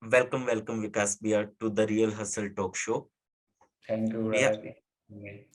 Welcome Vikas Bhaiya to the Real Hustle Talk Show. Thank you भैया, brother.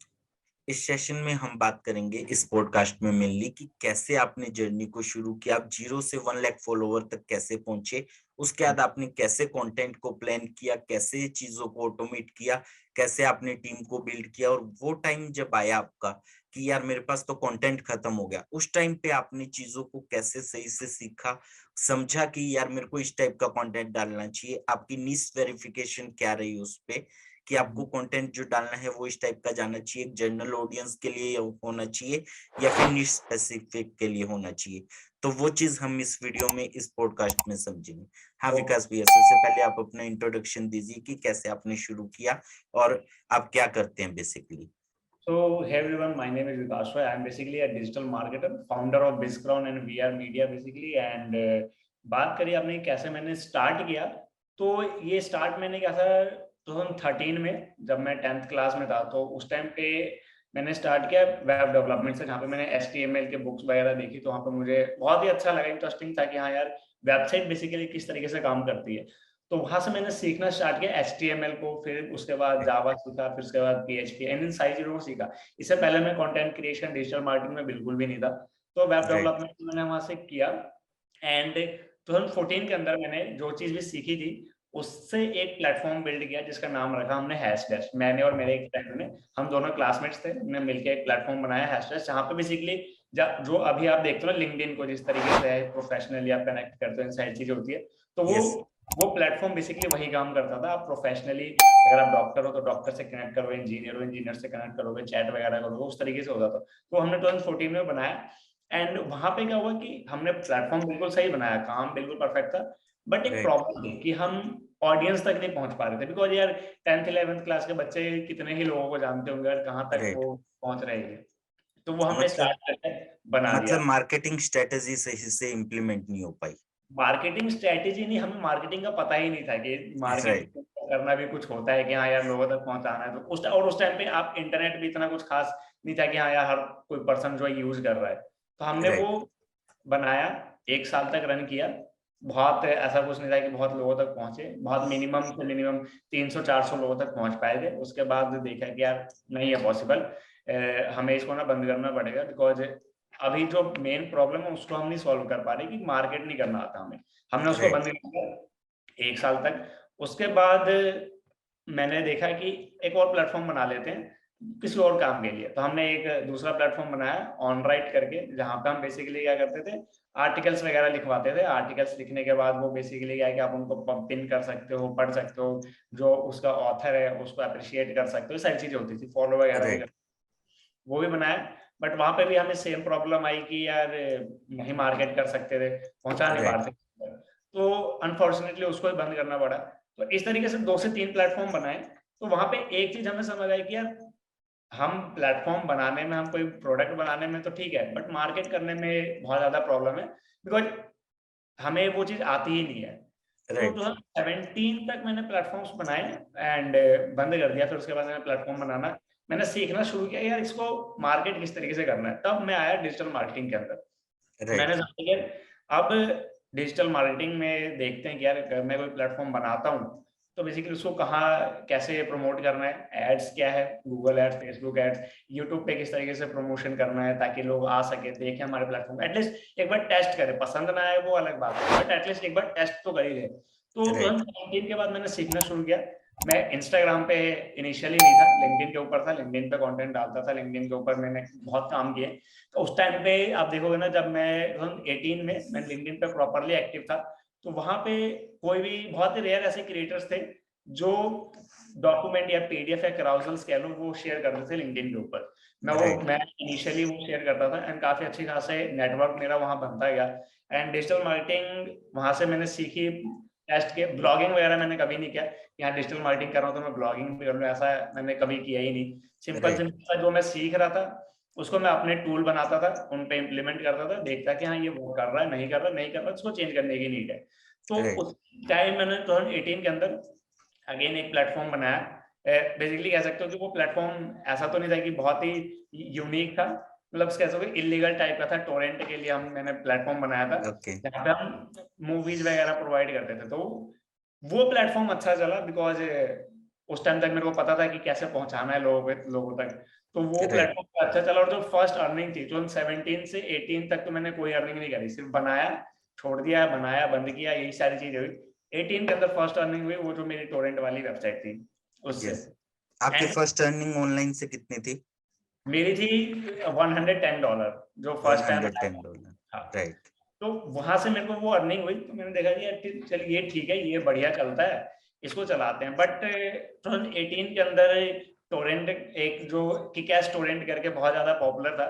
इस session में हम बात करेंगे इस पॉडकास्ट में मेनली कि कैसे आपने जर्नी को शुरू किया, आप 0 से 1 लाख फॉलोवर तक कैसे पहुंचे, उसके बाद आपने कैसे कंटेंट को प्लान किया, कैसे चीजों को ऑटोमेट किया, कैसे आपने टीम को बिल्ड किया, और वो टाइम जब आया आपका कि यार मेरे पास तो कंटेंट खत्म हो गया, उस टाइम पे आपने चीजों को कैसे सही से सीखा, समझा कि यार मेरे को इस टाइप का कंटेंट डालना चाहिए, आपकी निश वेरिफिकेशन क्या रही उस पे कि आपको कंटेंट जो डालना है वो इस टाइप का जाना चाहिए, एक जनरल ऑडियंस के लिए होना चाहिए या फिर निश स्पेसिफिक के लिए होना चाहिए। तो वो चीज हम इस वीडियो में, इस पॉडकास्ट में समझेंगे। हाँ विकास भैया, सबसे पहले आप अपना इंट्रोडक्शन दीजिए कि कैसे आपने शुरू किया और आप क्या करते हैं basically. So, hey everyone, my name is Vikas Roy. I'm basically a digital marketer, founder of BizCrown and VR Media basically. And बात करिए आपने कैसे मैंने स्टार्ट किया, तो ये स्टार्ट मैंने किया था 2013 में, जब मैं 10th क्लास में था। तो उस टाइम पे मैंने स्टार्ट किया वेब डेवलपमेंट से, जहाँ पे मैंने HTML के बुक्स वगैरह देखी। तो वहाँ पे मुझे बहुत ही अच्छा लगा, इंटरेस्टिंग था कि हाँ यार, वेबसाइट बेसिकली किस तरीके से काम करती है। तो वहां से मैंने सीखना स्टार्ट किया HTML को, फिर उसके बाद जावा सीखा, फिर उसके बाद PHP, इन सारी चीजों को सीखा। इससे पहले मैं कंटेंट क्रिएशन, डिजिटल मार्केटिंग में बिल्कुल भी नहीं था। तो वेब राइट। डेवलपमेंट मैंने वहां से किया। एंड 2014 के अंदर मैंने जो चीज भी सीखी थी, उससे एक प्लेटफॉर्म बिल्ड किया जिसका नाम रखा हमने हैशडैश। मैंने और मेरे एक फ्रेंड ने, हम दोनों क्लासमेट्स थे, हमने मिलकर एक प्लेटफॉर्म बनाया हैशडैश, जहाँ पे बेसिकली जो अभी आप देखते हो ना लिंक्डइन को, जिस तरीके से प्रोफेशनली आप कनेक्ट करते हो, इन सारी चीजें होती है। तो यस। वो प्लेटफॉर्म बेसिकली वही काम करता था। आप प्रोफेशनली, अगर आप डॉक्टर हो तो डॉक्टर से कनेक्ट करोगे, इंजीनियर हो इंजीनियर से कनेक्ट करोगे, चैट वगैरह करोगे, उस तरीके से होता था। तो हमने 2014 में बनाया। एंड वहां पे क्या हुआ कि हमने प्लेटफॉर्म बिल्कुल सही बनाया, काम बिल्कुल परफेक्ट था, बट एक राइट। प्रॉब्लम थी कि हम ऑडियंस तक नहीं पहुंच पा रहे थे। बिकॉज यार 10th 11th क्लास के बच्चे कितने ही लोगों को जानते होंगे और कहाँ तक राइट। वो पहुंच रहे हैं। तो वो हमने मतलब स्टार्ट करके बना दिया। मतलब मार्केटिंग स्ट्रेटेजी सही से इम्प्लीमेंट नहीं हो पाई। मार्केटिंग स्ट्रेटेजी नहीं, हमें मार्केटिंग का पता ही नहीं था कि राइट। मार्केटिंग करना भी कुछ होता है, कि हाँ यार लोगों तक पहुंचाना है। तो उस टाइम पे आप इंटरनेट भी इतना कुछ खास नहीं था कि हाँ यार हर कोई पर्सन जो है यूज कर रहा है। तो हमने वो राइट। बनाया, 1 साल तक रन किया। बहुत ऐसा कुछ नहीं था कि बहुत लोगों तक पहुंचे, बहुत मिनिमम से मिनिमम 300-400 लोगों तक पहुंच पाए थे। उसके बाद देखा कि यार नहीं है पॉसिबल, हमें इसको ना बंद करना पड़ेगा। बिकॉज अभी जो मेन प्रॉब्लम है उसको हम नहीं सॉल्व कर पा रहे कि मार्केट नहीं करना आता हमें। हमने उसको राइट। बंद किया 1 साल तक। उसके बाद मैंने देखा कि एक और प्लेटफॉर्म बना लेते हैं किसी और काम के लिए। तो हमने एक दूसरा प्लेटफॉर्म बनाया ऑन राइट करके, जहाँ पे हम बेसिकली क्या करते थे, आर्टिकल्स वगैरह लिखवाते थे। आर्टिकल्स लिखने के बाद वो बेसिकली क्या है कि आप उनको पिन कर सकते हो, पढ़ सकते हो, जो उसका ऑथर है उसको अप्रिशिएट कर सकते हो, सारी चीजें होती थी, फॉलो वगैरह भी राइट। वो भी बनाया। बट वहां पे भी हमें सेम प्रॉब्लम आई कि यार नहीं मार्केट कर सकते थे, पहुंचा नहीं पा राइट। रहे थे। तो अनफॉर्चुनेटली उसको भी बंद करना पड़ा। तो इस तरीके से 2 से 3 प्लेटफॉर्म बनाए। तो वहां पे एक चीज हमें समझ आई कि यार हम प्लेटफॉर्म बनाने में, हम कोई प्रोडक्ट बनाने में तो ठीक है, बट मार्केट करने में बहुत ज्यादा प्रॉब्लम है। बिकॉज हमें वो चीज आती ही नहीं है। तो राइट। 2017 तक मैंने प्लेटफॉर्म्स बनाए एंड बंद कर दिया। फिर उसके बाद मैंने प्लेटफॉर्म बनाना, मैंने सीखना शुरू किया यार इसको मार्केट किस तरीके से करना है। तब मैं आया डिजिटल मार्केटिंग के अंदर। मैंने राइट। समझा कि अब डिजिटल मार्केटिंग में देखते हैं कि यार अगर मैं कोई प्लेटफॉर्म बनाता हूँ तो बेसिकली उसको कहाँ कैसे प्रमोट करना है, एड्स क्या है, Google ads, Facebook ads, YouTube पे किस तरीके से प्रमोशन करना है ताकि लोग आ सके, देखें हमारे प्लेटफॉर्म, एटलीस्ट एक बार टेस्ट करें। पसंद ना आए वो अलग बात है, बट एटलीस्ट एक बार टेस्ट तो कर ही ले। तो राइट। 2017 के बाद मैंने सीखना शुरू किया। मैं इंस्टाग्राम पे इनिशियली नहीं था, लिंक्डइन के ऊपर था, लिंक्डइन पे कंटेंट डालता था, लिंक्डइन के ऊपर मैंने बहुत काम किए। तो उस टाइम पे आप देखोगे ना, जब मैं 2018 में मैं लिंक्डइन पे प्रॉपरली एक्टिव था, तो वहां पे कोई भी बहुत ही रेयर ऐसे क्रिएटर्स थे जो डॉक्यूमेंट या PDF या कराउजल्स कह लो वो शेयर करते थे लिंक्डइन के ऊपर। राइट। मैं इनिशियली वो शेयर करता था एंड काफी अच्छी खासे नेटवर्क मेरा वहां बनता गया। एंड डिजिटल मार्केटिंग वहां से मैंने सीखी, टेस्ट के। ब्लॉगिंग वगैरह मैंने कभी नहीं किया, यहाँ डिजिटल मार्केटिंग कर रहा हूँ तो मैं ब्लॉगिंग भी कर लूँ, ऐसा मैंने कभी किया ही नहीं। Simple right. सिंपल सा जो मैं सीख रहा था उसको मैं अपने टूल बनाता था, उन पे इम्प्लीमेंट करता था, देखता कि हाँ ये वो कर रहा है, नहीं कर रहा, नहीं कर रहा, उसको चेंज करने की नीड है। तो राइट। उस टाइम मैंने 2018 के अंदर अगेन एक प्लेटफॉर्म बनाया। बेसिकली कह सकते हो कि वो प्लेटफॉर्म ऐसा तो नहीं था कि बहुत ही यूनिक था, मतलब कह सकते हो इलीगल टाइप का था। टोरेंट के लिए मैंने प्लेटफॉर्म बनाया था, ओके। जहाँ पे हम मूवीज वगैरह प्रोवाइड करते थे। तो वो प्लेटफॉर्म अच्छा चला बिकॉज उस टाइम तक मेरे को पता था कि कैसे पहुंचाना है लोगों तक, तो वो राइट। प्लेटफॉर्म अच्छा चला। और जो फर्स्ट अर्निंग थी 2017 से 18 तक तो मैंने कोई अर्निंग नहीं करी, सिर्फ बनाया, छोड़ दिया, बनाया, बंद किया, यही सारी चीजें हुई। 18 के अंदर फर्स्ट अर्निंग हुई, वो जो मेरी टोरेंट वाली वेबसाइट थी उससे। यस। आपकी एंड फर्स्ट अर्निंग ऑनलाइन से कितनी थी? मेरी थी $110 जो फर्स्ट टाइम आया। $110। हाँ, राइट। तो वहां से मेरे को वो अर्निंग हुई, तो मैंने देखा कि यार चल ये ठीक है, ये बढ़िया चलता है, इसको चलाते हैं। बट 2018 के अंदर टोरेंट, एक जो किकैश टोरेंट करके बहुत ज्यादा पॉपुलर था,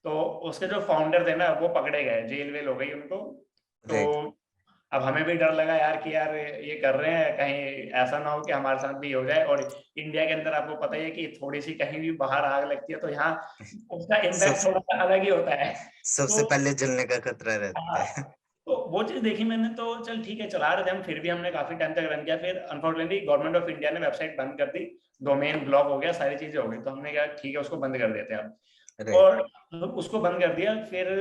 तो उसके जो फाउंडर थे ना वो पकड़े गए, जेल वेल हो गई उनको। तो राइट। अब हमें भी डर लगा यार कि यार ये कर रहे हैं, कहीं ऐसा ना हो कि हमारे साथ भी हो जाए। और इंडिया के अंदर आपको पता ही है कि थोड़ी सी कहीं भी बाहर आग लगती है तो यहाँ उसका सब इम्पैक्ट थोड़ा सा अलग ही होता है। सबसे तो पहले जलने का खतरा रहता हाँ, है। तो वो चीज देखी मैंने, तो चल ठीक है, चला रहे थे हम, फिर भी हमने काफी टाइम तक रन किया। फिर अनफॉर्चुनेटली गवर्नमेंट ऑफ इंडिया ने वेबसाइट बंद कर दी, डोमेन ब्लॉक हो गया, सारी चीजें हो गई, तो हमने कहा ठीक है उसको बंद कर देते हैं अब। राइट। और उसको बंद कर दिया। फिर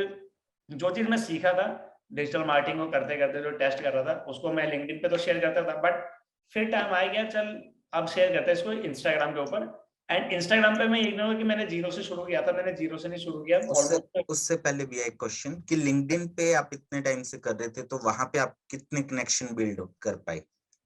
जो चीज मैं सीखा था डिजिटल मार्केटिंग को करते करते, जो टेस्ट कर रहा था, उसको मैं लिंक्डइन पे तो शेयर करता था, बट फिर टाइम आ गया, चल अब शेयर करते हैं इसको इंस्टाग्राम के ऊपर। एंड इंस्टाग्राम पे मैं ये नहीं कि मैंने जीरो से शुरू किया था, मैंने जीरो से नहीं शुरू किया उससे ऑलमोस्ट। उससे पहले भी एक क्वेश्चन कि लिंक्डइन पे आप इतने टाइम से कर रहे थे, तो वहां पे आप कितने कनेक्शन बिल्ड कर पाए?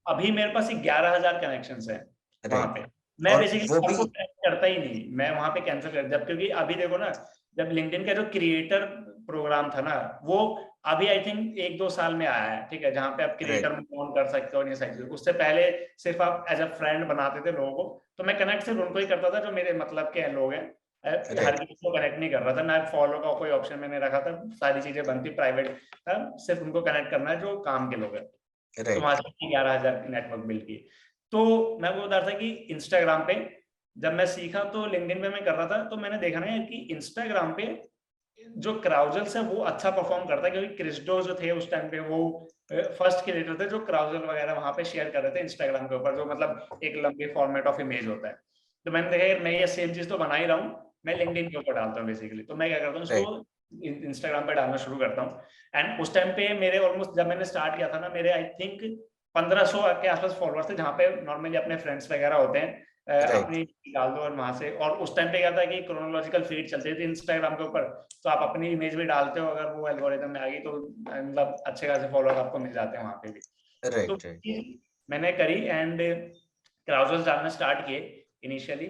अभी मेरे पास 11,000 कनेक्शन है वहां राइट। पे। मैं और बेसिकली वो भी सबको कनेक्ट करता ही नहीं, मैं वहां पे कैंसिल कर, जब क्योंकि अभी देखो ना, जब लिंक्डइन का जो क्रिएटर प्रोग्राम था ना, वो अभी आई थिंक 1-2 साल में आया है, ठीक है, जहाँ पे आप क्रिएटर राइट। में फोन कर सकते हो, ये सारी चीजें। उससे पहले सिर्फ आप एज अ फ्रेंड बनाते थे लोगों को, तो मैं कनेक्ट सिर्फ उनको ही करता था जो मेरे मतलब के लोग हैं। हर राइट। किसी को कनेक्ट नहीं कर रहा था, ना फॉलो का कोई ऑप्शन मैंने रखा था, सारी चीजें बनती प्राइवेट था, सिर्फ उनको कनेक्ट करना है जो काम के लोग हैं। तो राइट। वहां से 11,000 की नेटवर्क बिल्ड की। तो मैं वो बता रहा था कि इंस्टाग्राम पे जब मैं सीखा तो लिंक्डइन पे मैं कर रहा था, तो मैंने देखा ना यार कि इंस्टाग्राम पे जो क्राउजल्स है वो अच्छा परफॉर्म करता है, क्योंकि क्रिस्टो जो थे उस टाइम पे वो फर्स्ट क्रिएटर थे जो क्राउजल वगैरह वहां पे शेयर कर रहे थे इंस्टाग्राम के ऊपर, जो मतलब एक लंबे फॉर्मेट ऑफ इमेज होता है। तो मैंने देखा यार मैं ये सेम चीज तो बना ही रहा हूँ, मैं लिंक्डइन के ऊपर डालता हूँ बेसिकली। तो मैं क्या करता हूँ, राइट। इसको इंस्टाग्राम पे डालना शुरू करता हूँ। एंड उस टाइम पे मेरे ऑलमोस्ट, जब मैंने स्टार्ट किया था ना, मेरे आई थिंक 1500 के आसपास फॉलोअर्स थे, जहाँ पे नॉर्मली अपने फ्रेंड्स वगैरह होते हैं, राइट। अपनी डाल दो और वहां से। और उस टाइम पे क्या था कि क्रोनोलॉजिकल फीड चलती थी इंस्टाग्राम के ऊपर, तो आप अपनी इमेज भी डालते हो, अगर वो एल्गोरिदम में आ गई तो मतलब अच्छे खासे फॉलोअर आपको मिल जाते हैं वहां पे भी। तो राइट। राइट। मैंने करी एंड क्राउजर्स डालना स्टार्ट किए इनिशियली।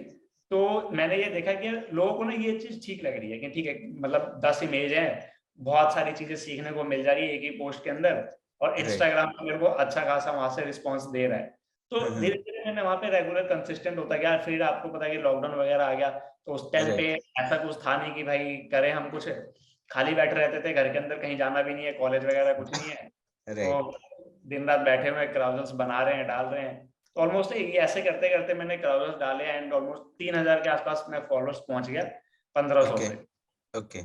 तो मैंने ये देखा कि लोगों को ना ये चीज ठीक लग रही है कि ठीक है, मतलब 10 इमेज है, बहुत सारी चीजें सीखने को मिल जा रही है एक ही पोस्ट के अंदर, और राइट। इंस्टाग्राम मेरे को अच्छा खासा वहां से रिस्पॉन्स दे रहा है। तो धीरे धीरे मैंने वहां पे रेगुलर कंसिस्टेंट होता गया। फिर आपको पता है कि लॉकडाउन वगैरह आ गया, तो उस टाइम पे राइट। ऐसा कुछ था नहीं कि भाई करें हम कुछ, खाली बैठे रहते थे घर के अंदर, कहीं जाना भी नहीं है, कॉलेज वगैरह कुछ नहीं है, राइट। तो दिन रात बैठे हुए क्राउजर्स बना रहे हैं, डाल रहे हैं। तो ऑलमोस्ट ये ऐसे करते करते मैंने क्राउजर्स डाले एंड ऑलमोस्ट 3,000 के आसपास मैं फॉलोअर्स पहुंच गया 1500 ओके। से। ओके।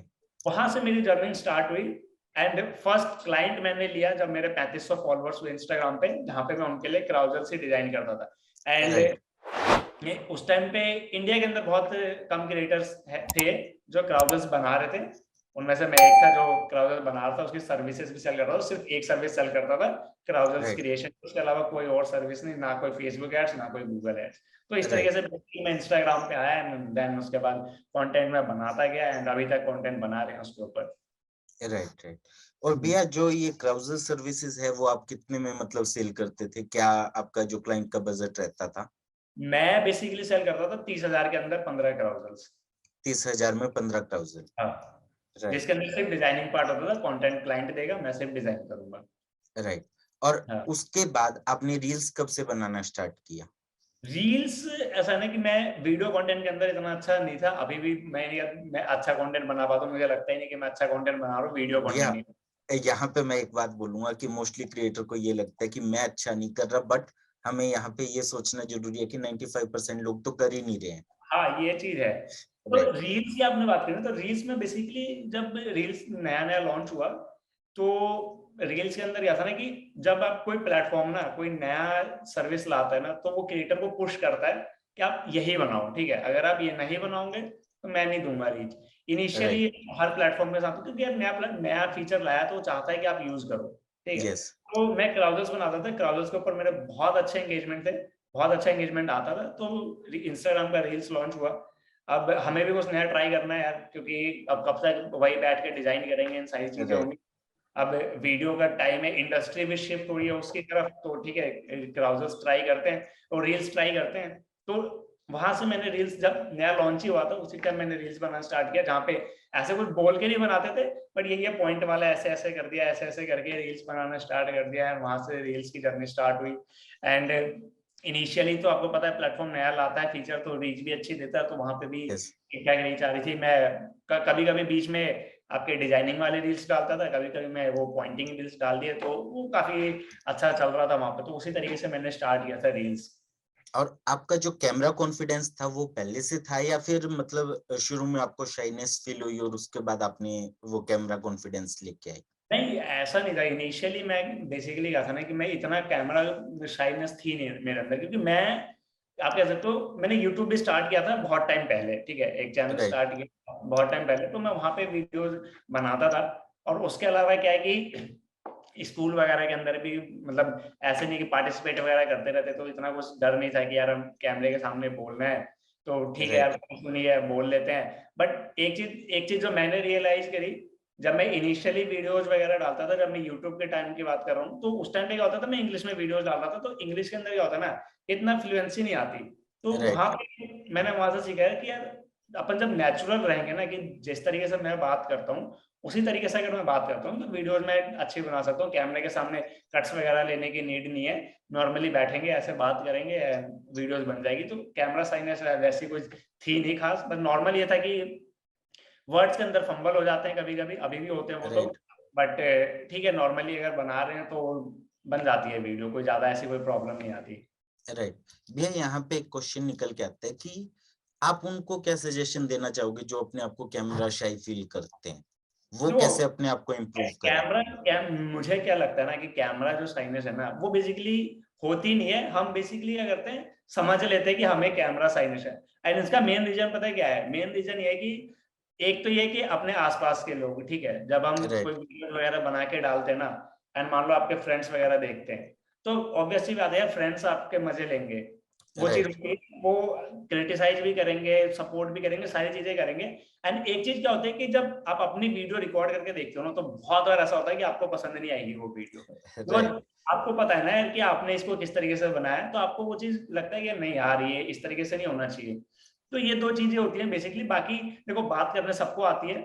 वहां से मेरी जर्नी स्टार्ट हुई। एंड फर्स्ट क्लाइंट मैंने लिया जब मेरे 3500 फॉलोअर्स हुए इंस्टाग्राम पे, जहां पे मैं उनके लिए क्राउजर्स ही डिजाइन करता था। And right. उस टाइम पे इंडिया के अंदर बहुत कम क्रिएटर्स थे जो क्राउजर्स बना रहे थे। उनमें से मैं एक था जो क्राउजर्स बना रहा था, उसकी सर्विसेज भी सेल कर रहा था, सिर्फ एक सर्विस सेल करता था, क्राउजर्स राइट। क्रिएशन। उसके अलावा कोई और सर्विस नहीं, ना कोई फेसबुक एड्स, ना कोई गूगल एड्स। तो इस तरीके राइट। से मैं इंस्टाग्राम पे आया एंड देन उसके बाद कंटेंट में बनाता गया एंड अभी तक कंटेंट बना रहे हैं उसके ऊपर। राइट। राइट। और भैया, जो ये क्राउजर सर्विसेज है वो आप कितने में मतलब सेल करते थे? क्या आपका जो क्लाइंट का बजट रहता था? मैं बेसिकली सेल करता था 30,000 के अंदर 15 क्राउजर्स। 30,000 में 15 ट्राउजर? हाँ, राइट। जिसके अंदर सिर्फ डिजाइनिंग पार्ट होता था, कंटेंट क्लाइंट देगा, मैं सिर्फ डिजाइन करूंगा। राइट। और हाँ, उसके बाद आपने रील्स कब से बनाना स्टार्ट किया? रील्स ऐसा नहीं कि मैं वीडियो कंटेंट के अंदर इतना अच्छा नहीं था, अभी भी मैं अच्छा कंटेंट बना पाता हूँ, मुझे लगता ही नहीं कि मैं अच्छा कंटेंट बना रहा हूँ, वीडियो भैया, कंटेंट नहीं। यहाँ पे मैं एक बात बोलूंगा कि मोस्टली क्रिएटर को ये लगता है कि मैं अच्छा नहीं कर रहा, बट हमें यहाँ पे ये सोचना जरूरी है कि 95% लोग तो कर ही नहीं रहे हैं। हाँ, ये चीज है। तो राइट। रील्स की आपने बात करी ना, तो रील्स में बेसिकली जब रील्स नया नया लॉन्च हुआ, तो रील्स के अंदर क्या था ना कि जब आप कोई प्लेटफॉर्म ना कोई नया सर्विस लाता है ना, तो वो क्रिएटर को पुश करता है कि आप यही बनाओ, ठीक है, अगर आप ये नहीं बनाओगे तो मैं नहीं दूंगा रीच। Initially right. हर प्लेटफॉर्म के साथ, क्योंकि यार नया नया फीचर लाया तो वो चाहता है कि आप यूज करो। ठीक है। यस। तो मैं क्राउजर्स बनाता था, क्राउजर्स के ऊपर मेरे बहुत अच्छे एंगेजमेंट थे, बहुत अच्छा एंगेजमेंट आता था। तो इंस्टाग्राम का रील्स लॉन्च हुआ। अब हमें भी कुछ नया ट्राई करना है यार, क्योंकि अब कब तक वही बैठ के डिजाइन करेंगे, इन सारी चीजें राइट। होंगी। अब वीडियो का टाइम है, इंडस्ट्री भी शिफ्ट हो रही है उसकी तरफ, तो ठीक है क्राउजर्स ट्राई करते हैं और रील्स ट्राई करते हैं। तो वहां से मैंने रील्स, जब नया लॉन्च ही हुआ था उसी टाइम मैंने रील्स बनाना स्टार्ट किया, जहाँ पे ऐसे कुछ बोल के नहीं बनाते थे, बट ये पॉइंट वाला ऐसे ऐसे कर दिया, ऐसे ऐसे करके रील्स बनाना स्टार्ट कर दिया है। वहां से रील्स की जर्नी स्टार्ट हुई। एंड इनिशियली तो आपको पता है प्लेटफॉर्म नया लाता है फीचर, तो रीच भी अच्छी देता है, तो वहां पे भी यस। ठीक ठाक रीच आ रही थी। मैं कभी कभी बीच में आपके डिजाइनिंग वाले रील्स डालता था, कभी कभी मैं वो पॉइंटिंग रील्स डाल दिए, तो वो काफी अच्छा चल रहा था वहां पे। तो उसी तरीके से मैंने स्टार्ट किया था रील्स। और आपका जो कैमरा कॉन्फिडेंस था वो पहले से था, या फिर मतलब शुरू में आपको शाइनेस फील हुई और उसके बाद आपने वो कैमरा कॉन्फिडेंस लेके आए? नहीं, ऐसा नहीं था। इनिशियली मैं बेसिकली क्या था ना, कि मैं इतना कैमरा शाइनेस थी नहीं मेरे अंदर, क्योंकि मैं, आप कह सकते हो मैंने यूट्यूब भी स्टार्ट किया था बहुत टाइम पहले, ठीक है, एक चैनल राइट। स्टार्ट किया बहुत टाइम पहले, तो मैं वहां पे वीडियोस बनाता था। और उसके अलावा क्या है कि स्कूल वगैरह के अंदर भी, मतलब ऐसे नहीं कि पार्टिसिपेट वगैरह करते रहते, तो इतना कुछ डर नहीं था कि यार हम कैमरे के सामने बोलना है, तो ठीक है यार राइट। सुनिए बोल लेते हैं। बट एक चीज जो मैंने रियलाइज करी, जब मैं इनिशियली वीडियोस वगैरह डालता था, जब मैं यूट्यूब के टाइम की बात कर रहा हूँ, तो उस टाइम पे क्या होता था, मैं इंग्लिश में वीडियोस डाल रहा था, तो इंग्लिश के अंदर क्या होता है ना, इतना फ्लुएंसी नहीं आती। तो राइट। वहां पे मैंने वहां से सीखा है कि यार अपन जब नेचुरल रहेंगे ना, कि जिस तरीके से मैं बात करता हूँ उसी तरीके से अगर मैं बात करता हूँ, तो वीडियोस में अच्छी बना सकता हूँ। कैमरे के सामने कट्स वगैरह लेने की नीड नहीं है, नॉर्मली बैठेंगे ऐसे बात करेंगे, वीडियोस बन जाएगी। तो कैमरा साइनेस वैसी कुछ थी नहीं खास, बस नॉर्मल ये था कि वर्ड्स के अंदर फंबल हो जाते हैं कभी कभी, अभी भी होते हैं वो तो। राइट। बट ठीक है, नॉर्मली अगर बना रहे हैं तो बन जाती है वीडियो, कोई ज्यादा ऐसी कोई प्रॉब्लम नहीं आती। राइट। भैया यहाँ पे एक क्वेश्चन निकल के आता है कि आप उनको क्या सजेशन देना चाहोगे जो अपने आप को कैमरा शाई फील करते हैं, वो जो कैसे अपने आप को इम्प्रूव करें? मुझे क्या लगता है ना, कि कैमरा जो साइनेस है ना, वो बेसिकली होती नहीं है। हम बेसिकली क्या करते हैं, समझ लेते हैं कि हमें कैमरा साइनेस है। एंड इसका मेन रीजन पता है क्या है? मेन रीजन ये है कि एक तो ये कि अपने आसपास के लोग, ठीक है, जब हम कोई राइट। वीडियो वगैरह बना के डालते हैं ना, एंड मान लो आपके फ्रेंड्स वगैरह देखते हैं, तो ऑब्वियसली बात है फ्रेंड्स आपके मजे लेंगे, वो चीज राइट। होती है, वो क्रिटिसाइज भी करेंगे, सपोर्ट भी करेंगे, सारी चीजें करेंगे। एंड एक चीज क्या होती है कि जब आप अपनी वीडियो रिकॉर्ड करके देखते हो ना, तो बहुत बार ऐसा होता है कि आपको पसंद नहीं आएगी वो वीडियो, राइट। बिकॉज आपको पता है ना यार कि आपने इसको किस तरीके से बनाया है, तो आपको वो चीज लगता है कि नहीं यार ये इस तरीके से नहीं होना चाहिए। तो ये दो चीजें होती हैं बेसिकली। बाकी देखो, बात करने सबको आती है,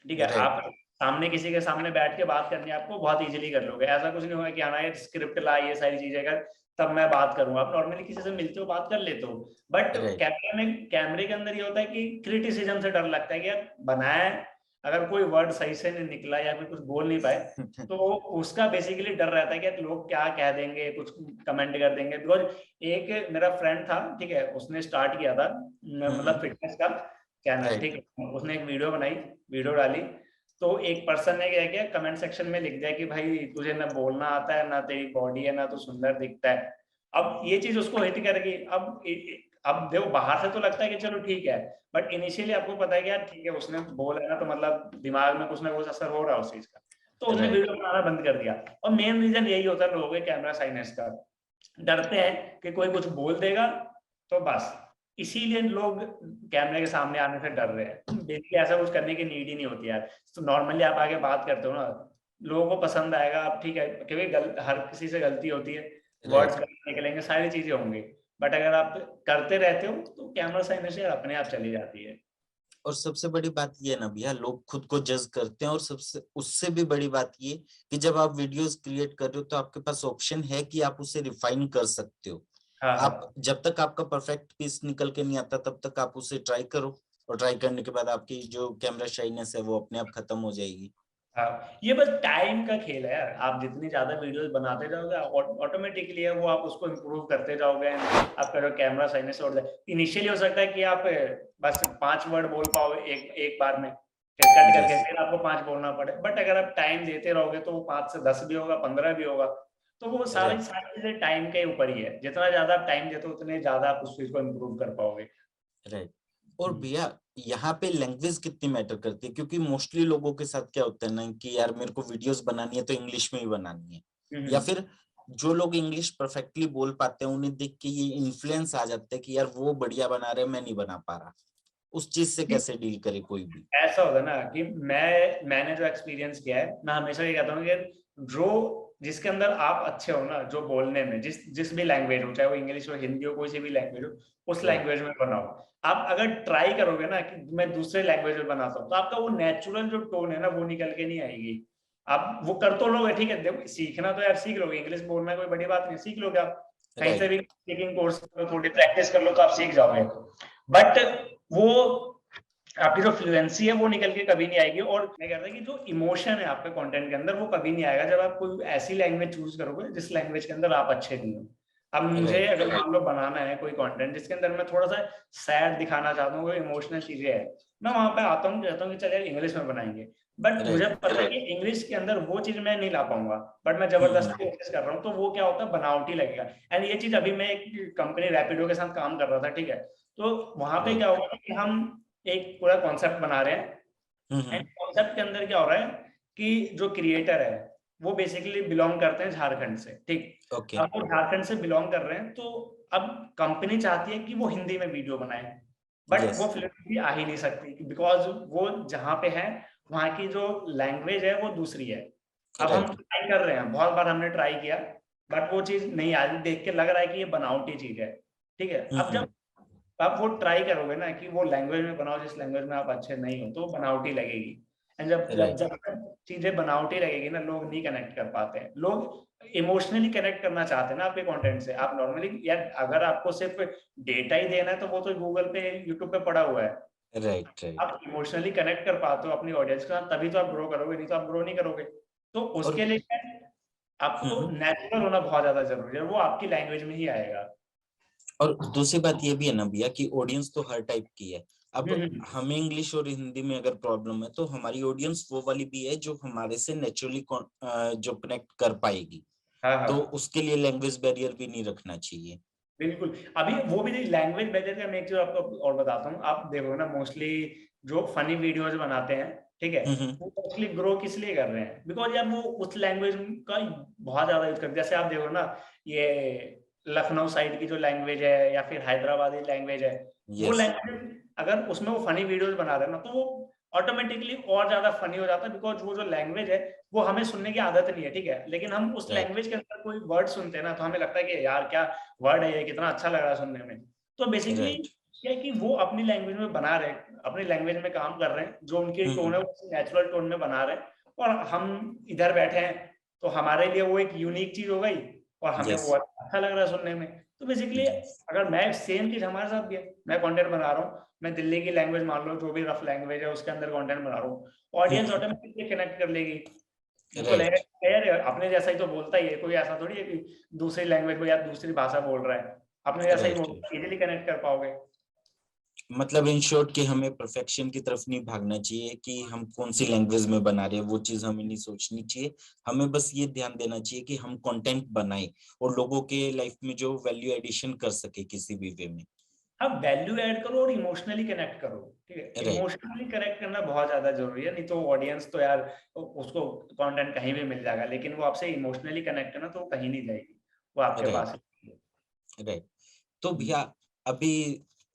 ठीक है, राइट। आप सामने किसी के सामने बैठ के बात करनी है आपको, बहुत इजीली कर लोगे। ऐसा कुछ नहीं होगा कि आना ये स्क्रिप्ट ला, ये सारी चीजें कर तब मैं बात करूंगा। आप नॉर्मली किसी से मिलते हो, बात कर लेते हो। But right. कैमरे के अंदर ये होता है कि क्रिटिसिज्म से डर लगता है कि यार बनाया है, अगर कोई वर्ड सही से नहीं निकला या फिर कुछ बोल नहीं पाए, तो उसका बेसिकली डर रहता है कि यार लोग क्या कह देंगे, कुछ कमेंट कर देंगे। बिकॉज एक मेरा फ्रेंड था, ठीक है, उसने स्टार्ट किया था मतलब फिटनेस का चैनल, राइट। ठीक है, उसने एक वीडियो बनाई, वीडियो डाली, तो एक पर्सन ने क्या किया, कमेंट सेक्शन में लिख दिया कि भाई तुझे ना बोलना आता है, ना तेरी बॉडी है, ना तू सुंदर दिखता है। अब ये चीज उसको हिट कर गई। अब देखो बाहर से तो लगता है कि चलो ठीक है, बट इनिशियली आपको पता है कि यार ठीक है उसने बोला है ना, तो मतलब दिमाग में कुछ ना कुछ असर हो रहा है उस चीज का। तो उसने राइट। वीडियो बनाना बंद कर दिया। और मेन रीजन यही होता है लोगों के कैमरा साइनेस का, डरते हैं कि कोई कुछ बोल देगा, तो बस इसीलिए लोग कैमरे के सामने आने से डर रहे हैं। बेसिकली ऐसा कुछ करने की नीड ही नहीं होती यार। तो नॉर्मली आप आगे बात करते हो ना, लोगों को पसंद आएगा, आप ठीक है, क्योंकि हर किसी से गलती होती है, वर्ड्स राइट। गलत निकलेंगे, सारी चीजें होंगी। बट अगर आप करते रहते हो तो कैमरा साइनेस अपने आप चली जाती है। और सबसे बड़ी बात ये है ना भैया, लोग खुद को जज करते हैं, और सबसे उससे भी बड़ी बात ये कि जब आप वीडियोस क्रिएट कर रहे हो तो आपके पास ऑप्शन है कि आप उसे रिफाइन कर सकते हो। हाँ आप हाँ जब तक आपका परफेक्ट पीस निकल के नहीं आता तब तक आप उसे ट्राई करो, और ट्राई करने के बाद आपकी जो कैमरा शाइनेस है वो अपने आप खत्म हो जाएगी। हाँ, ये बस टाइम का खेल है यार। आप जितनी ज्यादा वीडियोस बनाते जाओगे, ऑटोमेटिकली है वो, आप उसको इम्प्रूव करते जाओगे। आपका जो कैमरा साइनेस और इनिशियली हो सकता है कि आप बस 5 वर्ड बोल पाओ एक एक बार में, फिर कट यस। करके फिर आपको 5 बोलना पड़े। बट अगर आप टाइम देते रहोगे तो वो 5 से 10 भी होगा, 15 भी होगा। तो वो सारी राइट। सारी चीजें टाइम के ऊपर ही है। जितना ज्यादा आप टाइम देते हो उतने ज्यादा आप उस चीज को इम्प्रूव कर पाओगे। राइट। और भैया यहाँ पे लैंग्वेज कितनी मैटर करती है, क्योंकि मोस्टली लोगों के साथ क्या होता है ना कि यार मेरे को वीडियोस बनानी है तो इंग्लिश में ही बनानी है, या फिर जो लोग इंग्लिश परफेक्टली बोल पाते हैं उन्हें देख के ये इन्फ्लुएंस आ जाता है कि यार वो बढ़िया बना रहे हैं, मैं नहीं बना पा रहा। उस चीज से कैसे डील करे कोई भी? ऐसा होता है ना कि मैंने जो एक्सपीरियंस किया है, मैं हमेशा ये कहता हूँ कि जो जिसके अंदर आप अच्छे हो ना, जो बोलने में जिस जिस भी लैंग्वेज हो, चाहे वो इंग्लिश हो, हिंदी हो, कोई सी भी लैंग्वेज हो, उस राइट। लैंग्वेज में बनाओ। आप अगर ट्राई करोगे ना कि मैं दूसरे लैंग्वेज में बनाता हूँ, तो आपका वो नेचुरल जो टोन है ना, वो निकल के नहीं आएगी। आप वो कर तो लोगे, ठीक है, देखो सीखना तो यार सीख लोगे, इंग्लिश बोलना कोई बड़ी बात नहीं, सीख लोगे आप कहीं से राइट। भी, स्पीकिंग कोर्स करो, थोड़ी प्रैक्टिस कर लो तो आप सीख जाओगे। बट वो आपकी जो फ्लुएंसी है वो निकल के कभी नहीं आएगी। और मैं कहता हूँ कि जो इमोशन है आपके कंटेंट के अंदर, वो कभी नहीं आएगा जब आप कोई ऐसी लैंग्वेज चूज करोगे जिस लैंग्वेज के अंदर आप अच्छे नहीं हो। अब मुझे राइट। अगर मान लो बनाना है कोई कंटेंट जिसके अंदर मैं थोड़ा सा सैड दिखाना चाहता हूँ, कोई इमोशनल चीजें है, मैं वहां पे आता हूँ, कहता हूँ कि चल यार इंग्लिश में बनाएंगे। बट मुझे राइट। पता है कि इंग्लिश के अंदर वो चीज मैं नहीं ला पाऊंगा, बट मैं जबरदस्ती कोशिश कर रहा हूँ, तो वो क्या होता है, बनावटी लगेगा। एंड ये चीज अभी मैं एक कंपनी रैपिडो के साथ काम कर रहा था, ठीक है, तो वहां पे क्या राइट। होगा कि हम एक पूरा कॉन्सेप्ट बना रहे हैं। एंड कॉन्सेप्ट के अंदर क्या हो रहा है कि जो क्रिएटर है वो बेसिकली बिलोंग करते हैं झारखंड से, ठीक। ओके। अब वो झारखंड से बिलोंग कर रहे हैं, तो अब कंपनी चाहती है कि वो हिंदी में वीडियो बनाए, बट यस। वो फ्लुएंसी आ ही नहीं सकती बिकॉज वो जहाँ पे है वहाँ की जो लैंग्वेज है वो दूसरी है। अब हम राइट। ट्राई कर रहे हैं, बहुत बार हमने ट्राई किया, बट वो चीज नहीं आ रही, देख के लग रहा है कि ये बनावटी चीज है, ठीक है। अब जब आप वो ट्राई करोगे ना कि वो लैंग्वेज में बनाओ जिस लैंग्वेज में आप अच्छे नहीं हो, तो बनावटी लगेगी। एंड जब जब राइट। जब तक चीजें बनावटी लगेगी ना, लोग नहीं कनेक्ट कर पाते हैं। लोग इमोशनली कनेक्ट करना चाहते हैं ना आपके कंटेंट से। आप नॉर्मली यार अगर आपको सिर्फ डेटा ही देना है तो वो तो गूगल पे, यूट्यूब पे पड़ा हुआ है। राइट। राइट। आप इमोशनली कनेक्ट कर पाते हो अपनी ऑडियंस के साथ, तभी तो आप ग्रो करोगे, नहीं तो आप ग्रो नहीं करोगे। तो और उसके लिए क्या है, आपको नेचुरल होना बहुत ज्यादा जरूरी है, वो आपकी लैंग्वेज में ही आएगा। और दूसरी बात ये भी है ना भैया कि ऑडियंस तो हर टाइप की है। अब हम्म। हमें इंग्लिश और हिंदी में अगर प्रॉब्लम है तो हमारी ऑडियंस वो वाली भी है जो हमारे से नेचुरली जो कनेक्ट कर पाएगी। हाँ तो हाँ, उसके लिए लैंग्वेज बैरियर भी नहीं रखना चाहिए। बिल्कुल। अभी वो भी नहीं, लैंग्वेज बैरियर का मैं एक चीज आपको और बताता हूँ। आप देखो ना, मोस्टली जो फनी वीडियोज बनाते हैं, ठीक है, हम्म। वो मोस्टली ग्रो किस लिए कर रहे हैं, बिकॉज यार वो उस लैंग्वेज का बहुत ज्यादा यूज करते हैं। जैसे आप देखो ना, ये लखनऊ साइड की जो लैंग्वेज है या फिर हैदराबादी लैंग्वेज है, वो यस। लैंग्वेज अगर उसमें वो फनी वीडियोज बना रहे हैं ना, तो वो ऑटोमेटिकली और ज्यादा फनी हो जाता है, बिकॉज वो जो लैंग्वेज है वो हमें सुनने की आदत नहीं है, ठीक है, लेकिन हम उस राइट। लैंग्वेज के अंदर कोई वर्ड सुनते हैं ना, तो हमें लगता है कि यार क्या वर्ड है ये, कितना अच्छा लग रहा है सुनने में। तो बेसिकली राइट। क्या है कि वो अपनी लैंग्वेज में बना रहे हैं, अपनी लैंग्वेज में काम कर रहे हैं, जो उनकी टोन है वो नेचुरल टोन में बना रहे हैं, और हम इधर बैठे हैं, तो हमारे लिए वो एक यूनिक चीज हो गई, और हमें यस। वो अच्छा लग रहा है सुनने में। तो बेसिकली अगर मैं, सेम चीज हमारे साथ भी है, मैं कंटेंट बना रहा हूँ, मैं दिल्ली की लैंग्वेज मान लो, जो भी रफ लैंग्वेज है उसके अंदर कंटेंट बना रहा हूँ, ऑडियंस ऑटोमेटिकली कनेक्ट कर लेगी। उसको लगेगा राइट। कि यार अपने जैसा ही तो बोलता ही है, कोई ऐसा थोड़ी है कि दूसरी लैंग्वेज में या दूसरी भाषा बोल रहा है, अपने जैसा ही राइट। बोलता है, इजीली कनेक्ट कर पाओगे। मतलब इन शॉर्ट कि हमें परफेक्शन की तरफ नहीं भागना चाहिए कि हम कौन सी लैंग्वेज में बना रहे हैं, वो चीज हमें नहीं सोचनी चाहिए। हमें बस ये ध्यान देना चाहिए कि हम कंटेंट बनाएं और लोगों के लाइफ में जो वैल्यू एडिशन कर सके किसी भी वे में। आप वैल्यू ऐड करो और इमोशनली कनेक्ट करो, ठीक है, राइट। इमोशनली कनेक्ट करना बहुत ज्यादा जरूरी है। नहीं तो ऑडियंस तो यार उसको कंटेंट कहीं भी मिल जाएगा, लेकिन वो आपसे इमोशनली कनेक्ट है ना, तो वो कहीं नहीं जाएगी, वो आपके पास राइट। ही है। राइट। तो भैया अभी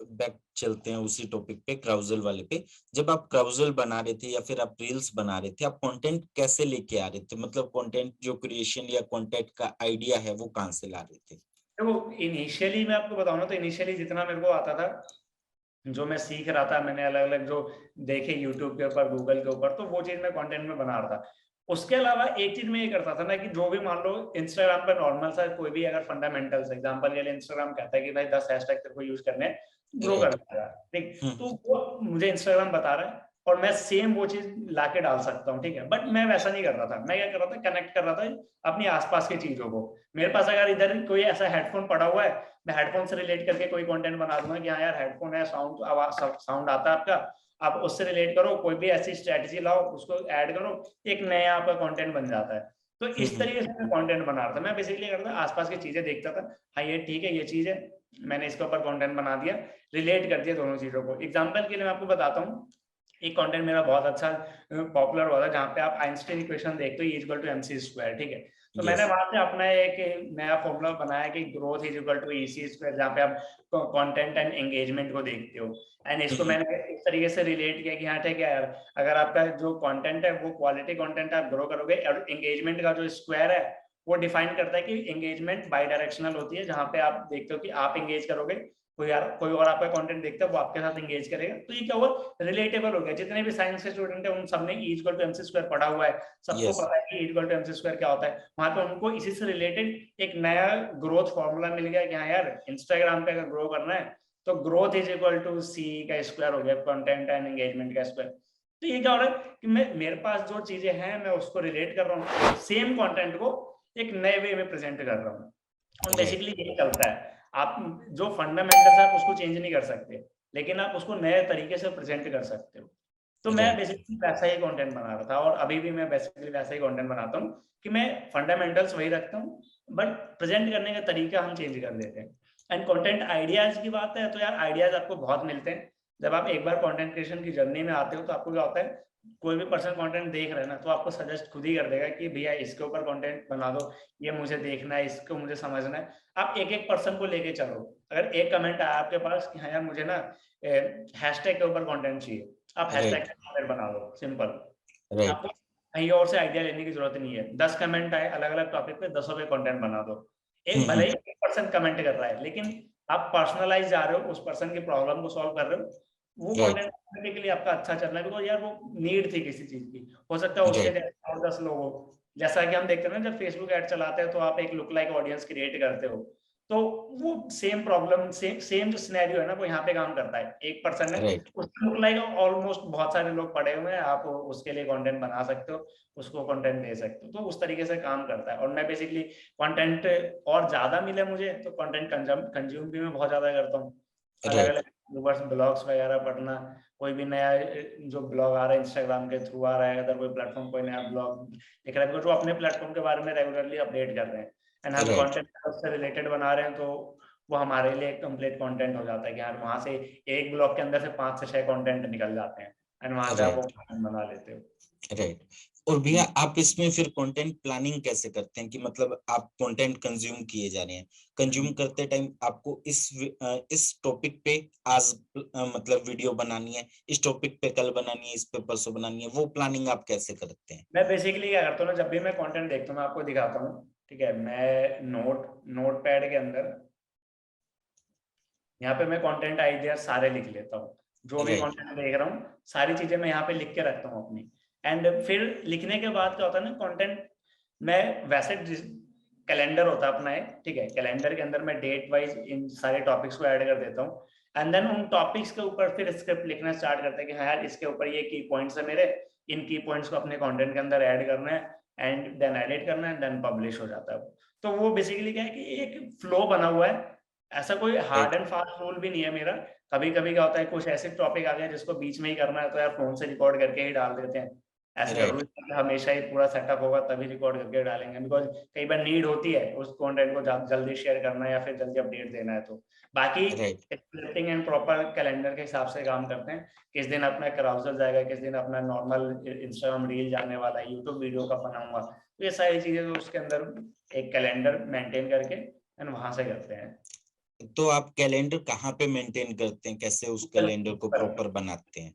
बैक चलते हैं उसी टॉपिक पे, क्राउजल वाले पे। जब आप क्राउजल बना रहे थे या फिर आप रील्स बना रहे थे, आप कंटेंट कैसे लेके आ रहे थे? मतलब कंटेंट जो क्रिएशन या कंटेंट का आइडिया है वो कहाँ से ला रहे थे? तो इनिशियली मैं आपको बताऊं ना, तो इनिशियली जितना मेरे को आता था, जो मैं सीख रहा था, मैंने अलग अलग जो देखे यूट्यूब के ऊपर, गूगल के ऊपर, तो वो चीज मैं कंटेंट में बना रहा था। उसके अलावा एक चीज मैं ये करता था ना कि जो भी मान लो इंस्टाग्राम पर नॉर्मल सा कोई भी अगर फंडामेंटल्स, एग्जांपल के लिए इंस्टाग्राम कहता है कि भाई 10 हैशटैग तेरे को यूज करने हैं, ग्रो कर राइट। लेगा, ठीक, तो वो मुझे इंस्टाग्राम बता रहा है, और मैं सेम वो चीज लाके डाल सकता हूँ, ठीक है। बट मैं वैसा नहीं कर रहा था, मैं क्या कर रहा था, कनेक्ट कर रहा था अपनी आसपास की चीजों को। मेरे पास अगर इधर कोई ऐसा हेडफोन पड़ा हुआ है, मैं हेडफोन से रिलेट करके कोई कंटेंट बना दूंगा कि हाँ यार हेडफोन है, साउंड आवाज साउंड आता है आपका, आप उससे रिलेट करो, कोई भी ऐसी स्ट्रेटजी लाओ, उसको ऐड करो, एक नया आपका कंटेंट बन जाता है। तो इस तरीके से मैं कंटेंट बना रहा था। मैं बेसिकली करता आसपास की चीजें देखता था, हाँ ये ठीक है, ये चीज है, मैंने इसके ऊपर कंटेंट बना दिया, रिलेट कर दिया दोनों चीजों को। एग्जांपल के लिए मैं आपको बताता हूँ, एक कंटेंट मेरा बहुत अच्छा पॉपुलर हुआ था जहाँ पे आप आइंस्टीन इक्वेशन देखते हो, E equal to MC square, ठीक है। तो मैंने यस। वहां से अपना एक नया फॉर्मूला बनाया कि growth is equal to EC square, जहाँ पे आप कंटेंट एंड एंगेजमेंट को देखते हो। एंड इसको मैंने इस तरीके से रिलेट किया कि हाँ ठीक है यार, अगर आपका जो कंटेंट है वो क्वालिटी कंटेंट आप ग्रो करोगे, और एंगेजमेंट का जो स्क्वायर है वो डिफाइन करता है कि एंगेजमेंट बाई डायरेक्शनल होती है, जहाँ पे आप देखते हो कि आप एंगेज करोगे, कोई और आपका कंटेंट देखता है वो आपके साथ एंगेज करेगा। तो ये क्या हुआ, रिलेटेबल हो गया। जितने भी साइंस के स्टूडेंट है उन सबने E equal to MC square पढ़ा हुआ है, सबको यस। पता है कि E equal to MC square क्या होता है। वहां पे उनको इसी से रिलेटेड एक नया ग्रोथ फॉर्मूला मिल गया कि हाँ यार, इंस्टाग्राम पे अगर ग्रो करना है तो growth is equal to C का स्क्वायर हो गया, कंटेंट एंड एंगेजमेंट का स्क्वायर। तो ये क्या हो रहा है कि मेरे पास जो चीजें हैं मैं उसको रिलेट कर रहा हूँ, सेम कंटेंट को एक नए वे में प्रेजेंट कर रहा हूँ। और राइट। बेसिकली यही चलता है। आप जो फंडामेंटल्स आप उसको चेंज नहीं कर सकते, लेकिन आप उसको नए तरीके से प्रेजेंट कर सकते हो। तो मैं राइट। बेसिकली वैसा ही कंटेंट बना रहा था, और अभी भी मैं बेसिकली वैसा ही कंटेंट बनाता हूँ कि मैं फंडामेंटल्स वही रखता हूँ, बट प्रेजेंट करने का तरीका हम चेंज कर देते हैं। एंड कंटेंट आइडियाज की बात है तो यार, आइडियाज आपको बहुत मिलते हैं। जब आप एक बार कंटेंट क्रिएशन की जर्नी में आते हो तो आपको क्या होता है, कोई भी पर्सन कंटेंट देख रहे हैं ना तो आपको सजेस्ट खुद ही कर देगा कि भैया इसके ऊपर कंटेंट बना दो, ये मुझे देखना है, इसको मुझे समझना है। आप एक एक पर्सन को लेके चलो। अगर एक कमेंट आया आपके पास कि हाँ यार मुझे ना हैशटैग के ऊपर कंटेंट चाहिए, आप हैशटैग राइट। का कंटेंट बना दो, सिंपल। राइट। आपको कहीं और से आइडिया लेने की जरूरत नहीं है। 10 कमेंट आए अलग अलग टॉपिक पे, 10 पे कंटेंट बना दो। एक भले ही एक पर्सन कमेंट कर रहा है, लेकिन आप पर्सनलाइज जा रहे हो, उस पर्सन की प्रॉब्लम को सॉल्व कर रहे हो। वो राइट। कंटेंट करने के लिए आपका अच्छा चल रहा है, बिकॉज यार वो नीड थी किसी चीज की। हो सकता है उसके राइट। जैसे और 10 लोग हो। जैसा कि हम देखते हैं ना, जब फेसबुक ऐड चलाते हैं तो आप एक लुक लाइक ऑडियंस क्रिएट करते हो, तो वो सेम प्रॉब्लम, सेम जो सिनेरियो है ना, वो यहाँ पे काम करता है। एक पर्सन है, राइट। उसको लुक लाइक ऑलमोस्ट बहुत सारे लोग पड़े हुए हैं, आप उसके लिए कंटेंट बना सकते हो, उसको कंटेंट दे सकते हो। तो उस तरीके से काम करता है। और मैं बेसिकली कंटेंट और ज्यादा मिले मुझे तो कंटेंट कंज्यूम भी मैं बहुत ज्यादा करता हूँ। अलग राइट। अलग यूट्यूबर्स ब्लॉग्स वगैरह पढ़ना, कोई भी नया जो ब्लॉग आ रहा है इंस्टाग्राम के थ्रू आ रहा है, अगर कोई प्लेटफॉर्म कोई नया ब्लॉग दिख रहा है, बिकॉज वो अपने प्लेटफॉर्म के बारे में रेगुलरली अपडेट कर रहे हैं, एंड हम राइट। कंटेंट उससे रिलेटेड बना रहे हैं, तो वो हमारे लिए कंप्लीट कंटेंट हो जाता है कि यार वहां से एक ब्लॉग के अंदर से 5 से 6 कंटेंट निकल जाते हैं, एंड वहां से आप वो राइट। content बना लेते हो। राइट। और भैया आप इसमें फिर कंटेंट प्लानिंग कैसे करते हैं कि मतलब आप कंटेंट कंज्यूम किए जा रहे हैं, कंज्यूम करते टाइम आपको इस टॉपिक पे आज मतलब वीडियो बनानी है, इस टॉपिक पे कल बनानी है, इस पे परसों बनानी है, वो प्लानिंग आप कैसे करते हैं? मैं बेसिकली क्या करता हूँ ना, जब भी मैं कंटेंट देखता हूँ मैं आपको दिखाता हूँ, ठीक है। मैं नोट पैड के अंदर यहाँ पे मैं कंटेंट आइडिया सारे लिख लेता हूँ। जो भी राइट। कंटेंट देख रहा हूँ सारी चीजें मैं यहाँ पे लिख के रखता हूँ अपनी। एंड फिर लिखने के बाद क्या होता है ना, कंटेंट मैं वैसे कैलेंडर होता है अपना एक, ठीक है। कैलेंडर के अंदर मैं डेट वाइज इन सारे टॉपिक्स को ऐड कर देता हूँ, एंड देन उन टॉपिक्स के ऊपर फिर स्क्रिप्ट लिखना स्टार्ट करते हैं कि हाँ यार इसके ऊपर ये की पॉइंट्स है मेरे, इन की पॉइंट्स को अपने कंटेंट के अंदर ऐड करना है, एंड देन एडिट करना है, एंड देन पब्लिश हो जाता है। तो वो बेसिकली क्या है कि एक फ्लो बना हुआ है। ऐसा कोई hard right. And fast rule भी नहीं है मेरा। कभी कभी क्या होता है, कुछ ऐसे टॉपिक आ गए जिसको बीच में ही करना है तो यार फोन से रिकॉर्ड करके ही डाल देते हैं। ऐसे राइट। जरूरी नहीं है हमेशा ही पूरा सेटअप होगा तभी रिकॉर्ड करके डालेंगे, बिकॉज कई बार नीड होती है उस कंटेंट को जल्दी शेयर करना है या फिर जल्दी अपडेट देना है। तो बाकी right. Scripting and proper calendar के हिसाब से काम करते हैं। किस दिन अपना कराउजल जाएगा, किस दिन अपना नॉर्मल इंस्टाग्राम रील जाने वाला है, यूट्यूब वीडियो का बनाऊंगा, तो ये सारी चीजें तो उसके अंदर एक कैलेंडर मेंटेन करके एंड वहां से करते हैं। तो आप कैलेंडर कहाँ पे मेंटेन करते हैं, कैसे उस गूगल कैलेंडर को प्रॉपर बनाते हैं?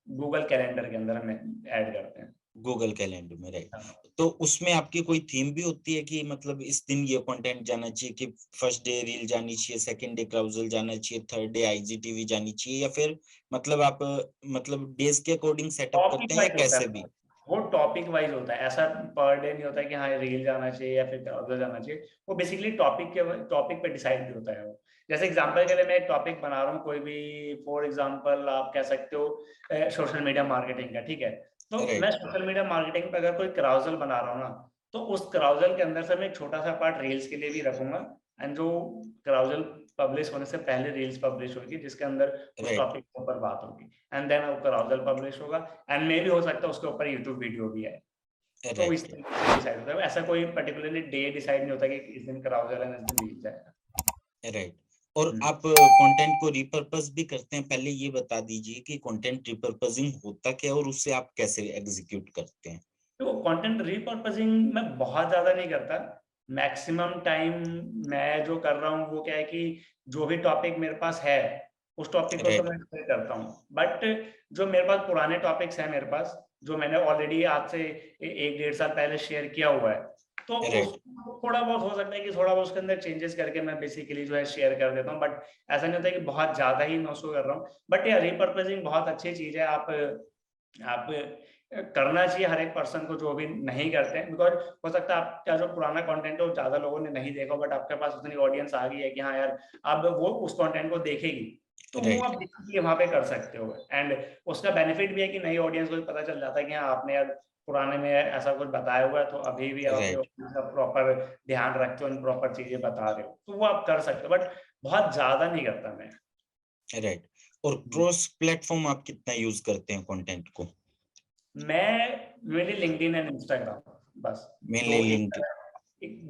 गूगल कैलेंडर के अंदर हम ऐड करते हैं। गूगल कैलेंडर में, राइट। हाँ। तो उसमें आपकी कोई थीम भी होती है कि मतलब इस दिन ये कंटेंट जाना चाहिए, कि फर्स्ट डे रील जानी चाहिए, सेकंड डे क्राउजल जाना चाहिए, थर्ड डे आईजीटीवी जानी चाहिए, या फिर मतलब आप मतलब डेज के अकॉर्डिंग सेटअप टॉपिक करते हैं या वाइज होता कैसे है, भी? वो टॉपिक वाइज होता है। ऐसा पर डे नहीं होता है कि हाँ रील जाना चाहिए या फिर ब्राउजर जाना चाहिए। वो बेसिकली टॉपिक पे डिसाइड भी होता है वो। जैसे एग्जांपल के लिए मैं एक टॉपिक बना रहा हूँ कोई भी, फॉर एग्जांपल आप कह सकते हो सोशल मीडिया मार्केटिंग का, ठीक है। तो मैं राइट। सोशल मीडिया मार्केटिंग पे अगर कोई क्राउजल बना रहा हूँ ना, तो उस क्राउजल के अंदर से मैं एक छोटा सा पार्ट रील्स के लिए भी रखूंगा। एंड जो क्राउजल पब्लिश होने से पहले रील्स पब्लिश होगी जिसके अंदर उस राइट। टॉपिक के ऊपर बात होगी, एंड देन वो क्राउजल पब्लिश होगा, एंड मे भी हो सकता है उसके ऊपर यूट्यूब वीडियो भी है। तो इस राइट, तरीके से डिसाइड होता है, ऐसा कोई पर्टिकुलरली डे डिसाइड नहीं होता कि इस दिन कराओगे एंड इस दिन रील जाएगा। राइट। और हम्म। आप कंटेंट को रिपर्पस भी करते हैं? पहले ये बता दीजिए कि कंटेंट रिपर्पसिंग होता क्या है और उससे आप कैसे एग्जीक्यूट करते हैं? तो कंटेंट रिपर्पसिंग मैं बहुत ज्यादा नहीं करता। मैक्सिमम टाइम मैं जो कर रहा हूँ वो क्या है कि जो भी टॉपिक मेरे पास है उस टॉपिक को तो राइट, मैं शेयर करता हूँ, बट जो मेरे पास पुराने टॉपिक्स हैं मेरे पास, जो मैंने ऑलरेडी आज से 1-1.5 साल पहले शेयर किया हुआ है, तो उस राइट, थोड़ा बहुत हो सकता है कि थोड़ा बहुत उसके अंदर चेंजेस करके मैं बेसिकली जो है शेयर कर देता हूँ, बट ऐसा नहीं होता कि बहुत ज्यादा ही मैं उसको कर रहा हूँ। बट ये रिपर्पसिंग बहुत अच्छी चीज है। आप करना चाहिए हर एक पर्सन को जो भी नहीं करते हैं, बिकॉज हो सकता है आपका जो पुराना कंटेंट है वो ज्यादा लोगों ने नहीं देखा, बट आपके पास उतनी ऑडियंस आ गई है कि हाँ यार अब वो उस कंटेंट को देखेगी, तो वो राइट, आप बेसिकली वहां पे कर सकते हो। एंड उसका बेनिफिट भी है कि नई ऑडियंस को पता चल जाता है कि हाँ आपने यार पुराने में ऐसा कुछ बताया हुआ है, तो अभी भी आप अपनी राइट, ऑडियंस का प्रॉपर ध्यान रखते हो, प्रॉपर चीजें बता रहे हो, तो वो आप कर सकते हो, बट बहुत ज्यादा नहीं करता मैं। राइट। और क्रॉस प्लेटफॉर्म आप कितना यूज करते हैं कंटेंट को? मैं मेरी लिंक्डइन एंड इंस्टाग्राम, बस मेनली दो लिंक्ड।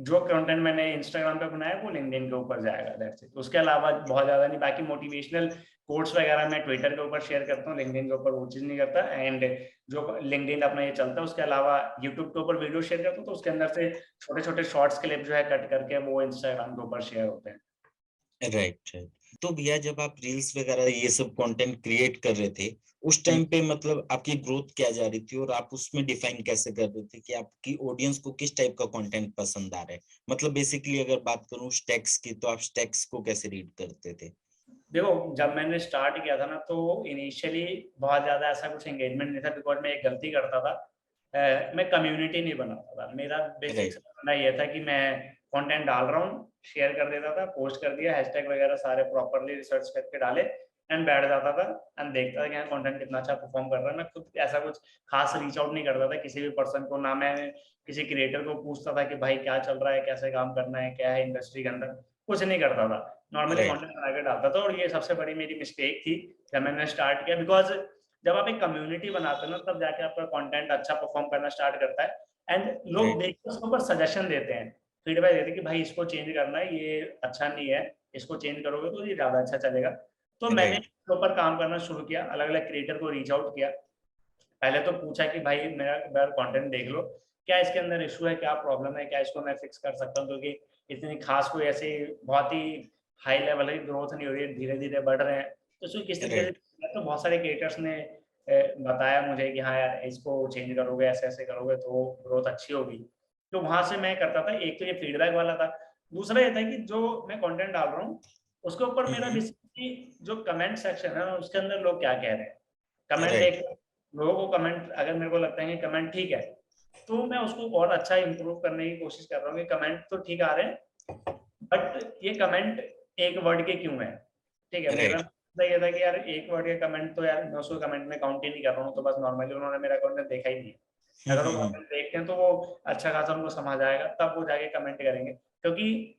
जो कंटेंट मैंने इंस्टाग्राम पे बनाया वो लिंक्डइन के ऊपर जाएगा, दैट्स इट। उसके अलावा बहुत ज्यादा नहीं, बाकी मोटिवेशनल कोट्स वगैरह मैं ट्विटर के ऊपर शेयर करता हूँ, लिंक्डइन के ऊपर वो चीज नहीं करता। एंड जो लिंक्डइन अपना ये चलता है, उसके अलावा यूट्यूब के ऊपर वीडियो शेयर करता हूँ, तो उसके अंदर से छोटे छोटे शॉर्ट्स क्लिप जो है कट करके वो इंस्टाग्राम के ऊपर शेयर होते हैं। Right, right. तो भैया जब आप रील्स वगैरह ये सब कंटेंट क्रिएट कर रहे थे, उस हम्म। टाइम पे मतलब आपकी ग्रोथ क्या जा रही थी और आप उसमें डिफाइन कैसे कर रहे थे कि आपकी ऑडियंस को किस टाइप का कंटेंट पसंद आ रहा है? मतलब बेसिकली अगर बात करूं स्टैक्स की, तो आप स्टैक्स को कैसे रीड करते थे? देखो जब मैंने स्टार्ट किया था ना, तो इनिशियली बहुत ज्यादा ऐसा कुछ एंगेजमेंट नहीं था, बिकॉज मैं एक गलती करता था। मैं कम्युनिटी नहीं बनाता था। मेरा बेसिक राइट, समझना ये था कि मैं कंटेंट डाल रहा हूँ, शेयर कर देता था, पोस्ट कर दिया, हैशटैग वगैरह सारे प्रॉपरली रिसर्च करके डाले, एंड बैठ जाता था एंड देखता था कि हाँ कंटेंट कितना अच्छा परफॉर्म कर रहा है। मैं खुद ऐसा कुछ खास रीच आउट नहीं करता था किसी भी पर्सन को, ना मैं किसी क्रिएटर को पूछता था कि भाई क्या चल रहा है, कैसे काम करना है, क्या है इंडस्ट्री के अंदर, कुछ नहीं करता था। नॉर्मली राइट, कंटेंट बना के डालता था, और ये सबसे बड़ी मेरी मिस्टेक थी जब मैंने स्टार्ट किया, बिकॉज जब आप एक कम्युनिटी बनाते हो ना, तब जाके आपका कंटेंट अच्छा परफॉर्म करना स्टार्ट करता है, एंड लोग राइट, देख के उसके ऊपर सजेशन देते हैं, फीडबैक देते हैं कि भाई इसको चेंज करना है, ये अच्छा नहीं है, इसको चेंज करोगे तो ये ज्यादा अच्छा चलेगा। तो मैंने राइट, इसके ऊपर काम करना शुरू किया, अलग अलग क्रिएटर को रीच आउट किया। पहले तो पूछा कि भाई मेरा मेरा कंटेंट देख लो, क्या इसके अंदर इशू है, क्या प्रॉब्लम है, क्या इसको मैं फिक्स कर सकता हूँ, क्योंकि इतनी खास कोई ऐसी बहुत ही हाई लेवल की ग्रोथ नहीं हो रही है, धीरे धीरे बढ़ रहे हैं, तो इसको किस तरीके से। राइट, तो बहुत सारे क्रिएटर्स ने बताया मुझे कि हाँ यार इसको चेंज करोगे, ऐसे ऐसे करोगे तो ग्रोथ अच्छी होगी। तो वहां से मैं करता था। एक तो ये फीडबैक वाला था, दूसरा ये था कि जो मैं कंटेंट डाल रहा हूँ उसके ऊपर मेरा बेसिकली जो कमेंट सेक्शन है उसके अंदर लोग क्या कह रहे हैं, कमेंट राइट, देख, लोगों को कमेंट अगर मेरे को लगता है कि कमेंट ठीक है, तो मैं उसको और अच्छा इंप्रूव करने की कोशिश कर रहा हूँ कि कमेंट तो ठीक आ रहे हैं, बट ये कमेंट एक वर्ड के क्यों है। ठीक है, मेरा राइट, मतलब ये था कि यार एक वर्ड के कमेंट तो यार मैं उसको कमेंट में काउंट ही नहीं कर रहा हूँ, तो बस नॉर्मली उन्होंने मेरा कंटेंट देखा ही नहीं है। अगर वो कंटेंट देखते हैं तो वो अच्छा खासा उनको समझ आएगा, तब वो जाके कमेंट करेंगे, क्योंकि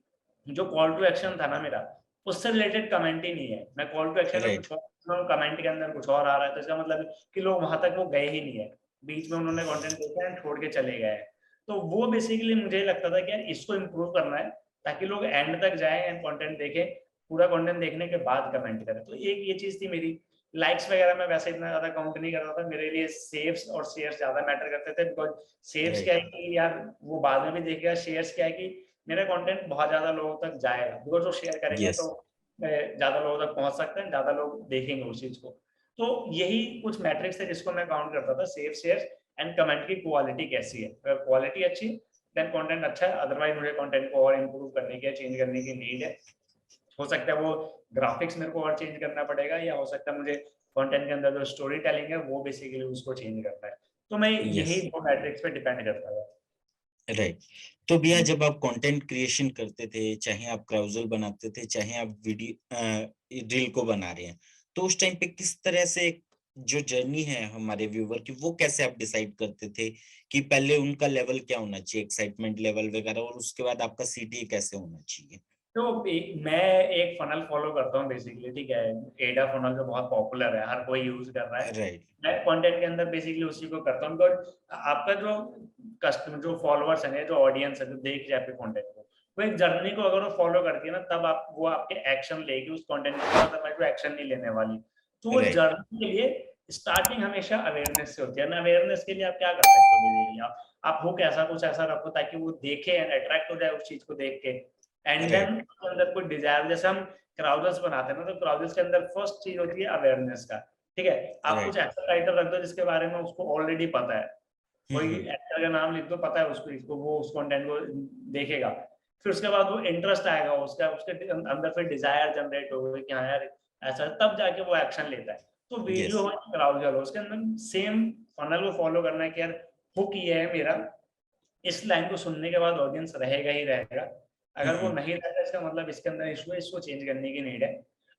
जो कॉल टू एक्शन था ना मेरा, उससे रिलेटेड कमेंट ही नहीं है। मैं कॉल टू एक्शन में राइट, कुछ और, कमेंट के अंदर कुछ और आ रहा है, तो इसका मतलब कि लोग वहां तक वो गए ही नहीं है, बीच में उन्होंने कंटेंट देखा है छोड़ के चले गए हैं। तो वो बेसिकली मुझे लगता था कि यार इसको इम्प्रूव करना है, ताकि लोग एंड तक जाएं एंड कंटेंट देखें, पूरा कंटेंट देखने के बाद कमेंट करें। तो एक ये चीज थी मेरी। लाइक्स वगैरह मैं वैसे इतना ज्यादा काउंट नहीं करता था, मेरे लिए सेव्स और शेयर्स ज्यादा मैटर करते थे, बिकॉज सेव्स क्या राइट, है कि यार वो बाद में भी देखेगा, शेयर्स क्या है कि मेरा कंटेंट बहुत ज्यादा लोगों तक जाएगा, बिकॉज वो शेयर करेंगे यस, तो ज्यादा लोगों तक पहुंच सकते हैं, ज्यादा लोग देखेंगे उस चीज को। तो यही कुछ मैट्रिक्स थे जिसको मैं काउंट करता था, सेव शेयर्स एंड कमेंट की क्वालिटी कैसी है। अगर क्वालिटी अच्छी देन कंटेंट अच्छा है, अदरवाइज मुझे कंटेंट को और इम्प्रूव करने की, चेंज करने की नीड है। हो सकता है वो ग्राफिक्स मेरे को और चेंज करना पड़ेगा, या हो सकता है मुझे कंटेंट के अंदर जो स्टोरी टेलिंग है वो बेसिकली उसको चेंज करना है। तो मैं यस, यही दो मैट्रिक्स पे डिपेंड करता था। राइट। तो भैया जब आप कंटेंट क्रिएशन करते थे, चाहे आप क्राउजल बनाते थे, चाहे आप वीडियो रील को बना रहे हैं, तो उस टाइम पे किस तरह से जो जर्नी है हमारे व्यूवर की, वो कैसे आप डिसाइड करते थे कि पहले उनका लेवल क्या होना चाहिए, एक्साइटमेंट लेवल वगैरह, और उसके बाद आपका सीटी कैसे होना चाहिए? मैं एक फनल फॉलो करता हूँ बेसिकली, ठीक है। एडा फनल जो बहुत पॉपुलर है, हर कोई यूज कर रहा है। राइट। मैं कंटेंट के अंदर बेसिकली उसी को करता हूँ, बिकॉज आपका जो कस्टमर, जो फॉलोअर्स है, जो ऑडियंस है, जो देख रहे हैं आपके कंटेंट को, वो एक जर्नी को अगर वो फॉलो करती है ना, तब आप वो आपके एक्शन लेगी उस कंटेंट के बाद, अदरवाइज वो एक्शन नहीं लेने वाली। तो वो राइट। जर्नी के लिए स्टार्टिंग हमेशा अवेयरनेस से होती है ना। अवेयरनेस के लिए आप क्या कर सकते हो बेसिकली, आप हुक ऐसा कुछ ऐसा रखो ताकि वो देखे एंड अट्रैक्ट हो जाए उस चीज को देख के, एंड देन राइट। उसके अंदर कोई डिजायर, जैसे हम क्राउजेस बनाते हैं ना, तो क्राउजेस के अंदर फर्स्ट चीज होती है अवेयरनेस का, ठीक है। आप कुछ राइट। ऐसा टाइटल रख दो जिसके बारे में उसको ऑलरेडी पता है, कोई हम्म। एक्टर का नाम लिख दो, पता है उसको, इसको वो उस कंटेंट को देखेगा। फिर उसके बाद वो इंटरेस्ट आएगा उसका, उसके अंदर फिर डिजायर जनरेट होगा कि हाँ यार ऐसा, तब जाके वो एक्शन लेता है। तो यस। वीडियो हो या क्राउजर हो, उसके अंदर सेम फनल को फॉलो करना है कि यार हुक ये है मेरा, इस लाइन को सुनने के बाद ऑडियंस रहेगा ही रहेगा। अगर वो हम्म। नहीं रहता, इसका मतलब इसके अंदर इशू है, इसको चेंज करने की नीड है।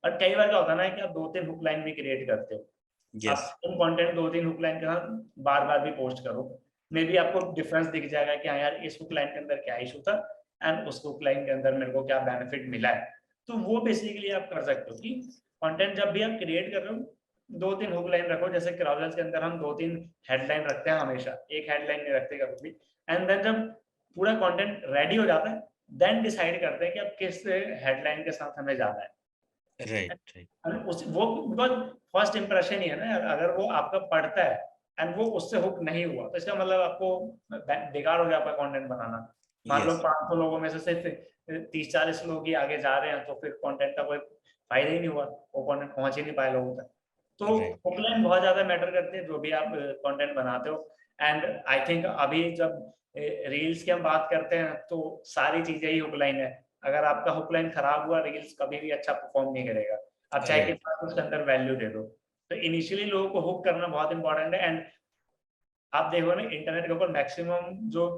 और कई बार क्या होता है ना कि आप 2-3 हुक लाइन भी क्रिएट करते हो, आप yes. Same content 2-3 hook line के साथ बार बार भी पोस्ट करो, मे बी आपको डिफरेंस दिख जाएगा कि हाँ यार इस हुक लाइन के अंदर क्या इशू था एंड उस हुक लाइन के अंदर मेरे को क्या बेनिफिट मिला है। तो वो बेसिकली आप कर सकते हो कि कंटेंट जब भी आप क्रिएट कर रहे हो, 2-3 हुक लाइन रखो। जैसे क्राउजर्स के अंदर हम 2-3 हेडलाइन रखते हैं हमेशा, एक हेडलाइन नहीं रखते कभी भी। एंड देन जब पूरा कंटेंट रेडी हो जाता है, देन डिसाइड करते हैं कि अब किस हेडलाइन के साथ हमें जाना है। राइट। राइट। उस वो बिकॉज फर्स्ट इंप्रेशन ही है ना, अगर वो आपका पढ़ता है एंड वो उससे हुक नहीं हुआ, तो इसका मतलब आपको बेकार हो गया आपका कंटेंट बनाना। मान लो यस। 500 लोगों में से सिर्फ 30-40 लोग ही आगे जा रहे हैं, तो फिर कंटेंट का कोई फायदा ही नहीं हुआ, वो कंटेंट पहुंच ही नहीं पाए लोगों तक। तो राइट। हुक लाइन बहुत ज्यादा मैटर करते हैं जो भी आप कंटेंट बनाते हो। एंड आई थिंक अभी जब रील्स की हम बात करते हैं तो सारी चीजें ही हुक लाइन है। अगर आपका हुक लाइन खराब हुआ, रील्स कभी भी अच्छा परफॉर्म नहीं करेगा, आप चाहे राइट। कितना उसके अंदर वैल्यू दे दो। तो इनिशियली लोगों को हुक करना बहुत इंपॉर्टेंट है। एंड आप देखो ना, इंटरनेट के ऊपर मैक्सिमम जो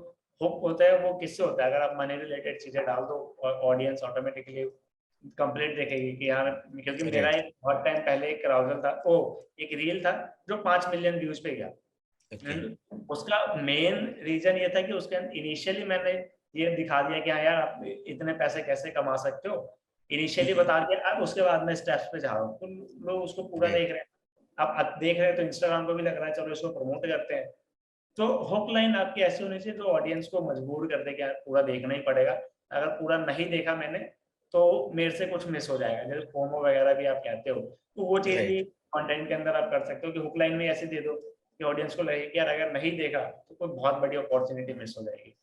हुक होता है वो किससे होता है, अगर आप मनी रिलेटेड चीजें डाल दो, ऑडियंस ऑटोमेटिकली कंप्लीट देखेगी कि हाँ, क्योंकि मेरा राइट। एक बहुत टाइम पहले एक ब्राउजर था, ओ एक रील था जो 5 मिलियन व्यूज पे गया। ओके। उसका मेन रीजन ये था कि उसके इनिशियली मैंने ये दिखा दिया कि हाँ यार आप इतने पैसे कैसे कमा सकते हो, इनिशियली बता दिया। अब उसके बाद मैं स्टेप्स पे जा रहा हूँ, तो लोग उसको पूरा राइट। देख रहे हैं। अब देख रहे हैं तो इंस्टाग्राम को भी लग रहा है चलो इसको प्रमोट करते हैं। तो हुक लाइन आपकी ऐसी होनी चाहिए जो ऑडियंस को मजबूर कर दे कि यार पूरा देखना ही पड़ेगा, अगर पूरा नहीं देखा मैंने तो मेरे से कुछ मिस हो जाएगा, जैसे फोमो वगैरह भी आप कहते हो। तो वो चीज भी राइट। कंटेंट के अंदर आप कर सकते हो कि हुक लाइन में ऐसे दे दो कि ऑडियंस को लगे कि यार अगर नहीं देखा तो कोई बहुत बड़ी अपॉर्चुनिटी मिस हो जाएगी।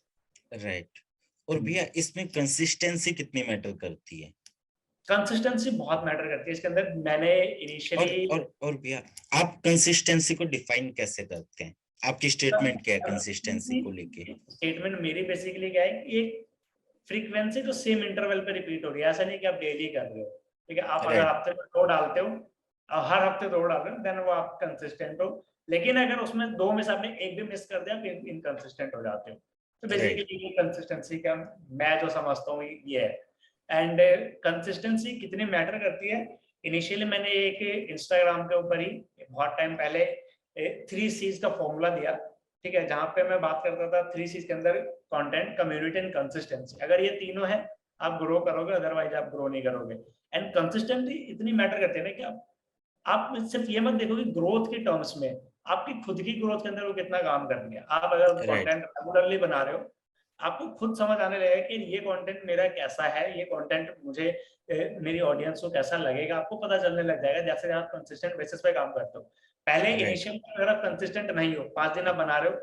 राइट। और भैया इसमें कंसिस्टेंसी कितनी मैटर करती है? कंसिस्टेंसी बहुत मैटर करती है इसके अंदर। मैंने इनिशियली और भैया आप कंसिस्टेंसी को डिफाइन कैसे करते हैं? आपकी स्टेटमेंट क्या है कंसिस्टेंसी को लेके? स्टेटमेंट मेरी बेसिकली क्या है कि एक फ्रीक्वेंसी जो सेम इंटरवल पे रिपीट हो रही है, ऐसा नहीं कि आप डेली कर रहे हो, ठीक है। आप अगर राइट। हफ्ते में 2 डालते हो, हर हफ्ते 2 डाल रहे हो, देन वो आप कंसिस्टेंट हो। लेकिन अगर उसमें 2 में से आपने एक भी मिस कर दिया, आप इनकंसिस्टेंट हो जाते हो। तो राइट। बेसिकली ये कंसिस्टेंसी का मैं जो समझता हूँ ये है। एंड कंसिस्टेंसी कितनी मैटर करती है, इनिशियली मैंने एक इंस्टाग्राम के ऊपर ही बहुत टाइम पहले 3 C's का फॉर्मूला दिया, ठीक है, जहां पे मैं बात करता था 3 C's के अंदर कंटेंट, कम्युनिटी एंड कंसिस्टेंसी। अगर ये तीनों है आप ग्रो करोगे, अदरवाइज आप ग्रो नहीं करोगे। एंड कंसिस्टेंसी इतनी मैटर करती है ना कि आप सिर्फ ये मत देखो कि ग्रोथ के टर्म्स में, आपकी खुद की ग्रोथ के अंदर वो कितना काम कर रही है। आप अगर राइट। कंटेंट रेगुलरली बना रहे हो, आपको खुद समझ आने लगेगा कि ये कंटेंट मेरा कैसा है, ये कंटेंट मुझे मेरी ऑडियंस को कैसा लगेगा, आपको पता चलने लग जाएगा जैसे आप कंसिस्टेंट बेसिस पे काम करते हो। पहले राइट। इनिशियल अगर आप कंसिस्टेंट नहीं हो, 5 दिन आप बना रहे हो,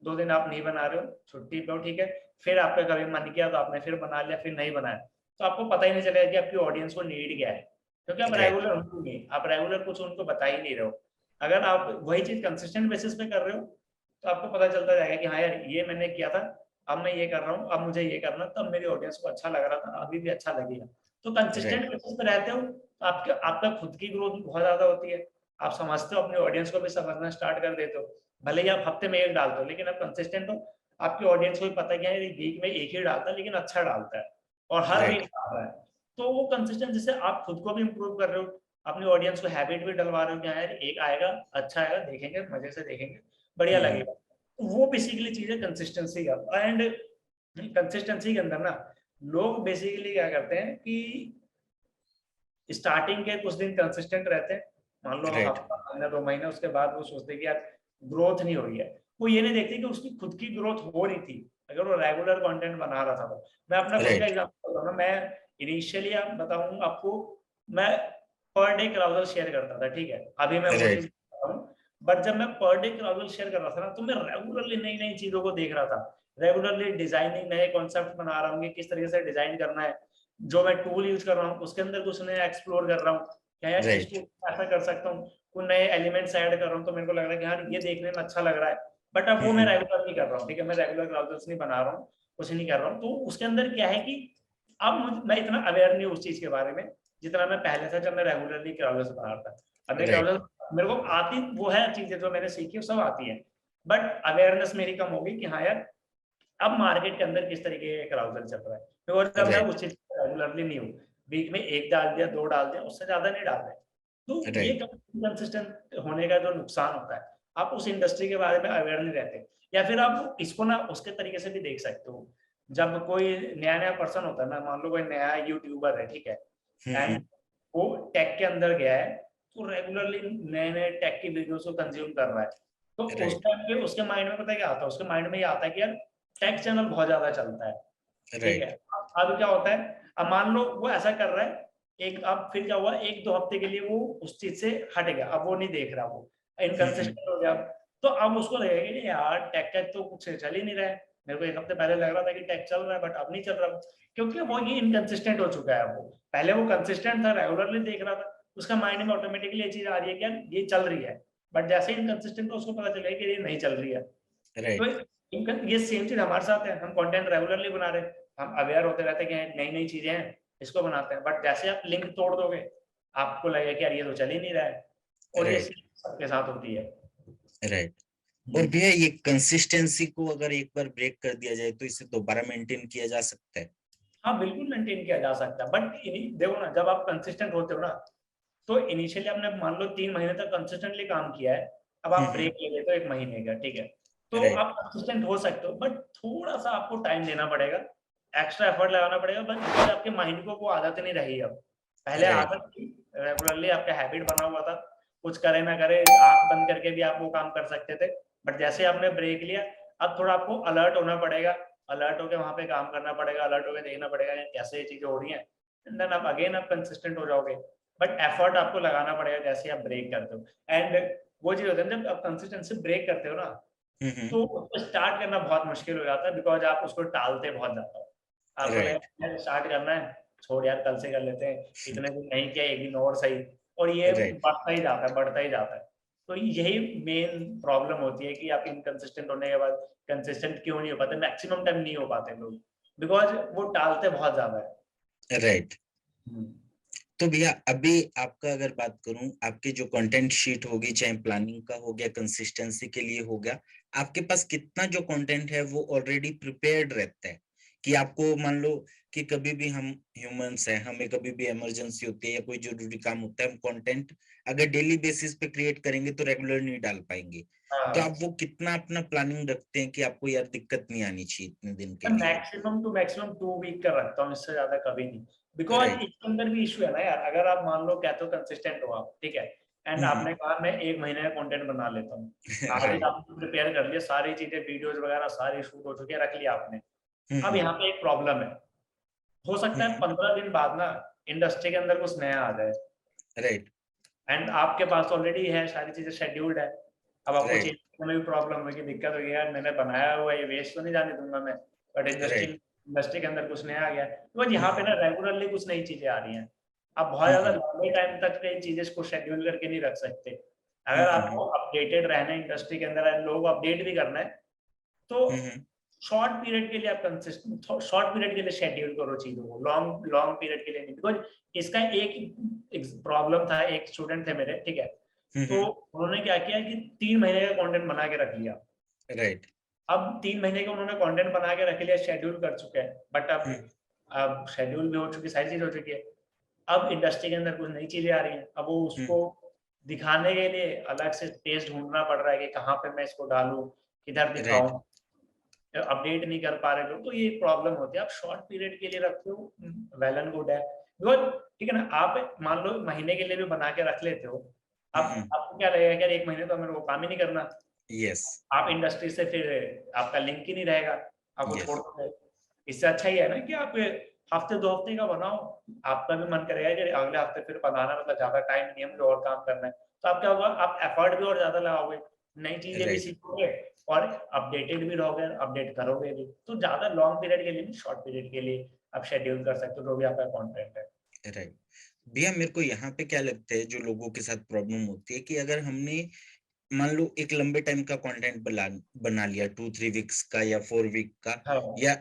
2 दिन आप नहीं बना रहे हो, छुट्टी पे हो, ठीक है, फिर आपका कभी मन किया तो आपने फिर बना लिया, फिर नहीं बनाया, तो आपको पता ही नहीं चलेगा कि आपकी ऑडियंस को नीड क्या है, क्योंकि आप राइट। रेगुलर हो नहीं, आप रेगुलर कुछ उनको बता ही नहीं रहे हो। अगर आप वही चीज कंसिस्टेंट बेसिस पे कर रहे हो, तो आपको पता चलता जाएगा कि हाँ यार ये मैंने किया था, अब मैं ये कर रहा हूँ, अब मुझे ये करना, तब मेरी ऑडियंस को अच्छा लग रहा था, अभी भी अच्छा लगेगा। तो कंसिस्टेंट राइट। बेसिस पे रहते हो तो आपके आपका खुद की ग्रोथ भी बहुत ज्यादा होती है। आप समझते हो, अपनी ऑडियंस को भी समझना स्टार्ट कर देते हो। भले ही आप हफ्ते में एक डालते हो, लेकिन आप कंसिस्टेंट हो, आपकी ऑडियंस को भी पता क्या है वीक में एक ही डालता है लेकिन अच्छा डालता है, और हर वीक राइट। आ रहा है। तो वो कंसिस्टेंट जिससे आप खुद को भी इम्प्रूव कर रहे हो, अपनी ऑडियंस को हैबिट भी डलवा रहे हो कि हाँ यार एक आएगा, अच्छा आएगा, देखेंगे, मजे से देखेंगे, बढ़िया लगेगा। तो वो बेसिकली चीज है कंसिस्टेंसी का। एंड कंसिस्टेंसी के अंदर ना लोग बेसिकली क्या करते हैं कि स्टार्टिंग के कुछ दिन कंसिस्टेंट रहते हैं, मान लो राइट हफ्ता, महीना, 2 महीने, उसके बाद वो सोचते हैं कि यार ग्रोथ नहीं हो रही है। वो ये नहीं देखते कि उसकी खुद की ग्रोथ हो रही थी अगर वो रेगुलर कंटेंट बना रहा था तो। मैं अपना खुद का राइट एग्जांपल बताऊँ ना, मैं इनिशियली आप बताऊँ आपको, मैं पर डे क्राउजल शेयर करता था, ठीक है, अभी मैं वो चीज राइट करता हूँ। बट जब मैं पर डे क्राउजल शेयर कर रहा था ना, तो मैं रेगुलरली नई नई चीजों को देख रहा था, रेगुलरली डिजाइनिंग, नए कॉन्सेप्ट बना रहा हूँ कि किस तरीके से डिजाइन करना है, जो मैं टूल यूज कर रहा हूँ उसके अंदर कुछ नया एक्सप्लोर कर रहा हूँ, क्या यार इस राइट टूल में ऐसा कर सकता हूँ, कुछ नए एलिमेंट्स ऐड कर रहा हूँ, तो मेरे को लग रहा है कि यार ये देखने में अच्छा लग रहा है। बट अब वो मैं रेगुलर नहीं कर रहा हूँ, ठीक है, मैं रेगुलर क्राउजल्स नहीं बना रहा हूँ, कुछ नहीं कर रहा हूँ। तो उसके अंदर क्या है कि अब मैं इतना अवेयर नहीं हूँ उस चीज के बारे में जितना मैं पहले था, जब मैं रेगुलरली क्राउजल्स बना रहा था। अब मैं राइट क्राउजल्स, मेरे को आती वो है चीजें जो मैंने सीखी, वो सब आती है, बट अवेयरनेस मेरी कम होगी कि हाँ यार अब मार्केट के अंदर किस तरीके का क्राउजल चल रहा है। तो और जब मैं राइट उस चीज रेगुलरली नहीं हूँ, वीक में एक डाल दिया, 2 डाल दिया, उससे ज्यादा नहीं डाल रहे, तो ये राइट कंसिस्टेंट होने का जो नुकसान होता है, आप उस इंडस्ट्री के बारे में अवेयर नहीं रहते। या फिर आप इसको ना उसके तरीके से भी देख सकते हो, जब कोई नया नया पर्सन होता है ना, मान लो कोई नया यूट्यूबर है, ठीक है, एंड वो टेक के अंदर गया है, तो रेगुलरली नए नए टेक की वीडियोस को कंज्यूम कर रहा है, तो उस राइट टाइम पे उसके माइंड में पता है क्या आता है, उसके माइंड में ये आता है कि यार टेक चैनल बहुत ज्यादा चलता है, ठीक है। राइट अब क्या होता है, अब मान लो वो ऐसा कर रहा है, एक अब फिर क्या हुआ, 1-2 हफ्ते के लिए वो उस चीज से हट गया, अब वो नहीं देख रहा, वो इनकंसिस्टेंट हो गया। तो अब उसको लगेगा कि यार टेक का तो कुछ चल ही नहीं रहा है, मेरे को 1 हफ्ते पहले लग रहा था कि टेक चल रहा है, बट अब नहीं चल रहा, क्योंकि वो ये इनकंसिस्टेंट हो चुका है। वो पहले वो कंसिस्टेंट था, रेगुलरली देख रहा था, उसका माइंड में ऑटोमेटिकली ये चीज आ रही है कि यार ये चल रही है, बट जैसे इनकंसिस्टेंट तो उसको पता चलेगा कि ये नहीं चल रही है। तो राइट ये सेम चीज हमारे साथ है, हम कंटेंट रेगुलरली बना रहे हैं, हम अवेयर होते रहते हैं कि नई नई चीजें हैं, इसको बनाते हैं, बट जैसे आप लिंक तोड़ दोगे, आपको लगेगा कि यार ये तो चल ही नहीं रहा है। और ये राइट सबके साथ होती है। राइट और भैया ये कंसिस्टेंसी को अगर एक बार ब्रेक कर दिया जाए तो इसे दोबारा मेंटेन किया जा सकता है। हाँ बिल्कुल मेंटेन किया जा सकता है, बट देखो ना, जब आप कंसिस्टेंट होते हो ना, तो इनिशियली आपने मान लो 3 महीने तक कंसिस्टेंटली काम किया है, अब आप ब्रेक ले लेते हो 1 महीने का, ठीक है, तो राइट आप कंसिस्टेंट हो सकते हो, बट थोड़ा सा आपको टाइम देना पड़ेगा, एक्स्ट्रा एफर्ट लगाना पड़ेगा, बट बिकॉज आपके माइंड को वो आदत नहीं रही। अब पहले राइट आदत थी, रेगुलरली आपका हैबिट बना हुआ था, कुछ करे ना करे आंख बंद करके भी आप वो काम कर सकते थे, बट जैसे आपने ब्रेक लिया, अब थोड़ा आपको अलर्ट होना पड़ेगा, अलर्ट होकर वहां पे काम करना पड़ेगा, अलर्ट होकर देखना पड़ेगा कि कैसे ये चीजें हो रही हैं, देन आप अगेन आप कंसिस्टेंट हो जाओगे। बट एफर्ट आपको लगाना पड़ेगा जैसे आप ब्रेक करते हो। एंड वो चीज होती है, जब आप कंसिस्टेंसी ब्रेक करते हो ना, तो उसको स्टार्ट करना बहुत मुश्किल हो जाता है, बिकॉज आप उसको टालते बहुत ज्यादा हो, आपको राइट लगेगा स्टार्ट करना है, छोड़ यार कल से कर लेते हैं, इतने दिन नहीं किया, एक दिन और सही, और ये राइट बढ़ता ही जाता है, बढ़ता ही जाता है। तो यही मेन प्रॉब्लम होती है कि आप इनकंसिस्टेंट होने के बाद कंसिस्टेंट क्यों नहीं हो पाते, मैक्सिमम टाइम नहीं हो पाते लोग, बिकॉज वो टालते बहुत ज्यादा है। राइट हम्म। तो भैया अभी आपका अगर बात करूं, आपकी जो कंटेंट शीट होगी, चाहे प्लानिंग का हो गया, कंसिस्टेंसी के लिए हो गया, आपके पास कितना जो कंटेंट है वो ऑलरेडी प्रिपेयर्ड रहता है कि आपको मान लो कि कभी भी हम ह्यूमंस हैं, हमें कभी भी इमरजेंसी होती है या कोई जरूरी काम होता है, हम कंटेंट अगर डेली बेसिस पे क्रिएट करेंगे तो रेगुलर नहीं डाल पाएंगे। तो हाँ, आप वो कितना अपना प्लानिंग रखते हैं कि आपको यार दिक्कत नहीं आनी चाहिए इतने दिन के मैं लिए। मैक्सिमम टू मैक्सिमम 2 वीक का रखता हूँ, इससे ज्यादा कभी नहीं, बिकॉज राइट इसके अंदर भी इशू है ना यार, अगर आप मान लो कहते हो कंसिस्टेंट हो आप, ठीक है, एंड हम्म आपने कहा मैं 1 महीने का कंटेंट बना लेता हूँ, आज ही राइट आपने प्रिपेयर कर लिया, सारी चीजें वीडियोज वगैरह सारी शूट हो चुकी है, रख लिया आपने। अब हम्म यहाँ पे एक प्रॉब्लम है, हो सकता है हम्म 15 दिन बाद ना इंडस्ट्री के अंदर कुछ नया आ जाए, राइट एंड आपके पास ऑलरेडी है, सारी चीजें शेड्यूल्ड है, अब आपको राइट चेंज करने में भी प्रॉब्लम होगी, दिक्कत होगी, यार मैंने बनाया हुआ है, ये वेस्ट तो नहीं जाने दूंगा मैं, बट इंडस्ट्री राइट इंडस्ट्री के अंदर कुछ नया आ गया, तो यहाँ पे ना हम्म रेगुलरली कुछ नई चीजें आ रही हैं। आप बहुत ज्यादा हम्म लंबे टाइम तक कई चीजें को शेड्यूल करके नहीं रख सकते, अगर हम्म आपको अपडेटेड रहना है इंडस्ट्री के अंदर, लोग अपडेट भी करना है, तो हम्म शॉर्ट पीरियड के लिए आप कंसिस्टेंट, शॉर्ट पीरियड के लिए शेड्यूल करो चीजों को, लॉन्ग लॉन्ग पीरियड के लिए नहीं, बिकॉज इसका एक प्रॉब्लम था, एक स्टूडेंट थे मेरे, ठीक है, तो हम्म उन्होंने क्या किया कि 3 महीने का कंटेंट बना के रख लिया, राइट अब 3 महीने का उन्होंने कंटेंट बना के रख लिया, शेड्यूल कर चुके हैं, बट हम्म अब शेड्यूल भी हो चुकी, सारी चीज हो चुकी है, अब इंडस्ट्री के अंदर कुछ नई चीजें आ रही हैं, अब वो उसको दिखाने के लिए अलग से स्पेस ढूंढना पड़ रहा है कि कहाँ पे मैं इसको डालूं, किधर राइट दिखाऊं, अपडेट नहीं कर पा रहे हो, तो ये प्रॉब्लम होती है। आप शॉर्ट पीरियड के लिए रखते हो, वेल एंड गुड है। बिकॉज ठीक है ना, आप मान लो महीने के लिए भी बना के रख लेते हो, अब आपको क्या लगेगा कि यार 1 महीने तो मेरे को काम ही नहीं करना, यस आप इंडस्ट्री से फिर आपका लिंक ही नहीं रहेगा, आप वो छोड़ यस दोगे। इससे अच्छा ही है ना कि आप हफ्ते 2 हफ्ते का बनाओ, आपका भी मन करेगा कि अगले हफ्ते फिर बनाना, मतलब ज्यादा टाइम नहीं है, मुझे और काम करना है, तो आप क्या होगा, आप एफर्ट भी और ज्यादा लगाओगे, नई चीजें भी राइट सीखोगे और अपडेटेड भी रहोगे, अपडेट करोगे भी। तो ज्यादा लॉन्ग पीरियड के लिए नहीं, शॉर्ट पीरियड के लिए आप शेड्यूल कर सकते हो जो भी आपका कंटेंट है। राइट भैया, मेरे को यहाँ पे क्या लगता है जो लोगों के साथ प्रॉब्लम होती है कि अगर हमने मान लो एक लंबे टाइम का कंटेंट बना लिया 2-3 वीक्स का या 4 वीक का हाँ या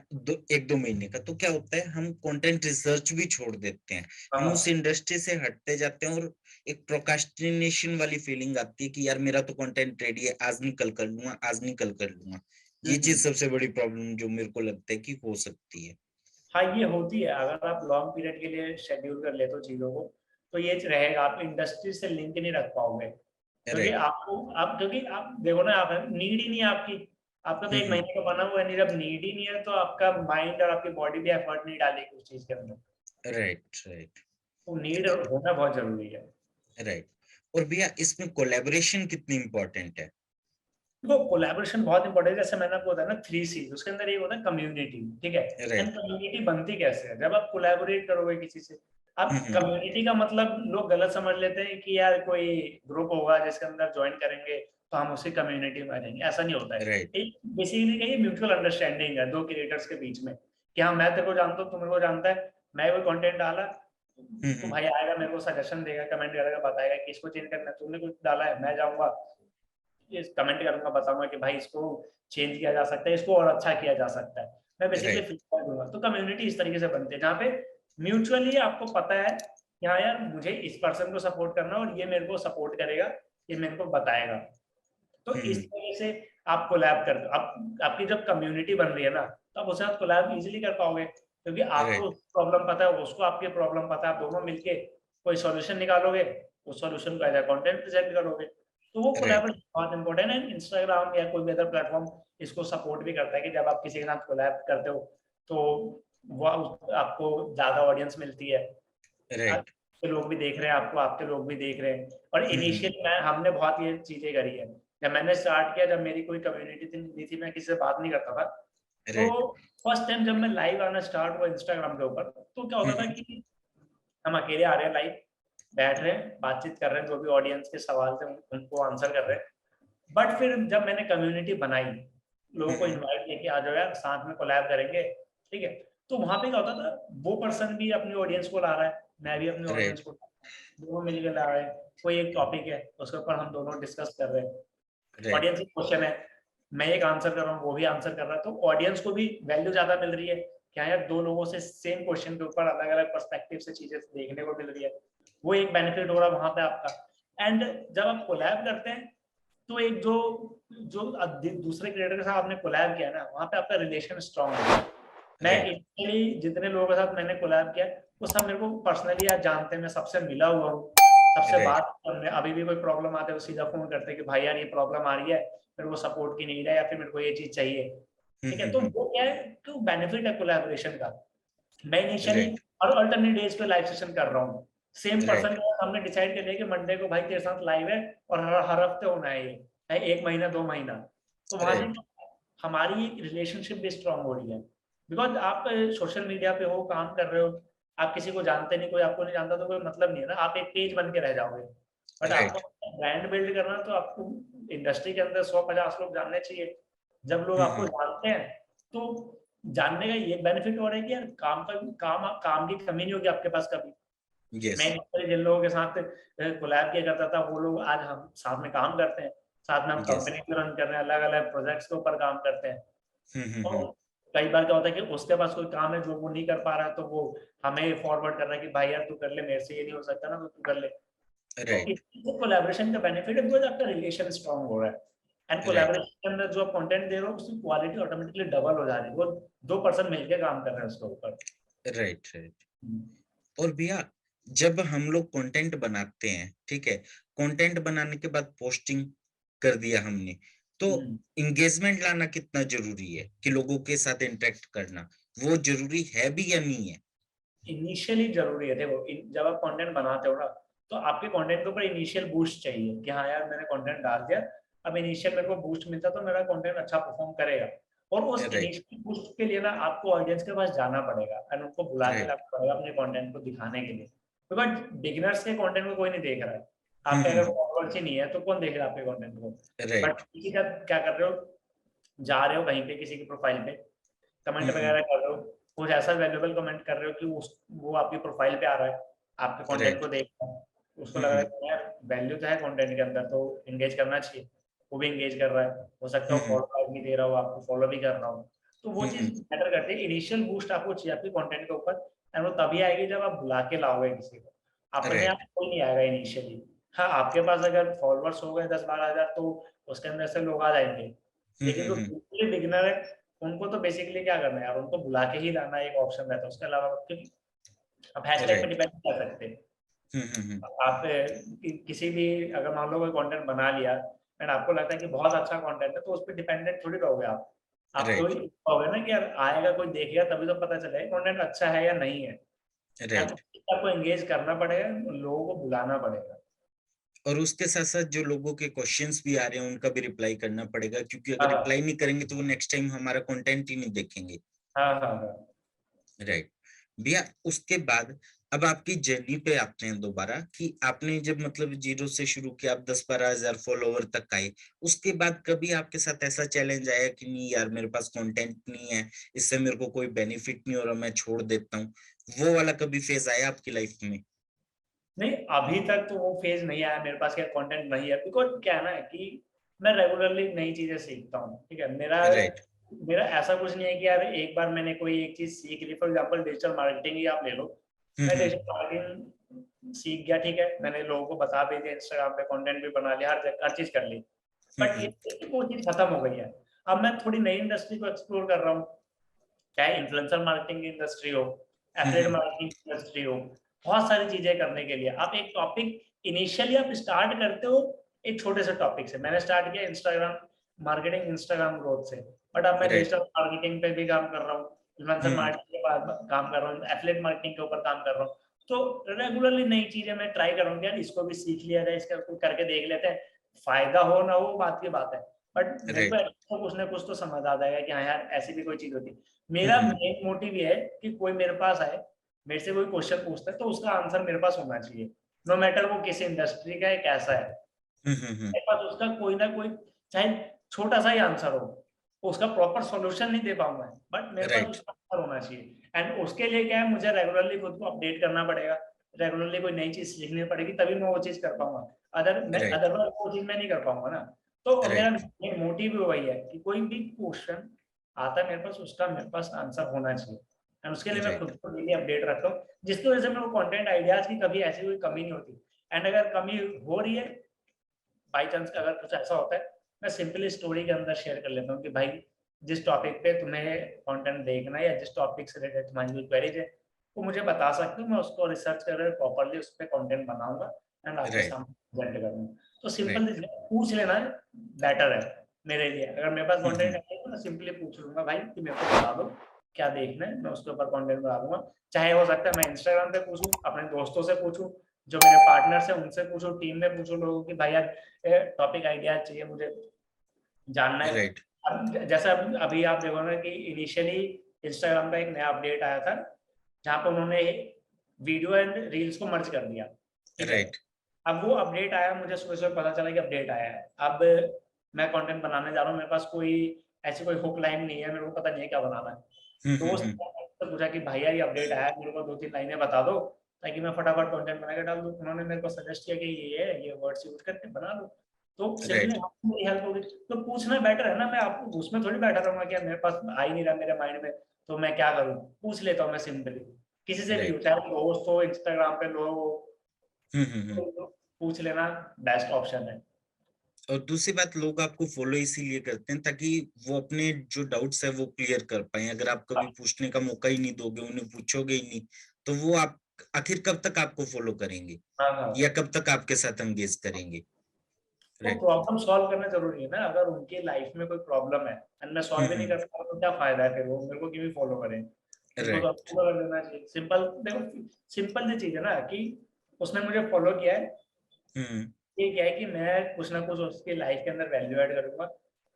1-2 महीने का, तो क्या होता है हम कंटेंट रिसर्च भी छोड़ देते हैं, हम उस हाँ। इंडस्ट्री से हटते जाते हैं और एक प्रोक्रास्टिनेशन वाली फीलिंग आती है कि यार मेरा तो कंटेंट रेडी है, आज नहीं कल कर लूंगा, आज नहीं कल कर लूंगा। ये चीज हम्म। सबसे बड़ी प्रॉब्लम जो मेरे को लगता है कि हो सकती है। हाँ, ये होती है। अगर आप लॉन्ग पीरियड के लिए शेड्यूल कर लेते हो चीज़ों को, तो ये रहेगा, आप इंडस्ट्री से लिंक नहीं रख पाओगे। क्योंकि राइट। आपको आप क्योंकि आप देखो ना, आप नीड ही नहीं है आपकी। आपका तो 1 हम्म। महीने का बना हुआ है, नहीं, जब नीड ही नहीं है तो आपका माइंड और आपकी बॉडी भी एफर्ट नहीं डालेगी उस चीज़ के अंदर। राइट राइट तो नीड होना बहुत ज़रूरी है। राइट। और भैया इसमें कोलैबोरेशन कितनी इंपॉर्टेंट है? देखो, कोलैबोरेशन बहुत इंपॉर्टेंट है। जैसे मैंने आपको बताया ना 3 सी, उसके अंदर एक होता है कम्युनिटी, ठीक है। And right. कम्युनिटी बनती कैसे है, जब आप कोलैबोरेट करोगे किसी से। अब हम्म। कम्युनिटी का मतलब लोग गलत समझ लेते हैं कि यार कोई ग्रुप होगा जिसके अंदर ज्वाइन करेंगे तो हम उसी कम्युनिटी में आ जाएंगे, ऐसा नहीं होता है। राइट। एक बेसिकली कहिए म्यूचुअल अंडरस्टैंडिंग है 2 क्रिएटर्स के बीच में, कि हाँ मैं तेरे को जानता हूँ, तू मेरे को जानता है, मैं कोई कंटेंट डाला तो हम्म। भाई आएगा मेरे को सजेशन देगा, कमेंट करेगा, बताएगा कि इसको चेंज करना है, तुमने कुछ डाला है, मैं जाऊंगा कमेंट करूंगा, बताऊंगा कि भाई इसको चेंज किया जा सकता है, इसको और अच्छा किया जा सकता है। मैं बेसिकली राइट। फीडबैक दूंगा। तो कम्युनिटी इस तरीके से बनती है जहाँ पे म्यूचुअली आपको पता है कि हाँ यार मुझे इस पर्सन को सपोर्ट करना है और ये मेरे को सपोर्ट करेगा, ये मेरे को बताएगा। तो इस हम्म। तरीके से आप कोलैब करते हो। अब आपकी जब कम्युनिटी बन रही है ना, तो आप उसके साथ कोलैब इजीली कर पाओगे, क्योंकि आपको राइट। प्रॉब्लम पता है, उसको आपकी प्रॉब्लम पता है, आप दोनों मिलके कोई सॉल्यूशन निकालोगे, उस सॉल्यूशन को एज अ कंटेंट प्रेजेंट करोगे। तो वो राइट। कोलैबोरेशन बहुत इंपॉर्टेंट है। इंस्टाग्राम या कोई भी अदर प्लेटफॉर्म इसको सपोर्ट भी करता है कि जब आप किसी के साथ कोलैब करते हो तो वो आपको ज्यादा ऑडियंस मिलती है, राइट। आपके लोग भी देख रहे हैं आपको, आपके लोग भी देख रहे हैं। और हम्म। इनिशियली मैं हमने बहुत ये चीजें करी है। जब मैंने स्टार्ट किया, जब मेरी कोई कम्युनिटी नहीं थी, मैं किसी से बात नहीं करता था, तो राइट। फर्स्ट टाइम जब मैं लाइव आना स्टार्ट हुआ इंस्टाग्राम के ऊपर, तो क्या होता था हम्म। कि हम अकेले आ रहे हैं लाइव, बैठ रहे हैं, बातचीत कर रहे हैं, जो भी ऑडियंस के सवाल थे उनको आंसर कर रहे हैं। बट फिर जब मैंने कम्युनिटी बनाई, लोगों को हम्म। इनवाइट लेके आ जाओ यार साथ में कोलैब करेंगे, ठीक है, तो वहां पे क्या होता था, वो पर्सन भी अपनी ऑडियंस को ला रहा है, मैं भी अपनी ऑडियंस राइट। को दोनों मिलकर ला रहे हैं। कोई एक टॉपिक है उसके ऊपर हम दोनों डिस्कस कर रहे हैं, राइट। ऑडियंस की क्वेश्चन है, मैं एक आंसर कर रहा हूँ, वो भी आंसर कर रहा है, तो ऑडियंस को भी वैल्यू ज्यादा मिल रही है। क्या यार 2 लोगों से सेम क्वेश्चन के ऊपर अलग अलग पर्सपेक्टिव से चीजें देखने को मिल रही है, वो एक बेनिफिट हो रहा है वहां पे आपका। एंड जब आप कोलैब करते हैं, तो एक जो जो दूसरे क्रिएटर के साथ आपने कोलैब किया ना, वहां पे आपका रिलेशन स्ट्रांग है। मैं राइट। इनिशियली जितने लोगों के साथ मैंने कोलैब किया, वो सब मेरे को पर्सनली आज जानते हैं, मैं सबसे मिला हुआ हूँ, सबसे राइट। बात करने, अभी भी कोई प्रॉब्लम आते है वो सीधा फोन करते हैं कि भाई यार ये प्रॉब्लम आ रही है, मेरे को सपोर्ट की नीड है, या फिर मेरे को ये चीज चाहिए, ठीक है। तो हम्म। वो क्या है, तो बेनिफिट है कोलैबोरेशन का। मैं इनिशियली राइट। हर अल्टरनेट डेज पे लाइव सेशन कर रहा हूँ, सेम पर्सन राइट। के साथ हमने डिसाइड कर लिया कि मंडे को भाई तेरे साथ लाइव है, और हर हफ्ते होना है ये, है 1 महीना 2 महीना। तो वहां से राइट। हमारी रिलेशनशिप भी स्ट्रांग हो रही है। बिकॉज आप सोशल मीडिया पे हो, काम कर रहे हो, आप किसी को जानते नहीं, कोई आपको नहीं जानता, तो कोई मतलब नहीं है ना, आप एक पेज बन के रह जाओगे। बट आपको राइट। ब्रांड बिल्ड करना, तो आपको इंडस्ट्री के अंदर 100-50 लोग जानने चाहिए। जब लोग आपको हम्म। जानते हैं, तो जानने का ये बेनिफिट हो रहा है कि यार काम की कमी नहीं होगी आपके पास कभी। यस। मैं जिन लोगों के साथ कोलैब किया करता था, वो लोग आज हम साथ में काम करते हैं, साथ में हम यस। कंपनी भी रन कर रहे हैं, अलग अलग प्रोजेक्ट्स के ऊपर काम करते हैं। हम्म। और कई बार क्या होता है कि उसके पास कोई काम है जो वो नहीं कर पा रहा है, तो वो हमें फॉरवर्ड कर रहा है कि भाई यार तू कर ले, मेरे से ये नहीं हो सकता ना, तो तू कर ले। तो राइट। इससे कोलैबोरेशन का बेनिफिट है, बिकॉज आपका रिलेशन स्ट्रांग हो रहा है। And right. कोलैबोरेशन के अंदर जो आप कंटेंट दे रहे हो, उसकी क्वालिटी ऑटोमेटिकली डबल हो जा रही है, वो 2 पर्सन मिलकर काम कर रहे हैं उसके ऊपर। राइट। राइट। और भैया जब हम लोग कंटेंट बनाते हैं, ठीक है, कंटेंट बनाने के बाद पोस्टिंग कर दिया हमने, तो इंगेजमेंट लाना कितना जरूरी है कि लोगों के साथ इंटरेक्ट करना, वो जरूरी है भी या नहीं है? इनिशियली जरूरी है। देखो जब आप कंटेंट बनाते हो ना, तो आपके कंटेंट के ऊपर इनिशियल बूस्ट चाहिए कि हाँ यार मैंने कंटेंट डाल दिया, अब इनिशियल मेरे को बूस्ट मिलता तो मेरा कंटेंट अच्छा परफॉर्म करेगा। और उस राइट, इनिशियल बूस्ट के लिए ना आपको ऑडियंस के पास जाना पड़ेगा एंड उनको बुला के राइट। लाना पड़ेगा अपने कंटेंट को दिखाने के लिए। बट बिगिनर्स के कंटेंट को कोई नहीं देख रहा है, आपके अगर हम्म। फॉलोअर्स ही नहीं है तो कौन देख रहा है आपके कंटेंट को। But right. किसी का क्या कर रहे हो, जा रहे हो कहीं पे किसी की प्रोफाइल पे, कमेंट हम्म। वगैरह कर रहे हो, कुछ ऐसा वैल्यूएबल कमेंट कर रहे हो कि वो आपकी प्रोफाइल पे आ रहा है, आपके कंटेंट राइट। को देख रहा है, उसको लग रहा है हम्म। कि यार वैल्यू तो है कंटेंट के अंदर, तो एंगेज करना चाहिए। वो भी एंगेज कर रहा है, हो सकता है वो हम्म। फॉलो बैक भी दे रहा हो, आपको फॉलो भी कर रहा हो। तो वो चीज हम्म। मैटर करती है। इनिशियल बूस्ट आपको चाहिए आपके कंटेंट के ऊपर, एंड वो तभी आएगी जब आप बुला के लाओगे किसी को। अपने आप राइट। कोई नहीं आएगा इनिशियली। हाँ, आपके पास अगर फॉलोअर्स हो गए 10-12 हजार तो उसके अंदर से लोग आ जाएंगे। लेकिन जो हम्म। बिल्कुल बिगिनर है उनको तो बेसिकली क्या करना है यार, उनको बुला के ही लाना एक ऑप्शन रहता है, उसके अलावा क्योंकि आप हैशटैग पे राइट। डिपेंड कर सकते हैं। हम्म। आप किसी भी, अगर मान लो कोई कंटेंट बना लिया एंड आपको लगता है कि बहुत अच्छा कंटेंट है, तो उस पर डिपेंडेंट थोड़ी रहोगे आप तो राइट। ही कहोगे ना कि यार आएगा कोई देखेगा तभी तो पता चलेगा कंटेंट अच्छा है या नहीं है। And right. आपको एंगेज करना पड़ेगा, लोगों को बुलाना पड़ेगा। और उसके साथ साथ जो लोगों के क्वेश्चंस भी आ रहे हैं उनका भी रिप्लाई करना पड़ेगा, क्योंकि अगर हाँ रिप्लाई नहीं करेंगे तो वो नेक्स्ट टाइम हमारा कंटेंट ही नहीं देखेंगे। हाँ हाँ हाँ। राइट। भैया, उसके बाद अब आपकी जर्नी पे आते हैं दोबारा कि आपने जब मतलब जीरो से शुरू किया, आप 10-12 हजार फॉलोवर तक आए। उसके बाद कभी आपके साथ ऐसा चैलेंज आया कि नहीं यार मेरे पास कंटेंट नहीं है, इससे मेरे को कोई बेनिफिट नहीं हो रहा, मैं छोड़ देता हूँ? वो वाला कभी फेज आया आपकी लाइफ में? नहीं, अभी तक तो वो फेज नहीं आया मेरे पास, क्या कंटेंट नहीं है। बिकॉज क्या है ना कि मैं रेगुलरली नई चीजें सीखता हूँ, ठीक है। मेरा राइट। मेरा ऐसा कुछ नहीं है कि यार एक बार मैंने कोई एक चीज सीख ली, फॉर एग्जांपल डिजिटल मार्केटिंग ही आप ले लो। मैं डिजिटल मार्केटिंग सीख गया, ठीक है, मैंने लोगों को बता भी दिया, इंस्टाग्राम पे कंटेंट भी बना लिया, हर चीज कर ली। बट ये वो चीज खत्म हो गई है। अब मैं थोड़ी नई इंडस्ट्री को एक्सप्लोर कर रहा हूँ, चाहे इन्फ्लुएंसर मार्केटिंग की इंडस्ट्री हो, एफिलिएट मार्केटिंग की इंडस्ट्री हो। बहुत सारी चीजें करने के लिए आप एक टॉपिक इनिशियली आप स्टार्ट करते हो एक छोटे से टॉपिक से। मैंने स्टार्ट किया इंस्टाग्राम मार्केटिंग, इंस्टाग्राम ग्रोथ से, बट अब मैं राइट। डिजिटल मार्केटिंग पे भी काम कर रहा हूँ, इन्फ्लुएंसर मार्केटिंग के बाद काम कर रहा हूँ, एफिलिएट मार्केटिंग के ऊपर काम कर रहा हूँ। तो रेगुलरली नई चीजें मैं ट्राई कर रहा हूँ, यार इसको भी सीख लिया जाए, इसका कुछ करके देख लेते हैं, फायदा हो ना हो बात की बात है। बट मेरे राइट। को कुछ ना कुछ तो समझ आ जाएगा कि हाँ यार ऐसी भी कोई चीज होती है। मेरा मेन मोटिव ये है कि कोई मेरे पास आए, मेरे से कोई क्वेश्चन पूछता है तो उसका आंसर मेरे पास होना चाहिए, नो मैटर वो किस इंडस्ट्री का है, कैसा है। मेरे पास उसका कोई ना कोई, चाहे छोटा सा ही आंसर हो, उसका प्रॉपर सॉल्यूशन नहीं दे पाऊंगा, बट मेरे पास राइट। उसका आंसर होना चाहिए। एंड उसके लिए क्या है, मुझे रेगुलरली खुद को अपडेट करना पड़ेगा, रेगुलरली कोई नई चीज सीखनी पड़ेगी, तभी मैं वो चीज कर पाऊंगा। राइट। अदरवाइज वो चीज मैं नहीं कर पाऊंगा ना। तो मेरा राइट। मोटिव भी वही है कि कोई भी क्वेश्चन आता है मेरे पास, उसका मेरे पास आंसर होना चाहिए। एंड उसके लिए मैं खुद राइट। को डेली अपडेट रखता हूँ, जिसकी वजह से मेरे को कंटेंट आइडियाज की कभी ऐसी कोई कमी नहीं होती। एंड अगर कमी हो रही है, बाई चांस अगर कुछ ऐसा होता है, मैं सिंपली स्टोरी के अंदर शेयर कर लेता हूँ कि भाई जिस टॉपिक पे तुम्हें कंटेंट देखना है या जिस टॉपिक से रिलेटेड तुम्हारी कोई क्वेरीज है, वो मुझे बता सकते हो, मैं उसको रिसर्च कर प्रॉपरली उस पर कंटेंट बनाऊंगा एंड आपके राइट। सामने प्रेजेंट करूंगा। तो सिंपल राइट। पूछ लेना बेटर है मेरे लिए। अगर मेरे पास कंटेंट हम्म। नहीं है तो मैं सिंपली पूछ लूंगा भाई कि मेरे को बता दो क्या देखना है, मैं उसके ऊपर कंटेंट बना दूंगा। चाहे हो सकता है मैं इंस्टाग्राम पे पूछूं, अपने दोस्तों से पूछूं, जो मेरे पार्टनर्स हैं उनसे पूछूं, टीम में पूछूं लोगों की भाई यार टॉपिक आइडिया चाहिए मुझे, जानना है। राइट। अब जैसा अभी आप देखो ना कि इनिशियली इंस्टाग्राम का एक नया अपडेट आया था, जहाँ पे उन्होंने वीडियो एंड रील्स को मर्ज कर दिया, ठीक है। राइट। अब वो अपडेट आया, मुझे सुबह सुबह पता चला कि अपडेट आया है। अब मैं कंटेंट बनाने जा रहा हूँ, मेरे पास कोई ऐसी कोई हुक लाइन नहीं है, मेरे को पता नहीं है क्या बनाना है। दोस्त हम्म। ने पूछा कि भैया ये अपडेट आया है, मेरे को 2-3 लाइनें बता दो ताकि मैं फटाफट कंटेंट बना के डाल दूँ। उन्होंने मेरे को सजेस्ट किया कि ये है, ये वर्ड्स यूज करके बना लो। तो सिंपली राइट। मेरी हेल्प होगी। तो पूछना बेटर है ना, मैं आपको उसमें थोड़ी बैठा रहूंगा कि यार मेरे पास आ ही नहीं रहा मेरे माइंड में, तो मैं क्या करूँ। पूछ लेता हूँ मैं सिंपली, किसी से भी हो, राइट। चाहे वो दोस्त हो, इंस्टाग्राम पे लोग हो, हम्म। तो पूछ लेना बेस्ट ऑप्शन है। और दूसरी बात, लोग आपको फॉलो इसीलिए करते हैं ताकि वो अपने जो डाउट्स है वो क्लियर कर पाए। अगर आप कभी पूछने का मौका ही नहीं दोगे, उन्हें पूछोगे ही नहीं, तो वो आप आखिर कब तक आपको फॉलो करेंगे हाँ या हाँ कब तक आपके साथ एंगेज करेंगे? तो राइट। प्रॉब्लम सॉल्व करना जरूरी है ना। अगर उनकी लाइफ में कोई प्रॉब्लम है एंड मैं सॉल्व ही नहीं कर पा रहा तो क्या फायदा है, फिर वो मेरे को क्यों फॉलो करें? उनको तो राइट। फॉलो कर लेना चाहिए। सिंपल देखो, सिंपल सी चीज है ना कि उसने मुझे फॉलो किया है। हम्म। ये क्या है कि मैं कुछ ना कुछ उसकी लाइफ के अंदर वैल्यू ऐड करूंगा।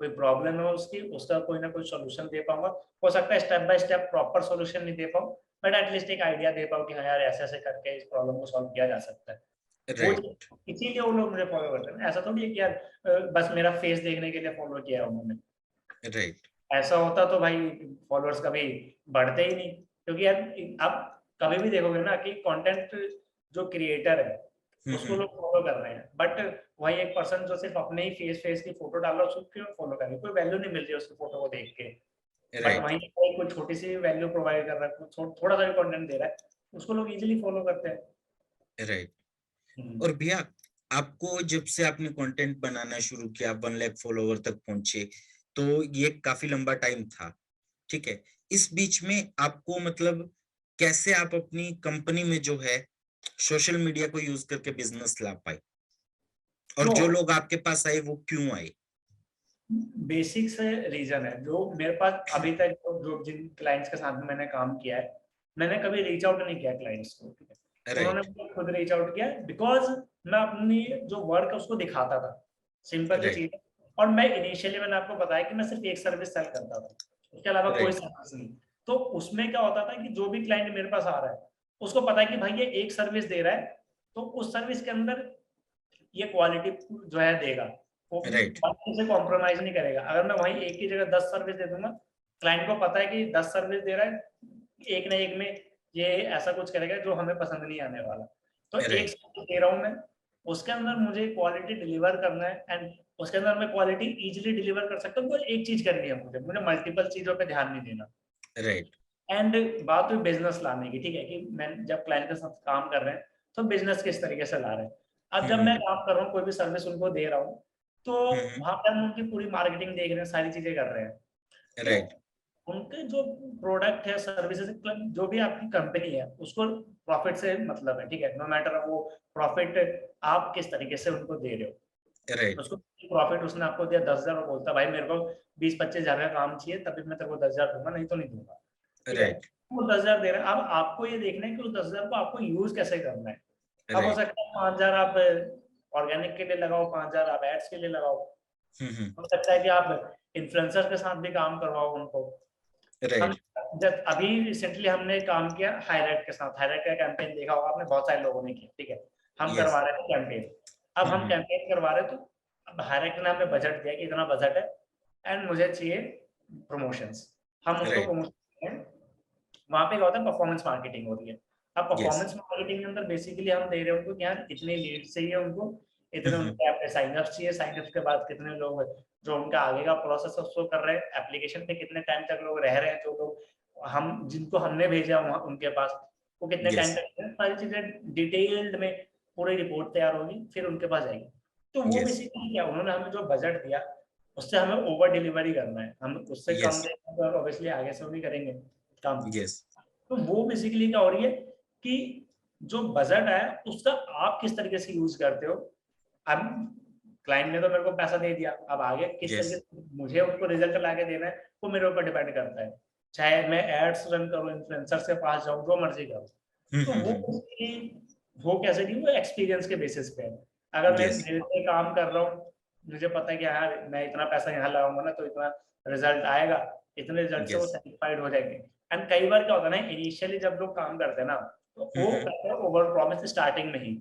कोई प्रॉब्लम है उसकी, उसका कोई ना कोई सोल्यूशन दे पाऊंगा। हो सकता है step by step proper solution नहीं दे पाऊँ, बट एटलीस्ट एक आइडिया दे पाऊँ कि हाँ यार ऐसे ऐसे करके इस प्रॉब्लम को सॉल्व किया जा सकता है। वो राइट। इसीलिए वो लोग मुझे फॉलो करते हैं। ऐसा थोड़ी है कि यार बस मेरा फेस देखने के लिए फॉलो किया है उन्होंने। राइट। ऐसा होता तो भाई फॉलोअर्स कभी बढ़ते ही नहीं। क्योंकि यार आप कभी भी देखोगे ना कि कंटेंट जो क्रिएटर है उसको लोग फॉलो कर रहे हैं, बट वही एक पर्सन जो सिर्फ अपने ही फेस की फोटो डाल रहा है उसको क्यों फॉलो कर रहे हैं? कोई वैल्यू नहीं मिल रही है उसकी फोटो को देख के। But right. वहीं कोई छोटी सी वैल्यू प्रोवाइड कर रहा है, थोड़ा सा भी कंटेंट दे रहा है, उसको लोग इजीली फॉलो करते हैं। राइट। हम्म। और भैया, आपको जब से आपने कंटेंट बनाना शुरू किया, 1 लाख फॉलोवर तक पहुंचे, तो ये काफी लंबा टाइम था, ठीक है। इस बीच में आपको मतलब कैसे आप अपनी कंपनी में जो है सोशल मीडिया को यूज करके बिजनेस ला पाए, और तो जो लोग आपके पास आए वो क्यों आए? बेसिक से रीजन है जो मेरे पास अभी तक जो जिन क्लाइंट्स के साथ में मैंने काम किया है, मैंने कभी रीच आउट नहीं किया क्लाइंट्स को, ठीक है। उन्होंने राइट। मुझे खुद रीच आउट किया बिकॉज मैं अपनी जो वर्क है उसको दिखाता था। सिंपल सी राइट। चीज है। और मैं इनिशियली मैंने आपको बताया कि मैं सिर्फ एक सर्विस सेल करता था, उसके अलावा कोई राइट। सर्विस नहीं। तो उसमें क्या होता था कि जो भी क्लाइंट मेरे पास आ रहा है उसको पता है कि भाई ये एक सर्विस दे रहा है, तो उस सर्विस के अंदर ये क्वालिटी जो है देगा, वो राइट। बाकी से कॉम्प्रोमाइज नहीं करेगा। अगर मैं वहीं एक की जगह 10 सर्विस दे दूंगा, क्लाइंट को पता है कि 10 सर्विस दे रहा है, एक ना एक में ये ऐसा कुछ करेगा जो हमें पसंद नहीं आने वाला। तो एक राइट। सर्विस दे रहा हूँ मैं, उसके अंदर मुझे क्वालिटी डिलीवर करना है एंड उसके अंदर मैं क्वालिटी इजीली डिलीवर कर सकता हूँ। एक चीज करनी है मुझे, मल्टीपल चीजों पे ध्यान नहीं देना। राइट। एंड बात हुई बिजनेस लाने की, ठीक है, कि मैं जब क्लाइंट के साथ काम कर रहे हैं तो बिजनेस किस तरीके से ला रहे हैं। अब जब मैं हम्म। काम कर रहा हूँ, कोई भी सर्विस उनको दे रहा हूँ, तो हम्म। वहां पर हम उनकी पूरी मार्केटिंग देख रहे हैं, सारी चीजें कर रहे हैं। तो राइट। उनके जो प्रोडक्ट है, सर्विसेज, जो भी आपकी कंपनी है उसको प्रॉफिट से मतलब है, ठीक है। नो मैटर वो प्रॉफिट आप किस तरीके से उनको दे रहे हो। राइट। उसको प्रॉफिट उसने आपको दिया 10,000 और बोलता है भाई मेरे को 20-25 हजार का काम चाहिए, तभी मैं तेरे को 10,000 दूंगा, नहीं तो नहीं दूंगा, ठीक है। राइट। वो 10,000 दे रहा है। अब आपको ये देखना है कि उस 10,000 को आपको यूज कैसे करना है। अब हो राइट। सकता है 5,000 आप ऑर्गेनिक के लिए लगाओ, 5,000 आप एड्स के लिए लगाओ। हम्म। हो सकता है कि आप इन्फ्लुएंसर के साथ भी काम करवाओ उनको। हम राइट। जब अभी रिसेंटली हमने काम किया हाईलाइट के साथ, हाईलाइट का कैंपेन देखा होगा आपने, बहुत सारे लोगों ने किया, ठीक है। हम यस। करवा रहे थे कैंपेन। अब हम हम्म। कैंपेन करवा रहे तो अब हाईलाइट ने हमें बजट दिया कि इतना बजट है एंड मुझे चाहिए प्रमोशंस। हम उसको राइट। प्रमोशन, वहां पे क्या होता है, परफॉर्मेंस मार्केटिंग होती है। अब यस। परफॉर्मेंस मार्केटिंग के अंदर बेसिकली हम दे रहे हैं उनको कि यार इतने लीड चाहिए उनको, इतने उनके आपके साइनअप्स चाहिए, साइनअप्स के बाद कितने लोग जो उनका आगे का प्रोसेस है उसको कर रहे हैं, एप्लीकेशन पे कितने टाइम तक लोग रह रहे हैं, जो लोग हम जिनको हमने भेजा वहाँ उनके पास वो कितने यस। टाइम तक रह रहे हैं, सारी चीजें डिटेल्ड में पूरी रिपोर्ट तैयार होगी, फिर उनके पास जाएगी। तो वो यस। बेसिकली क्या, उन्होंने हमें जो बजट दिया उससे हमें ओवर डिलीवरी करना है। हम उससे कम यस। देंगे तो ऑब्वियसली आगे से वो नहीं करेंगे काम। यस। तो वो बेसिकली क्या हो रही है कि जो बजट है उसका आप किस तरीके से यूज करते हो। अब क्लाइंट ने तो मेरे को पैसा दे दिया, अब आगे किस यस। तरीके से मुझे उसको रिजल्ट ला के देना है वो मेरे ऊपर डिपेंड करता है। चाहे मैं एड्स रन करूँ, इन्फ्लुएंसर से पास जाऊँ, जो मर्जी करूँ। तो वो हम्म। उसकी वो कैसे की, वो एक्सपीरियंस के बेसिस पे है। अगर मैं यस। मेरे से काम कर रहा हूँ, मुझे पता है कि हाँ मैं इतना पैसा यहाँ लगाऊंगा ना तो इतना रिजल्ट आएगा, इतने रिजल्ट से वो यस। सेटिस्फाइड हो जाएंगे। एंड कई बार क्या होता है ना, इनिशियली जब लोग काम करते हैं ना तो वो हम्म। करते हैं ओवर प्रॉमिस स्टार्टिंग में ही,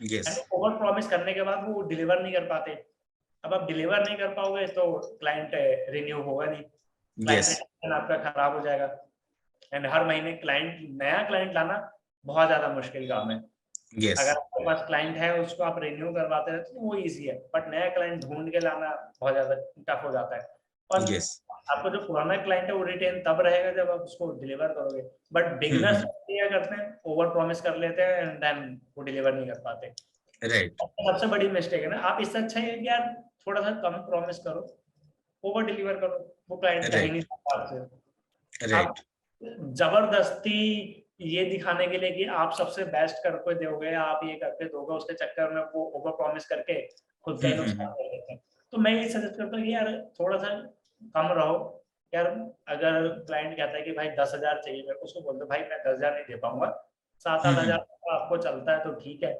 यस। एंड ओवर प्रॉमिस करने के बाद वो डिलीवर नहीं कर पाते। अब आप डिलीवर नहीं कर पाओगे तो क्लाइंट रिन्यू होगा नहीं, क्लाइंट यस। रिटेंशन आपका खराब हो जाएगा। एंड हर महीने क्लाइंट, नया क्लाइंट लाना बहुत ज्यादा मुश्किल काम है। यस। अगर आपके पास क्लाइंट है उसको आप रिन्यू करवाते हैं तो वो इजी है, बट नया क्लाइंट ढूंढ के लाना बहुत ज्यादा टफ हो जाता है। और यस। आपका जो पुराना क्लाइंट है वो रिटेन तब रहेगा जब आप उसको डिलीवर करोगे। बट बिगनर्स हम्म। क्या करते हैं, ओवर प्रॉमिस कर लेते हैं एंड देन वो डिलीवर नहीं कर पाते। राइट। सबसे बड़ी मिस्टेक है ना, आप इससे अच्छा है कि यार थोड़ा सा कम प्रॉमिस करो, ओवर डिलीवर करो, वो क्लाइंट कहीं नहीं राइट। सकता आपसे। आप राइट। जबरदस्ती ये दिखाने के लिए कि आप सबसे बेस्ट करके दोगे, आप ये करके दोगे, उसके चक्कर में वो ओवर प्रॉमिस करके खुद का ही नुकसान कर लेते हैं। तो मैं ये सजेस्ट करता हूँ कि यार थोड़ा सा कम रहो यार। अगर क्लाइंट कहता है कि भाई 10,000 चाहिए मेरे को, उसको बोल दो भाई मैं 10,000 नहीं दे पाऊंगा, 7-8,000 आपको चलता है तो ठीक है।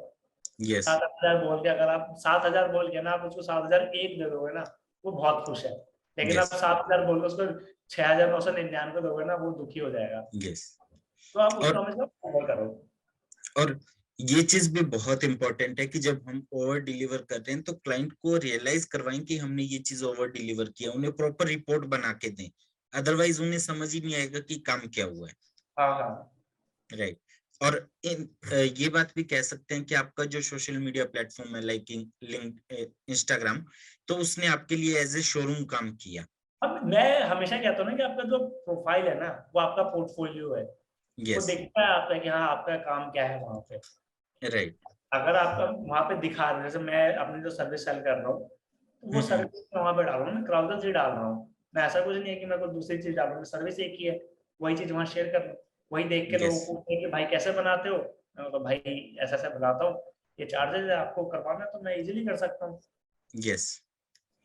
यस 7,000 बोल के, अगर आप 7,000 बोल के ना आप उसको 7,001 दे दोगे ना, वो बहुत खुश है। लेकिन आप यस 7,000 बोल के उसको 6,999 दोगे ना, वो दुखी हो जाएगा। यस। तो आप उसको और हमेशा ओवर करो। और ये चीज भी बहुत इंपॉर्टेंट है कि जब हम ओवर डिलीवर कर रहे हैं तो क्लाइंट को रियलाइज करवाएं कि हमने ये चीज ओवर डिलीवर किया, उन्हें प्रॉपर रिपोर्ट बना के दें, अदरवाइज उन्हें समझ ही नहीं आएगा कि काम क्या हुआ है। हाँ हाँ राइट। और ये बात भी कह सकते हैं कि आपका जो सोशल मीडिया प्लेटफॉर्म है लाइक लिंक इंस्टाग्राम, तो उसने आपके लिए एज ए शोरूम काम किया। अब मैं हमेशा कहता हूँ ना कि आपका जो प्रोफाइल है ना, वो आपका पोर्टफोलियो है। वो यस दिखता है आपका कि हाँ आपका काम क्या है वहां पे। राइट। अगर आपका वहां पे दिखा रहे, जैसे मैं अपनी जो सर्विस सेल कर रहा हूँ, तो वो हम्म। सर्विस मैं वहां पे डाल रहा हूँ, मैं क्राउडर्स ही डाल रहा हूँ। मैं ऐसा कुछ नहीं है कि मैं कोई दूसरी चीज डाल रहा हूँ, सर्विस एक ही है, वही चीज वहां शेयर कर रहा हूँ। वही देख के लोगों यस को पूछते हैं कि भाई कैसे बनाते हो, मैं तो भाई ऐसा ऐसा बनाता हूँ, ये चार्जेस है, आपको करवाना है तो मैं इजीली कर सकता हूँ। यस।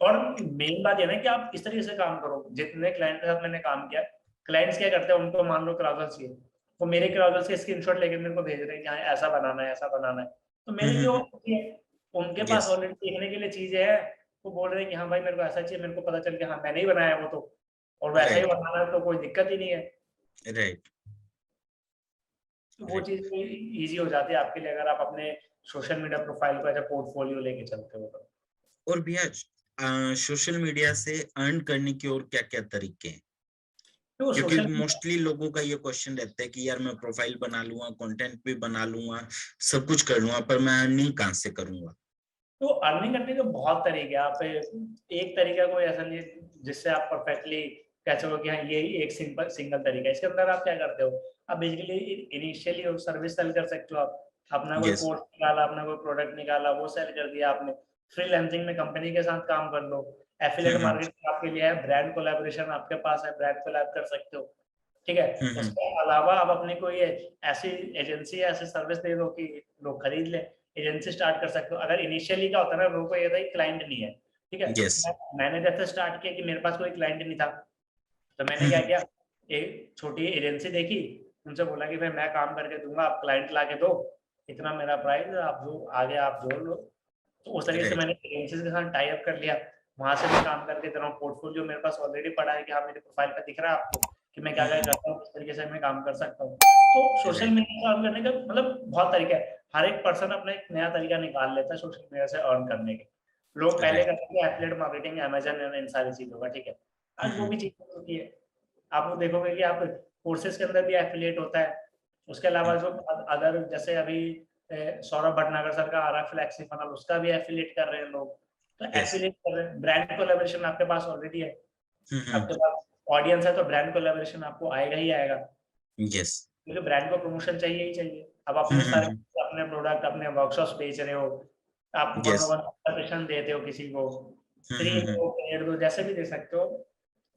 और मेन बात ये ना कि आप इस तरीके से काम करो। जितने क्लाइंट के साथ मैंने काम किया, क्लाइंट्स क्या करते हैं, उनको मान लो क्राउडर चाहिए, वो मेरे क्राउडर से स्क्रीनशॉट लेके मेरे को भेज रहे हैं कि हाँ ऐसा बनाना है, ऐसा बनाना है। तो मेरे लिए वो होती है, उनके पास यस ऑलरेडी देखने के लिए चीजें हैं। वो बोल रहे हैं कि हाँ भाई मेरे को ऐसा चाहिए, मेरे को पता चल गया हाँ मैंने ही बनाया है वो तो, और वैसा ही राइट बनाना है तो कोई दिक्कत ही नहीं है। राइट तो वो राइट। चीज ईजी हो जाती है आपके लिए, अगर आप अपने सोशल मीडिया प्रोफाइल को एज अ पोर्टफोलियो लेके चलते हो तो। और भैया सोशल मीडिया से अर्न करने की और क्या क्या तरीके हैं? तो क्योंकि सोशल मोस्टली लोगों का ये क्वेश्चन रहता है कि यार मैं प्रोफाइल बना लूंगा, कंटेंट भी बना लूंगा, सब कुछ कर लूंगा, पर मैं अर्निंग कहाँ से करूंगा? तो अर्निंग करने के बहुत तरीके हैं। आप एक तरीका कोई ऐसा नहीं है जिससे आप परफेक्टली कह सको कि हाँ ये एक सिंगल तरीका है। इसके अंदर आप क्या करते हो, आप बेसिकली इनिशियली सर्विस सेल कर सकते हो। आप अपना कोई यस कोर्स निकाला, अपना कोई प्रोडक्ट निकाला, वो सेल कर दिया आपने। फ्रीलांसिंग में कंपनी के साथ काम कर लो। एफिलिएट हम्म मार्केटिंग आपके लिए है, ब्रांड कोलैबोरेशन आपके पास है, ब्रांड कोलैब कर सकते हो। ठीक है। हम्म। उसके अलावा आप अपनी कोई ऐसी एजेंसी या ऐसी सर्विस दे दो कि लोग खरीद ले, एजेंसी स्टार्ट कर सकते हो। अगर इनिशियली क्या होता है ना, लोगों को ये था कि क्लाइंट नहीं है, ठीक है। यस मैंने जैसे स्टार्ट किया कि मेरे पास कोई क्लाइंट नहीं था, तो मैंने क्या किया, एक छोटी एजेंसी देखी, उनसे बोला कि भाई मैं काम करके दूंगा, आप क्लाइंट ला के दो, इतना मेरा प्राइस, आप जो आगे आप जोड़ लो। तो उस तरीके से राइट मैंने एजेंसी के साथ टाई अप कर लिया। वहां से मैं काम करके दे रहा हूँ। पोर्टफोलियो मेरे पास ऑलरेडी पड़ा है कि हाँ मेरे प्रोफाइल पे दिख रहा है आपको कि मैं क्या क्या करता हूँ, किस तरीके से मैं काम कर सकता हूँ। तो सोशल राइट मीडिया से अर्न करने का मतलब बहुत तरीका है। हर एक पर्सन अपना एक नया तरीका निकाल लेता है सोशल मीडिया से अर्न करने के। लोग पहले राइट। करते थे एफिलिएट मार्केटिंग, अमेजन, इन सारी चीजों का, ठीक है। आज वो भी चीज होती है। आप वो देखोगे कि आप कोर्सेज के अंदर भी एफिलिएट होता है। उसके अलावा जो अदर, जैसे अभी सौरभ भटनागर सर का आ रहा है फ्लैक्सी फनल, उसका भी एफिलिएट कर रहे हैं लोग। तो यस एफिलिएट कर रहे हैं। ब्रांड कोलैबोरेशन आपके पास ऑलरेडी है, आपके पास ऑडियंस है, तो ब्रांड कोलैबोरेशन आपको आएगा ही आएगा, यस। क्योंकि ब्रांड को प्रमोशन चाहिए ही चाहिए। अब अपने सारे अपने प्रोडक्ट, अपने वर्कशॉप्स बेच रहे हो, आप वन यस। वन कंसल्टेशन देते हो किसी को, फ्री दो पेड दो, जैसे भी दे सकते हो।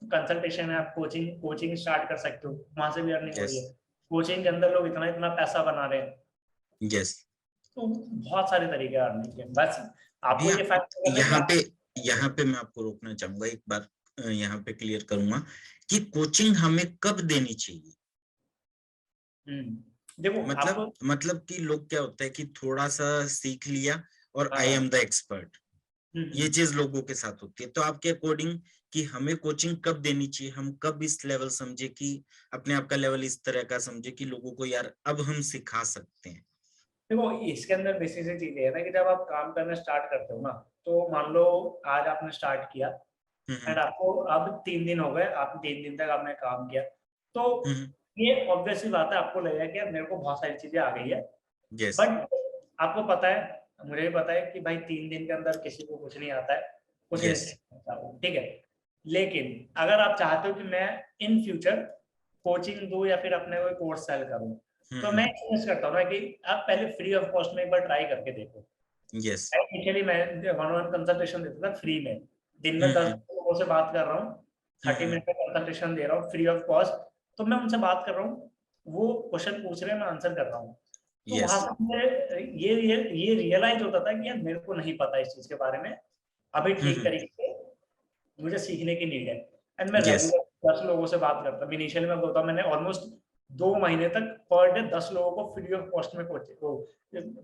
कंसल्टेशन है, आप कोचिंग कोचिंग स्टार्ट कर सकते हो, वहां से भी अर्निंग हो रही यस है। कोचिंग के अंदर लोग इतना इतना पैसा बना रहे हैं। यस। तो बहुत सारे तरीके हैं अर्निंग के, बस आपको भैया ये फैक्ट करना है कि यहाँ पे आप। यहाँ पे मैं आपको रोकना चाहूंगा, एक बार यहाँ पे क्लियर करूंगा कि कोचिंग हमें कब देनी चाहिए? देखो आपको। मतलब कि लोग क्या होता है कि थोड़ा सा सीख लिया और आई हाँ एम द एक्सपर्ट, ये हम्म। चीज लोगों के साथ होती है। तो आपके अकॉर्डिंग कि हमें कोचिंग कब देनी चाहिए, हम कब इस लेवल समझे कि अपने आप का लेवल इस तरह का समझे कि लोगों को यार अब हम सिखा सकते हैं? देखो इसके अंदर बेसिक सी चीज है ना कि जब आप काम करना स्टार्ट करते हो ना, तो मान लो आज आपने स्टार्ट किया एंड हम्म आपको अब 3 दिन हो गए, आप 3 दिन तक आपने काम किया, तो हम्म। ये ऑब्वियस सी बात है, आपको लगेगा कि यार मेरे को बहुत सारी चीजें आ गई है। यस बट आपको पता है, मुझे भी पता है कि भाई 3 दिन के अंदर किसी को कुछ नहीं आता है, कुछ नहीं यस। सीखता हूँ, ठीक है। लेकिन अगर आप चाहते हो कि मैं इन फ्यूचर कोचिंग दूं या फिर अपने कोई कोर्स सेल करूं, तो मैं सजेस्ट करता हूँ ना कि आप पहले फ्री ऑफ कॉस्ट में एक बार ट्राई करके देखो। यस। इनिशियली मैं वन ऑन कंसल्टेशन देता था फ्री में, दिन में 10 लोगों से बात कर रहा हूँ, 30 मिनट का कंसल्टेशन दे रहा हूँ फ्री ऑफ कॉस्ट। तो मैं उनसे बात कर रहा हूँ, वो क्वेश्चन पूछ रहे हैं, मैं आंसर कर रहा हूँ। तो यस। वहां से मुझे ये रियलाइज होता था कि यार मेरे को नहीं पता इस चीज के बारे में अभी ठीक तरीके से, मुझे सीखने की नीड है। एंड मैं यस। रेगुलर 10 लोगों से बात करता हूँ। इनिशियली मैं बोलता हूँ, मैंने ऑलमोस्ट 2 महीने तक पर डे 10 लोगों को फ्री ऑफ कॉस्ट में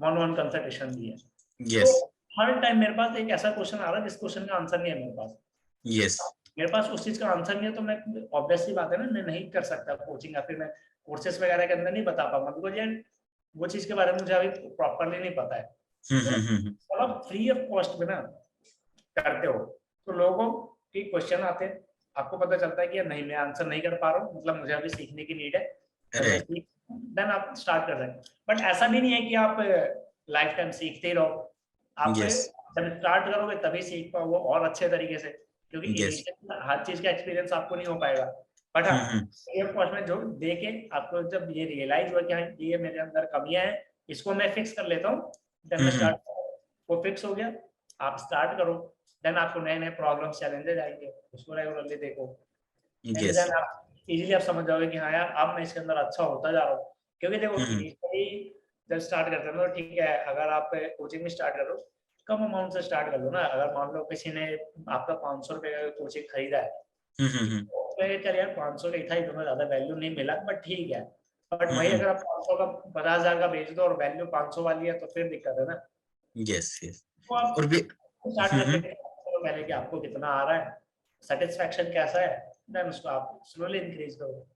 वन वन कंसल्टेशन दी है। तो यस। हर टाइम मेरे पास एक ऐसा क्वेश्चन आ रहा है जिस क्वेश्चन का आंसर नहीं है मेरे पास। यस। मेरे पास उस चीज का आंसर नहीं है, तो मैं ऑब्वियसली बात है ना, मैं नहीं कर सकता कोचिंग या फिर मैं कोर्सेस वगैरह के अंदर नहीं बता पाऊंगा, बिकॉज यार वो चीज के बारे में मुझे अभी प्रॉपरली नहीं पता है। तो मतलब फ्री ऑफ कॉस्ट में ना करते हो तो लोगों के क्वेश्चन आते हैं, आपको पता चलता है कि यार नहीं, मैं आंसर नहीं कर पा रहा हूँ, मतलब मुझे अभी सीखने की नीड है, जब मैं राइट। सीख देन आप स्टार्ट कर सकते हैं। बट ऐसा भी नहीं है कि आप लाइफ टाइम सीखते ही रहो। आप यस। जब स्टार्ट करोगे तभी सीख पाओगे और अच्छे तरीके से, क्योंकि यस। इनिशियल हर चीज का एक्सपीरियंस आपको नहीं हो पाएगा। बट हाँ, फ्री ऑफ कॉस्ट में जो देके आपको जब ये रियलाइज हुआ कि हाँ ये मेरे अंदर कमियां हैं, इसको मैं फिक्स कर लेता हूँ, देन मैं स्टार्ट, वो फिक्स हो गया, आप स्टार्ट करो। देन आपको नए नए प्रॉब्लम्स चैलेंजेस आएंगे, उसको रेगुलरली देखो, एंड यस। देन आप इजीली आप समझ जाओगे कि हाँ यार अब मैं इसके अंदर अच्छा होता जा रहा हूँ। क्योंकि देखो इनिशियली जब स्टार्ट करते हैं तो ठीक है, अगर आप कोचिंग में स्टार्ट करो कम अमाउंट से स्टार्ट कर लो ना। अगर मान लो किसी ने आपका 500 रुपए का कोचिंग खरीदा है, तो चल यार 500 का ही था, इतना ज्यादा वैल्यू नहीं मिला, बट ठीक है। बट वही अगर आप 500 का 50,000 का बेच दो और वैल्यू 500 वाली है, तो फिर दिक्कत है ना। यस। यस। तो आप और भी। स्टार्ट करके देखो पहले कि आपको कितना आ रहा है, सेटिस्फैक्शन कैसा है, देन उसको आप स्लोली इंक्रीज करो।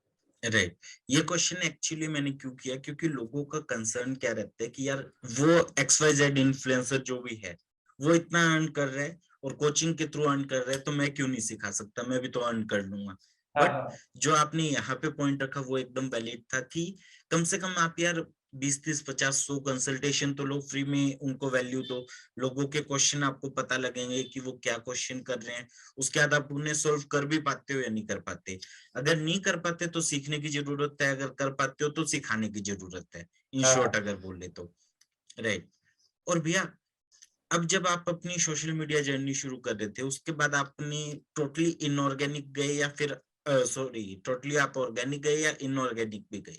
राइट। ये क्वेश्चन एक्चुअली मैंने क्यों किया, क्योंकि लोगों का कंसर्न क्या रहता है कि यार वो XYZ इन्फ्लुएंसर जो भी है वो इतना अर्न कर रहे हैं और कोचिंग के थ्रू अर्न कर रहे हैं, तो मैं क्यों नहीं सिखा सकता, मैं भी तो अर्न कर लूंगा। हाँ बट हाँ जो आपने यहाँ पे पॉइंट रखा वो एकदम वैलिड था कि कम से कम आप यार 20, 30, 50, 100 कंसल्टेशन तो लोग फ्री में उनको वैल्यू दो। लोगों के क्वेश्चन आपको पता लगेंगे कि वो क्या क्वेश्चन कर रहे हैं, उसके बाद आप उन्हें सोल्व कर भी पाते हो या नहीं कर पाते। अगर नहीं कर पाते तो सीखने की जरूरत है, अगर कर पाते हो तो सिखाने की जरूरत है, इन शॉर्ट हाँ। अगर बोले तो। राइट। और भैया, अब जब आप अपनी सोशल मीडिया जर्नी शुरू कर रहे थे उसके बाद आपने टोटली इनऑर्गेनिक गए या फिर सॉरी टोटली आप ऑर्गेनिक गए या इनऑर्गेनिक भी गए?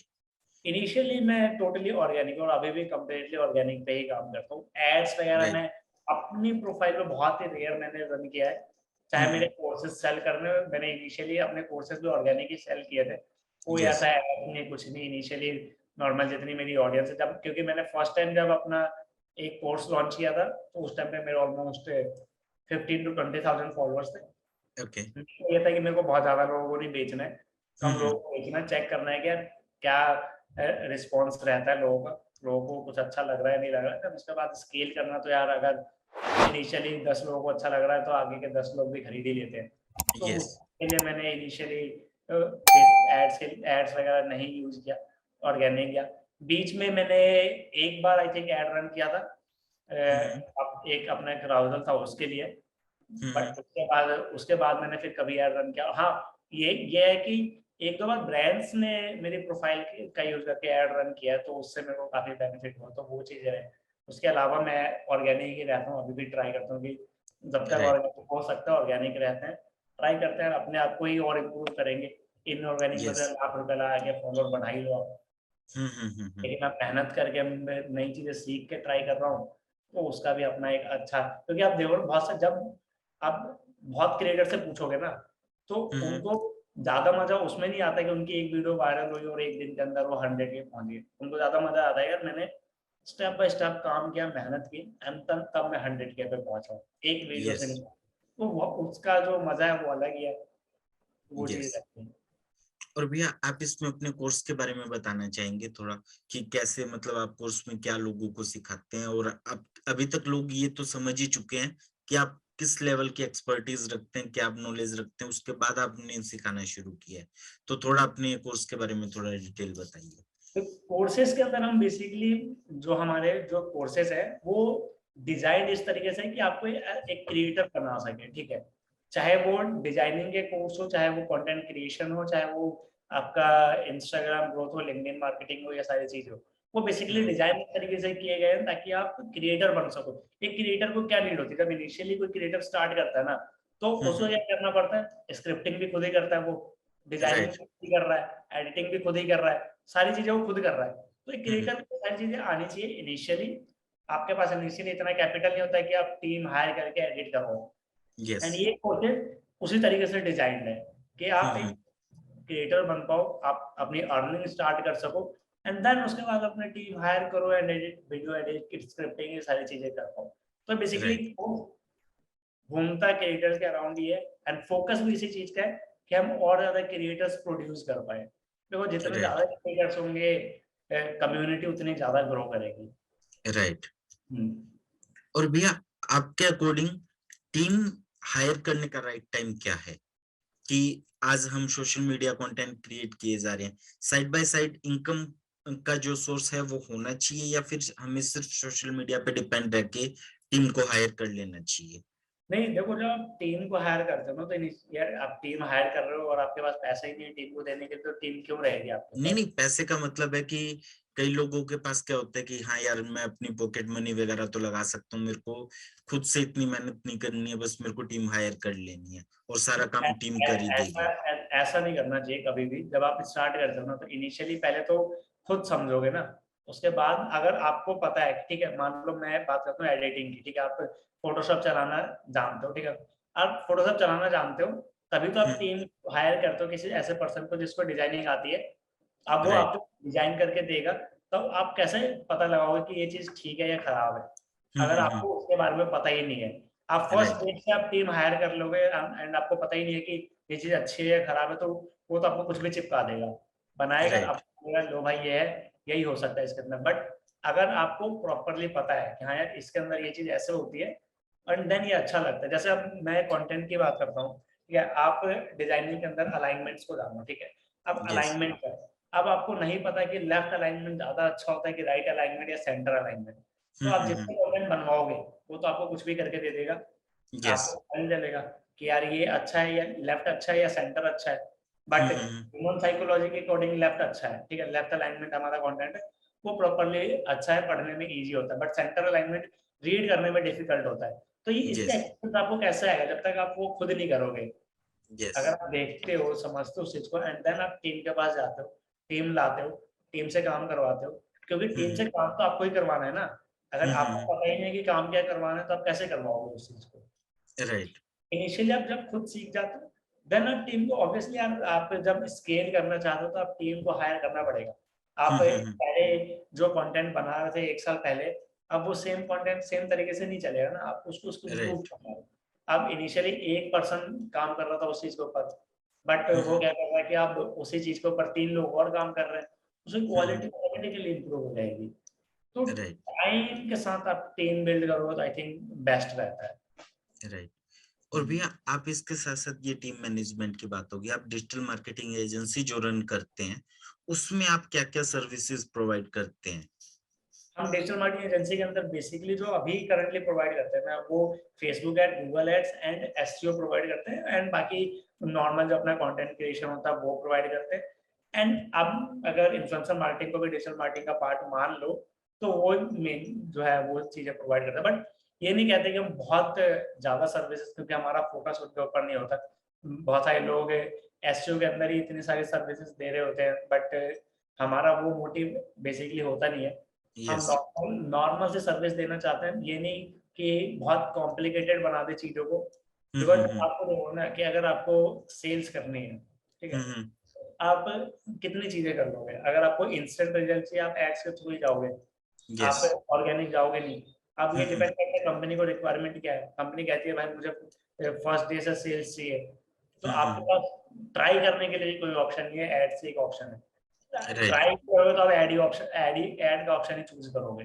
इनिशियली मैं टोटली ऑर्गेनिक और अभी भी कम्प्लीटली ऑर्गेनिक पे ही काम करता हूँ। एड्स वगैरह राइट। मैं अपनी प्रोफाइल पे बहुत ही रेयर मैंने रन किया है। चाहे मेरे कोर्सेज सेल करने में, मैंने इनिशियली अपने कोर्सेज भी ऑर्गेनिक ही सेल किए थे, कोई यस। ऐसा ऐड नहीं, कुछ नहीं। इनिशियली नॉर्मल जितनी मेरी ऑडियंस है, जब क्योंकि मैंने फर्स्ट टाइम जब अपना एक कोर्स लॉन्च किया था, तो उस टाइम पे मेरे ऑलमोस्ट 15 to 20,000 फॉलोअर्स थे। ओके। ये था कि मेरे को बहुत ज्यादा लोगों को नहीं बेचना है, कम हम्म। लोगों को बेचना है, चेक करना है कि यार क्या रिस्पॉन्स रहता है लोगों का, लोगों को कुछ अच्छा लग रहा है नहीं लग रहा है। फिर उसके बाद स्केल करना, तो यार अगर इनिशियली 10 लोगों को अच्छा लग रहा है तो आगे के 10 लोग भी खरीद ही लेते हैं। तो यस। उसके लिए मैंने इनिशियली एड्स वगैरह नहीं यूज किया, ऑर्गेनिक किया। बीच में मैंने एक बार आई थिंक एड रन किया था, एक अपना एक राउजल था उसके लिए। बट उसके बाद मैंने फिर कभी एड रन किया। हाँ, ये है कि एक दो बार ब्रांड्स ने मेरी प्रोफाइल का यूज करके एड रन किया है, तो उससे मेरे को काफी बेनिफिट हुआ, तो वो चीजें है। उसके अलावा मैं ऑर्गेनिक ही रहता हूँ, अभी भी ट्राई करता हूँ कि जब तक राइट। ऑर्गेनिक हो सकता है ऑर्गेनिक रहते हैं, ट्राई करते हैं, अपने आप को ही और इम्प्रूव करेंगे। इनऑर्गेनिक में यस। तो लाख रुपए लगा के फॉलोअर बढ़ा ही लो आप, लेकिन आप मेहनत करके नई चीजें सीख के ट्राई कर रहा हूँ, तो उसका भी अपना एक अच्छा। क्योंकि आप देखो बहुत से, जब आप बहुत क्रिएटर से पूछोगे ना, तो उनको ज्यादा मजा उसमें नहीं आता कि उनकी एक वीडियो वायरल हुई और एक दिन के अंदर वो 100 के पहुंच गए। उनको ज्यादा मजा आता है यार मैंने स्टेप बाय स्टेप काम किया, मेहनत की, एंड तब मैं 100 के पे पहुंचा, एक वीडियो से यस। नहीं। तो उसका जो मजा है वो अलग ही है, वो यस। चीज रहती है। और भैया आप इसमें अपने कोर्स के बारे में बताना चाहेंगे थोड़ा, कि कैसे मतलब आप कोर्स में क्या लोगों को सिखाते हैं, और आप अभी तक लोग ये तो समझ ही चुके हैं कि आप किस लेवल की एक्सपर्टीज रखते हैं, क्या आप नॉलेज रखते हैं, उसके बाद आपने सिखाना शुरू किया है। तो थोड़ा अपने कोर्स के बारे में थोड़ा डिटेल बताइए। तो कोर्सेज के अंदर हम बेसिकली, जो हमारे जो कोर्सेज है वो डिजाइन इस तरीके से है कि आपको एक क्रिएटर बना सके, ठीक है। चाहे वो डिजाइनिंग के कोर्स हो, चाहे वो कंटेंट क्रिएशन हो, चाहे वो आपका इंस्टाग्राम ग्रोथ हो, लिंक्डइन मार्केटिंग हो, या सारी चीज हो, वो बेसिकली डिजाइन इस तरीके से किए गए हैं ताकि आप क्रिएटर बन सको। एक क्रिएटर को क्या नीड होती है, जब इनिशियली कोई क्रिएटर स्टार्ट करता है ना, तो उसको क्या करना पड़ता है, स्क्रिप्टिंग भी खुद ही करता है वो, डिजाइनिंग राइट। खुद ही कर रहा है, एडिटिंग भी खुद ही कर रहा है, सारी चीजें वो खुद कर रहा है। तो एक क्रिएटर को सारी चीजें आनी चाहिए इनिशियली। आपके पास इनिशियली इतना कैपिटल नहीं होता कि आप टीम हायर करके एडिट करो। And yes. ये कोर्सेज उसी तरीके से डिजाइन है कि आप एक क्रिएटर बन पाओ, आप अपनी अर्निंग स्टार्ट कर सको, एंड देन उसके बाद अपने टीम हायर करो and edit, video edit, scripting, ये सारी चीजें कर पाओ। तो बेसिकली राइट। घूमता क्रिएटर्स के अराउंड ही है, एंड फोकस भी इसी चीज का है कि हम और ज्यादा क्रिएटर्स प्रोड्यूस कर पाए। देखो जितने राइट। ज्यादा क्रिएटर्स होंगे, कम्युनिटी उतनी ज्यादा ग्रो करेगी। राइट। हम्म। और भैया आपके अकॉर्डिंग टीम हायर करने का राइट टाइम क्या है? कि आज हम सोशल मीडिया कंटेंट क्रिएट किए जा रहे हैं, साइड बाय साइड इनकम का जो सोर्स है वो होना चाहिए, या फिर हमें सिर्फ सोशल मीडिया पे डिपेंड रह के टीम को हायर कर लेना चाहिए? नहीं देखो, जब आप टीम को हायर करते हो ना, तो यार आप टीम हायर कर रहे हो और आपके पास पैसा ही नहीं है टीम को देने के, तो टीम क्यों रहेगी आपके नहीं पास? नहीं, पैसे का मतलब है कि कई लोगों के पास क्या होता है कि हाँ यार मैं अपनी पॉकेट मनी वगैरह तो लगा सकता हूँ, मेरे को खुद से इतनी मेहनत नहीं करनी है, बस मेरे को टीम हायर कर लेनी है और सारा काम टीम कर ही ऐसा देगी। ऐसा नहीं करना चाहिए कभी भी। जब आप स्टार्ट करते हो ना, तो इनिशियली पहले तो खुद समझोगे ना, उसके बाद अगर आपको पता है, ठीक है, मान लो मैं बात करता हूँ एडिटिंग की, ठीक है, आप फोटोशॉप चलाना जानते हो, ठीक है, आप फोटोशॉप चलाना जानते हो, तभी तो आप हम्म। टीम हायर करते हो किसी ऐसे पर्सन को जिसको डिजाइनिंग आती है। अब वो राइट। आपको डिजाइन करके देगा, तो आप कैसे पता लगाओगे कि ये चीज ठीक है या खराब है, अगर आपको उसके बारे में पता ही नहीं है? आप फर्स्ट राइट। डे से आप टीम हायर कर लोगे एंड आपको पता ही नहीं है कि ये चीज अच्छी है या खराब है, तो वो तो आपको कुछ भी चिपका देगा, बनाएगा, राइट। आपको बोलेगा लो भाई ये है, यही हो सकता है इसके अंदर। बट अगर आपको प्रॉपरली पता है कि हाँ यार इसके अंदर ये चीज ऐसे होती है, एंड देन ये अच्छा लगता है। जैसे अब मैं कंटेंट की बात करता हूँ, ठीक है, आप डिजाइनिंग के अंदर अलाइनमेंट्स को जानो, ठीक है, अब यस। अलाइनमेंट का, अब आपको नहीं पता कि लेफ्ट अलाइनमेंट ज्यादा अच्छा होता है कि राइट अलाइनमेंट या सेंटर अलाइनमेंट, तो आप जितने कंटेंट बनवाओगे वो तो आपको कुछ भी करके दे देगा, यस। आपको पता नहीं चलेगा कि यार ये अच्छा है या लेफ्ट अच्छा है या सेंटर अच्छा है। बट ह्यूमन साइकोलॉजी के अकॉर्डिंग लेफ्ट अच्छा है, ठीक है, लेफ्ट अलाइनमेंट हमारा कंटेंट है, वो प्रॉपरली अच्छा है, पढ़ने में इजी होता है, बट सेंटर अलाइनमेंट रीड करने में डिफिकल्ट होता है। तो ये इसका यस। एक्सपीरियंस आपको कैसे आएगा जब तक आप वो खुद नहीं करोगे? यस। अगर आप देखते हो, समझते हो उस चीज को, एंड देन आप टीम के पास जाते हो, टीम लाते हो, टीम से काम करवाते हो, क्योंकि टीम से काम तो आपको ही करवाना है ना। अगर आपको पता ही नहीं है कि काम क्या करवाना है, तो आप कैसे करवाओगे उस चीज को? राइट। इनिशियली आप जब खुद सीख जाते हो, देन आप टीम को ऑब्वियसली, आप जब स्केल करना चाहते हो तो आप टीम को हायर करना पड़ेगा। आप पहले जो कंटेंट बना रहे थे 1 साल पहले, अब वो सेम कंटेंट सेम तरीके से नहीं चलेगा ना, आप उसको उसको इम्प्रूव राइट। करना है। अब इनिशियली एक पर्सन काम कर रहा था उस चीज के ऊपर, बट वो क्या कर रहा है कि आप उसी चीज के ऊपर 3 लोग और काम कर रहे हैं, उसकी क्वालिटी ऑटोमेटिकली इंप्रूव हो जाएगी। तो राइट। टाइम के साथ आप टीम बिल्ड करोगे तो आई थिंक बेस्ट रहता है। राइट। और भैया आप इसके साथ साथ, ये टीम मैनेजमेंट की बात होगी, आप डिजिटल मार्केटिंग एजेंसी जो रन करते हैं उसमें आप क्या क्या सर्विसेज प्रोवाइड करते हैं? हम डिजिटल मार्केटिंग एजेंसी के अंदर बेसिकली जो अभी करंटली प्रोवाइड करते हैं ना, वो Facebook ad, Google ads and SEO provide करते हैं, एंड बाकी नॉर्मल जो अपना कंटेंट क्रिएशन होता है वो प्रोवाइड करते हैं। एंड अब अगर इन्फ्लुएंसर मार्केटिंग को भी डिजिटल मार्केटिंग का पार्ट मान लो, तो वो मेन जो है वो चीजें प्रोवाइड करते हैं। बट ये नहीं कहते कि हम बहुत ज्यादा सर्विसेज, क्योंकि हमारा फोकस उनके ऊपर नहीं होता। बहुत सारे लोग एसईओ के अंदर ही इतनी सारी सर्विसेज दे रहे होते हैं, बट हमारा वो मोटिव बेसिकली होता नहीं है। हम यस। नॉर्मल नॉर्मल से सर्विस देना चाहते हैं, ये नहीं कि बहुत कॉम्प्लिकेटेड बना दे चीजों को। बिकॉज आपको देखो ना कि अगर आपको सेल्स करनी है, ठीक है, आप कितनी चीजें कर लोगे? अगर आपको इंस्टेंट रिजल्ट चाहिए, आप एड्स के थ्रू ही जाओगे, यस। आप ऑर्गेनिक जाओगे नहीं। अब ये डिपेंड करता है कंपनी को रिक्वायरमेंट क्या है। कंपनी कहती है भाई मुझे फर्स्ट डे से सेल्स चाहिए, तो आपके पास ट्राई करने के लिए कोई ऑप्शन नहीं है, एड से एक ऑप्शन है। राइट। ट्राई करोगे तो आप एड का ऑप्शन ही चूज करोगे।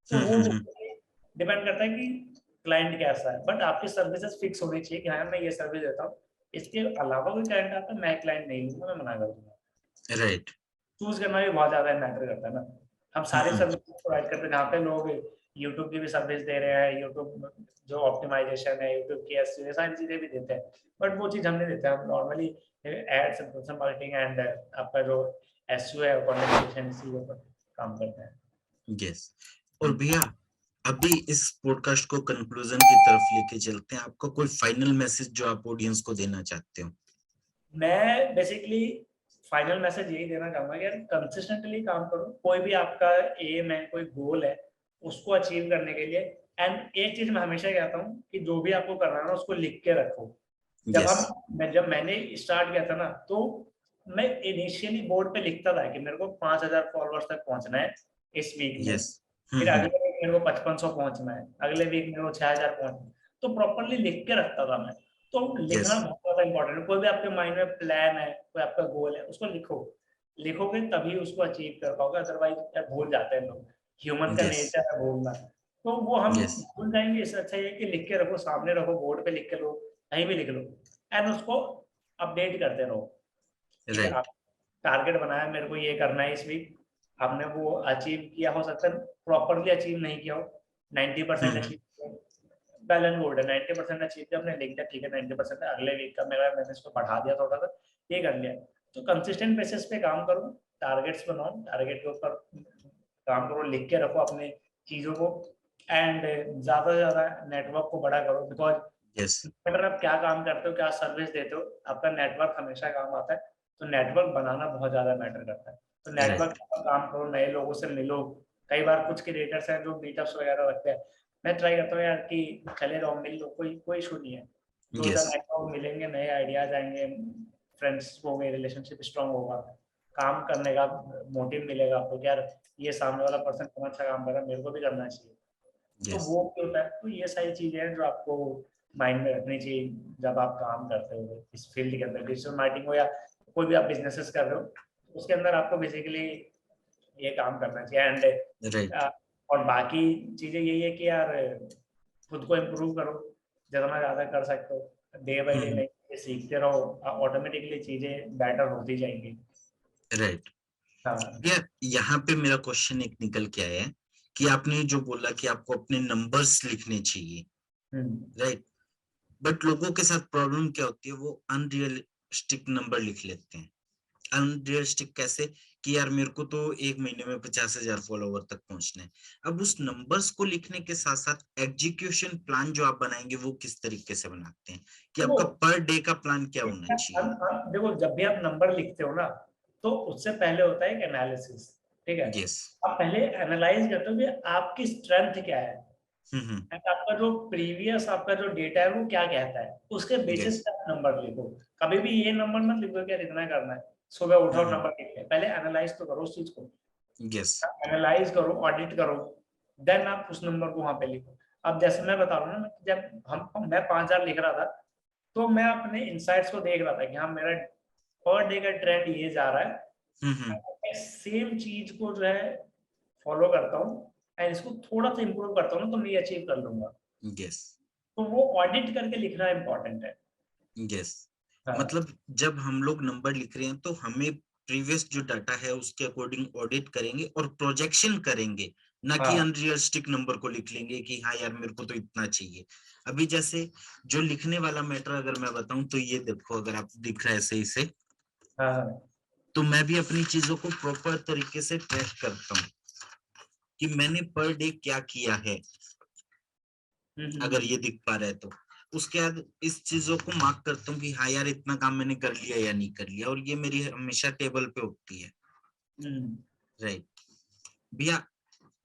तो वो डिपेंड करता है कि क्लाइंट कैसा है, बट आपकी सर्विसेज फिक्स होनी चाहिए कि हाँ मैं ये सर्विस देता हूँ, इसके अलावा कोई क्लाइंट आता है मैं क्लाइंट नहीं लूंगा, मैं मना कर दूंगा। राइट। चूज करना भी बहुत ज्यादा मैटर करता है ना। हम सारी सर्विस प्रोवाइड करते हैं, जहाँ पे लोग यूट्यूब की भी सर्विस दे रहे हैं, यूट्यूब जो ऑप्टिमाइजेशन है, यूट्यूब की एसईओ, ये सारी चीजें भी देते हैं, बट वो चीज हम नहीं देते। हम normally ads, influencer marketing and आपका जो एसईओ है, कंटेंट क्रिएशन, इसी के ऊपर काम करते हैं। यस। और भैया अभी इस पॉडकास्ट को कंक्लूजन की तरफ लेके चलते हैं, आपका कोई फाइनल मैसेज जो आप ऑडियंस को देना चाहते हो? मैं बेसिकली फाइनल मैसेज यही देना चाहूंगा कि यार कंसिस्टेंटली काम करो, कोई भी आपका एम है, कोई गोल है, उसको अचीव करने के लिए। एंड एक चीज मैं हमेशा कहता हूँ कि जो भी आपको करना है ना, उसको लिख के रखो। यस जब मैंने स्टार्ट किया था ना, तो मैं इनिशियली बोर्ड पे लिखता था कि मेरे को 5,000 फॉलोअर्स तक पहुंचना है इस वीक में, यस फिर अगले वीक मेरे को 5500 पहुंचना है, अगले वीक मेरे को 6,000 पहुंचना है। तो प्रॉपरली लिख के रखता था मैं। तो यस लिखना बहुत ज्यादा इंपॉर्टेंट है। कोई भी आपके माइंड में प्लान है, कोई आपका गोल है, उसको लिखो। लिखोगे तभी उसको अचीव कर पाओगे, अदरवाइज भूल जाते हैं लोग। ह्यूमन का यस नेचर है भूलना। तो वो हम यस भूल जाएंगे। इससे अच्छा ये है कि लिख के रखो, सामने रखो, बोर्ड पे लिख के लो, कहीं भी लिख लो, एंड उसको अपडेट करते रहो। ठीक है, आप राइट टारगेट बनाया मेरे को ये करना है इस वीक, आपने वो अचीव किया, हो सकता है प्रॉपरली अचीव नहीं किया हो, 90% अचीव किया, वेल एंड गुड है। 90% अचीव किया, आपने लिख दिया, ठीक है 90% है, अगले वीक का मेरा, मैंने इसको बढ़ा दिया थोड़ा सा, ये कर लिया। तो कंसिस्टेंट बेसिस पे काम करो, टारगेट्स बनाओ, टारगेट के ऊपर काम करो, लिख के रखो अपने चीजों को, एंड ज्यादा से ज्यादा नेटवर्क को बड़ा करो। बिकॉज यस अगर आप क्या काम करते हो, क्या सर्विस देते हो, आपका नेटवर्क हमेशा काम आता है। तो नेटवर्क बनाना बहुत ज्यादा मैटर करता है। तो नेटवर्क राइट पर काम करो, नए लोगों से मिलो। कई बार कुछ क्रिएटर्स हैं जो मीटअप्स वगैरह रखते हैं, मैं ट्राई करता हूँ यार कि चले रहो, मिल लो, कोई कोई इशू नहीं है। दो चार यस नेटवर्क मिलेंगे, नए आइडियाज आएंगे, फ्रेंड्स होंगे, रिलेशनशिप स्ट्रांग होगा, काम करने का मोटिव मिलेगा आपको कि यार ये सामने वाला पर्सन इतना अच्छा काम कर रहा है, मेरे को भी करना चाहिए। तो यस वो क्या होता है, तो ये सारी चीजें हैं जो आपको माइंड में रखनी चाहिए जब आप काम करते हो इस फील्ड के अंदर, डिजिटल मार्केटिंग हो या कोई भी आप बिजनेसेस कर रहे हो, उसके अंदर आपको बेसिकली ये काम करना चाहिए। राइट एंड और बाकी चीजें यही है कि यार खुद को इम्प्रूव करो, जितना ज्यादा कर सकते हो, डे बाई डे नई चीजें सीखते रहो, ऑटोमेटिकली चीजें बेटर होती जाएंगी। राइट हाँ। भैया यहाँ पे मेरा क्वेश्चन एक निकल के आया है कि आपने जो बोला कि आपको अपने नंबर्स लिखने चाहिए, हम्म। राइट, बट लोगों के साथ प्रॉब्लम क्या होती है, वो अनरियलिस्टिक नंबर लिख लेते हैं। अनरियलिस्टिक कैसे, कि यार मेरे को तो एक महीने में 50,000 फॉलोवर तक पहुंचना है। अब उस नंबर्स को लिखने के साथ साथ एग्जीक्यूशन प्लान जो आप बनाएंगे वो किस तरीके से बनाते हैं, कि देखो आपका पर डे का प्लान क्या होना चाहिए? देखो, जब भी आप नंबर लिखते हो ना, तो उससे पहले होता है एक एनालिसिस। ठीक है, यस आप पहले एनालाइज करते हो कि आपकी स्ट्रेंथ क्या है, हम्म and आपका जो प्रीवियस आपका जो डेटा है वो क्या कहता है, उसके बेसिस यस पे आप नंबर लिखो। कभी भी ये नंबर मत लिखो कि यार इतना करना है, सुबह उठो हम्म नंबर लिख ले। पहले एनालाइज तो करो उस चीज को, यस एनालाइज करो, ऑडिट करो, देन आप उस नंबर को वहां पे लिखो। अब जैसे मैं बता रहा हूँ ना, जब मैं 5,000 लिख रहा था, तो मैं अपने इंसाइट्स को देख रहा था कि हाँ मेरा पर डे का ट्रेंड ये जा रहा है, हम्म मैं सेम चीज को जो है फॉलो करता हूँ, एंड इसको थोड़ा सा इंप्रूव करता हूँ ना, तो मैं अचीव कर लूंगा। यस तो वो ऑडिट करके लिखना इंपॉर्टेंट है। यस हाँ। मतलब जब हम लोग नंबर लिख रहे हैं तो हमें प्रीवियस जो डाटा है उसके अकॉर्डिंग ऑडिट करेंगे और प्रोजेक्शन करेंगे, ना कि हाँ। अनरियलिस्टिक नंबर को लिख लेंगे कि हाँ यार मेरे को तो इतना चाहिए। अभी जैसे जो लिखने वाला मैटर अगर मैं बताऊं तो ये देखो, अगर आप दिख रहा है सही से, हाँ। हाँ। तो मैं भी अपनी चीजों को प्रॉपर तरीके से ट्रैक करता हूँ कि मैंने पर डे क्या किया है, अगर हम्म। ये दिख पा रहा है तो। उसके बाद इस चीजों को मार्क करता हूँ कि हाँ यार इतना काम मैंने कर लिया या नहीं कर लिया, और ये मेरी हमेशा टेबल पे होती है। हम्म। राइट भैया,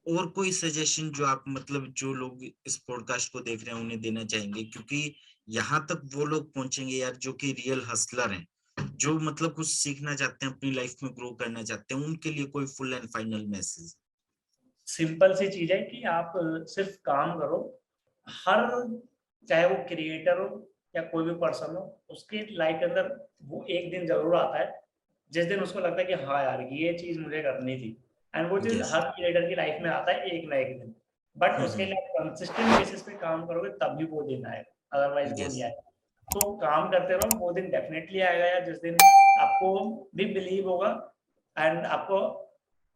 और कोई सजेशन जो आप मतलब जो लोग इस पॉडकास्ट को देख रहे हैं उन्हें देना चाहेंगे, क्योंकि यहाँ तक वो लोग पहुंचेंगे यार जो कि रियल हसलर हैं, जो मतलब कुछ सीखना चाहते हैं, अपनी लाइफ में ग्रो करना चाहते हैं, उनके लिए कोई full and final message? Simple सी चीज है कि आप सिर्फ काम करो। हर, चाहे वो क्रिएटर हो या कोई भी पर्सन हो, उसके लाइफ के अंदर वो एक दिन जरूर आता है जिस दिन उसको लगता है कि हाँ यार ये चीज मुझे करनी थी। एंड वो चीज यस हर क्रिएटर की लाइफ में आता है एक ना एक दिन। बट उसके लिए आप कंसिस्टेंट बेसिस पे काम करोगे तभी वो दिन आएगा, अदरवाइज वो यस नहीं आएगा। तो काम करते रहो, वो दिन डेफिनेटली आएगा यार जिस दिन आपको भी बिलीव होगा, एंड आपको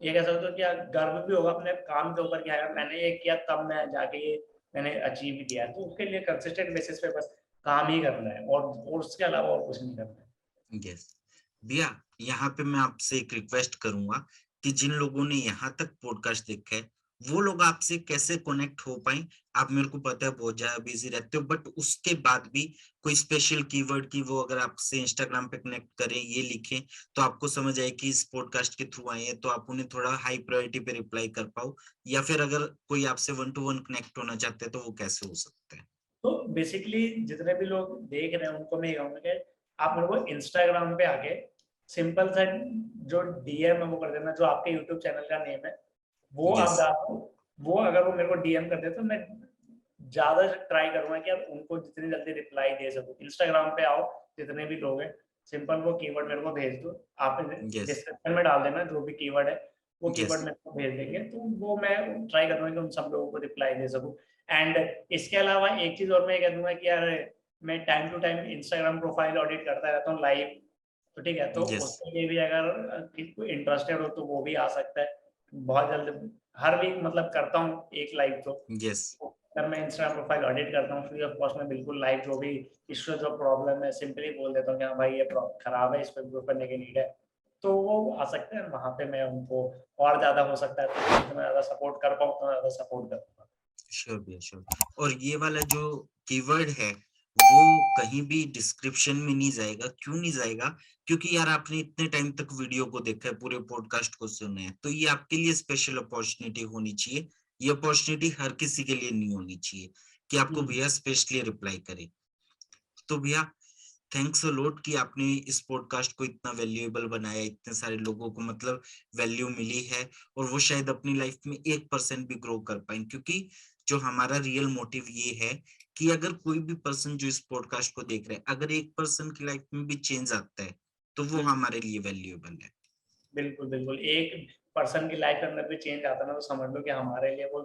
ये कह सकते हो कि गर्व भी होगा अपने काम के ऊपर कि यार मैंने ये किया, तब मैं जाके ये मैंने अचीव किया। तो उसके लिए कंसिस्टेंट बेसिस पे बस काम ही करना है, और उसके अलावा और कुछ नहीं करना है। यस भैया, यहाँ पे मैं आपसे एक रिक्वेस्ट करूंगा कि जिन लोगों ने यहाँ तक पॉडकास्ट देखा है वो लोग आपसे कैसे कनेक्ट हो पाए? आप मेरे को पता है बहुत ज्यादा बिजी रहते हो, बट उसके बाद भी कोई स्पेशल कीवर्ड की वो अगर आपसे इंस्टाग्राम पे कनेक्ट करें, ये लिखें, तो आपको समझ आए कि इस पॉडकास्ट के थ्रू आए हैं, तो आप उन्हें थोड़ा हाई प्रायोरिटी पे रिप्लाई कर पाओ, या फिर अगर कोई आपसे 1 to 1 कनेक्ट होना चाहते हैं तो वो कैसे हो सकता है? तो बेसिकली जितने भी लोग देख रहे हैं उनको मैं ये कहूंगा कि आप मेरे को इंस्टाग्राम पे आके सिंपल सा जो डीएम है वो कर देना, जो आपके यूट्यूब चैनल का नेम है वो आप यस। डाल दो। वो अगर वो मेरे को डीएम कर दे तो मैं ज्यादा ट्राई करूंगा कि आप उनको जितनी जल्दी रिप्लाई दे सकूं। इंस्टाग्राम पे आओ, जितने भी लोग हैं सिंपल वो कीवर्ड मेरे को भेज दो, आप यस। डिस्क्रिप्शन में डाल देना जो भी कीवर्ड है, वो यस। कीवर्ड मेरे को भेज देंगे तो वो मैं ट्राई करूंगा कि उन सब लोगों को रिप्लाई दे सकूं। एंड इसके अलावा एक चीज और मैं कह दूंगा कि यार मैं time to time Instagram profile audit करता रहता हूँ लाइव, तो ठीक है, तो यस। उसके लिए भी अगर किसी इंटरेस्टेड हो तो वो भी आ सकता है बहुत जल्द। हर वीक मतलब करता हूँ एक लाइव तो। यस। अगर मैं इंस्टाग्राम प्रोफाइल ऑडिट करता हूँ फ्री ऑफ कॉस्ट में, बिल्कुल लाइव जो भी इश्यू जो प्रॉब्लम है सिंपली बोल देता हूँ कि हाँ भाई ये खराब है, इस पर इम्प्रूव करने की नीड है, तो वो आ सकते हैं वहां पे। मैं उनको और ज्यादा हो सकता है तो जितना ज्यादा सपोर्ट कर पाऊँ उतना ज्यादा सपोर्ट करूँगा। श्योर भैया, श्योर। और ये वाला जो कीवर्ड है वो कहीं भी डिस्क्रिप्शन में नहीं जाएगा। क्यों नहीं जाएगा? क्योंकि यार आपने इतने टाइम तक वीडियो को देखा है, पूरे पॉडकास्ट को सुना है, तो ये आपके लिए स्पेशल अपॉर्चुनिटी होनी चाहिए। ये अपॉर्चुनिटी हर किसी के लिए नहीं होनी चाहिए कि आपको हम्म। भैया स्पेशली रिप्लाई करे। तो भैया, थैंक्स अ लॉट कि आपने इस पॉडकास्ट को इतना वैल्यूएबल बनाया, इतने सारे लोगों को मतलब वैल्यू मिली है, और वो शायद अपनी लाइफ में 1% भी ग्रो कर पाए, क्योंकि जो हमारा रियल मोटिव ये है कि अगर कोई भी पर्सन जो इस पॉडकास्ट को देख रहा है, अगर 1% की लाइफ में भी चेंज आता है तो वो हम्म। हमारे लिए वैल्यूएबल है। बिल्कुल बिल्कुल, एक पर्सन की लाइफ के अंदर भी चेंज आता है ना, तो समझ लो कि हमारे लिए वो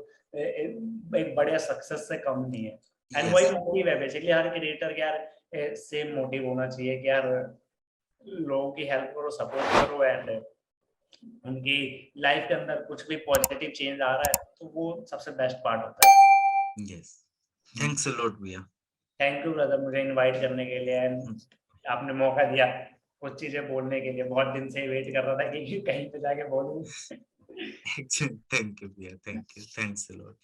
एक बड़े सक्सेस से कम नहीं है। And yes. वही मोटिव है बेसिकली हर क्रिएटर का यार, सेम मोटिव होना चाहिए कि यार लोगों की हेल्प करो, सपोर्ट करो, एंड उनकी लाइफ के अंदर कुछ भी पॉजिटिव चेंज आ रहा है तो वो सबसे बेस्ट पार्ट होता है। यस। थैंक्स अ लॉट भैया। थैंक यू ब्रदर मुझे इनवाइट करने के लिए, एंड आपने मौका दिया कुछ चीजें बोलने के लिए। बहुत दिन से वेट कर रहा था कि कहीं पे जाके बोलूं। थैंक यू भैया, thank you, thanks a lot.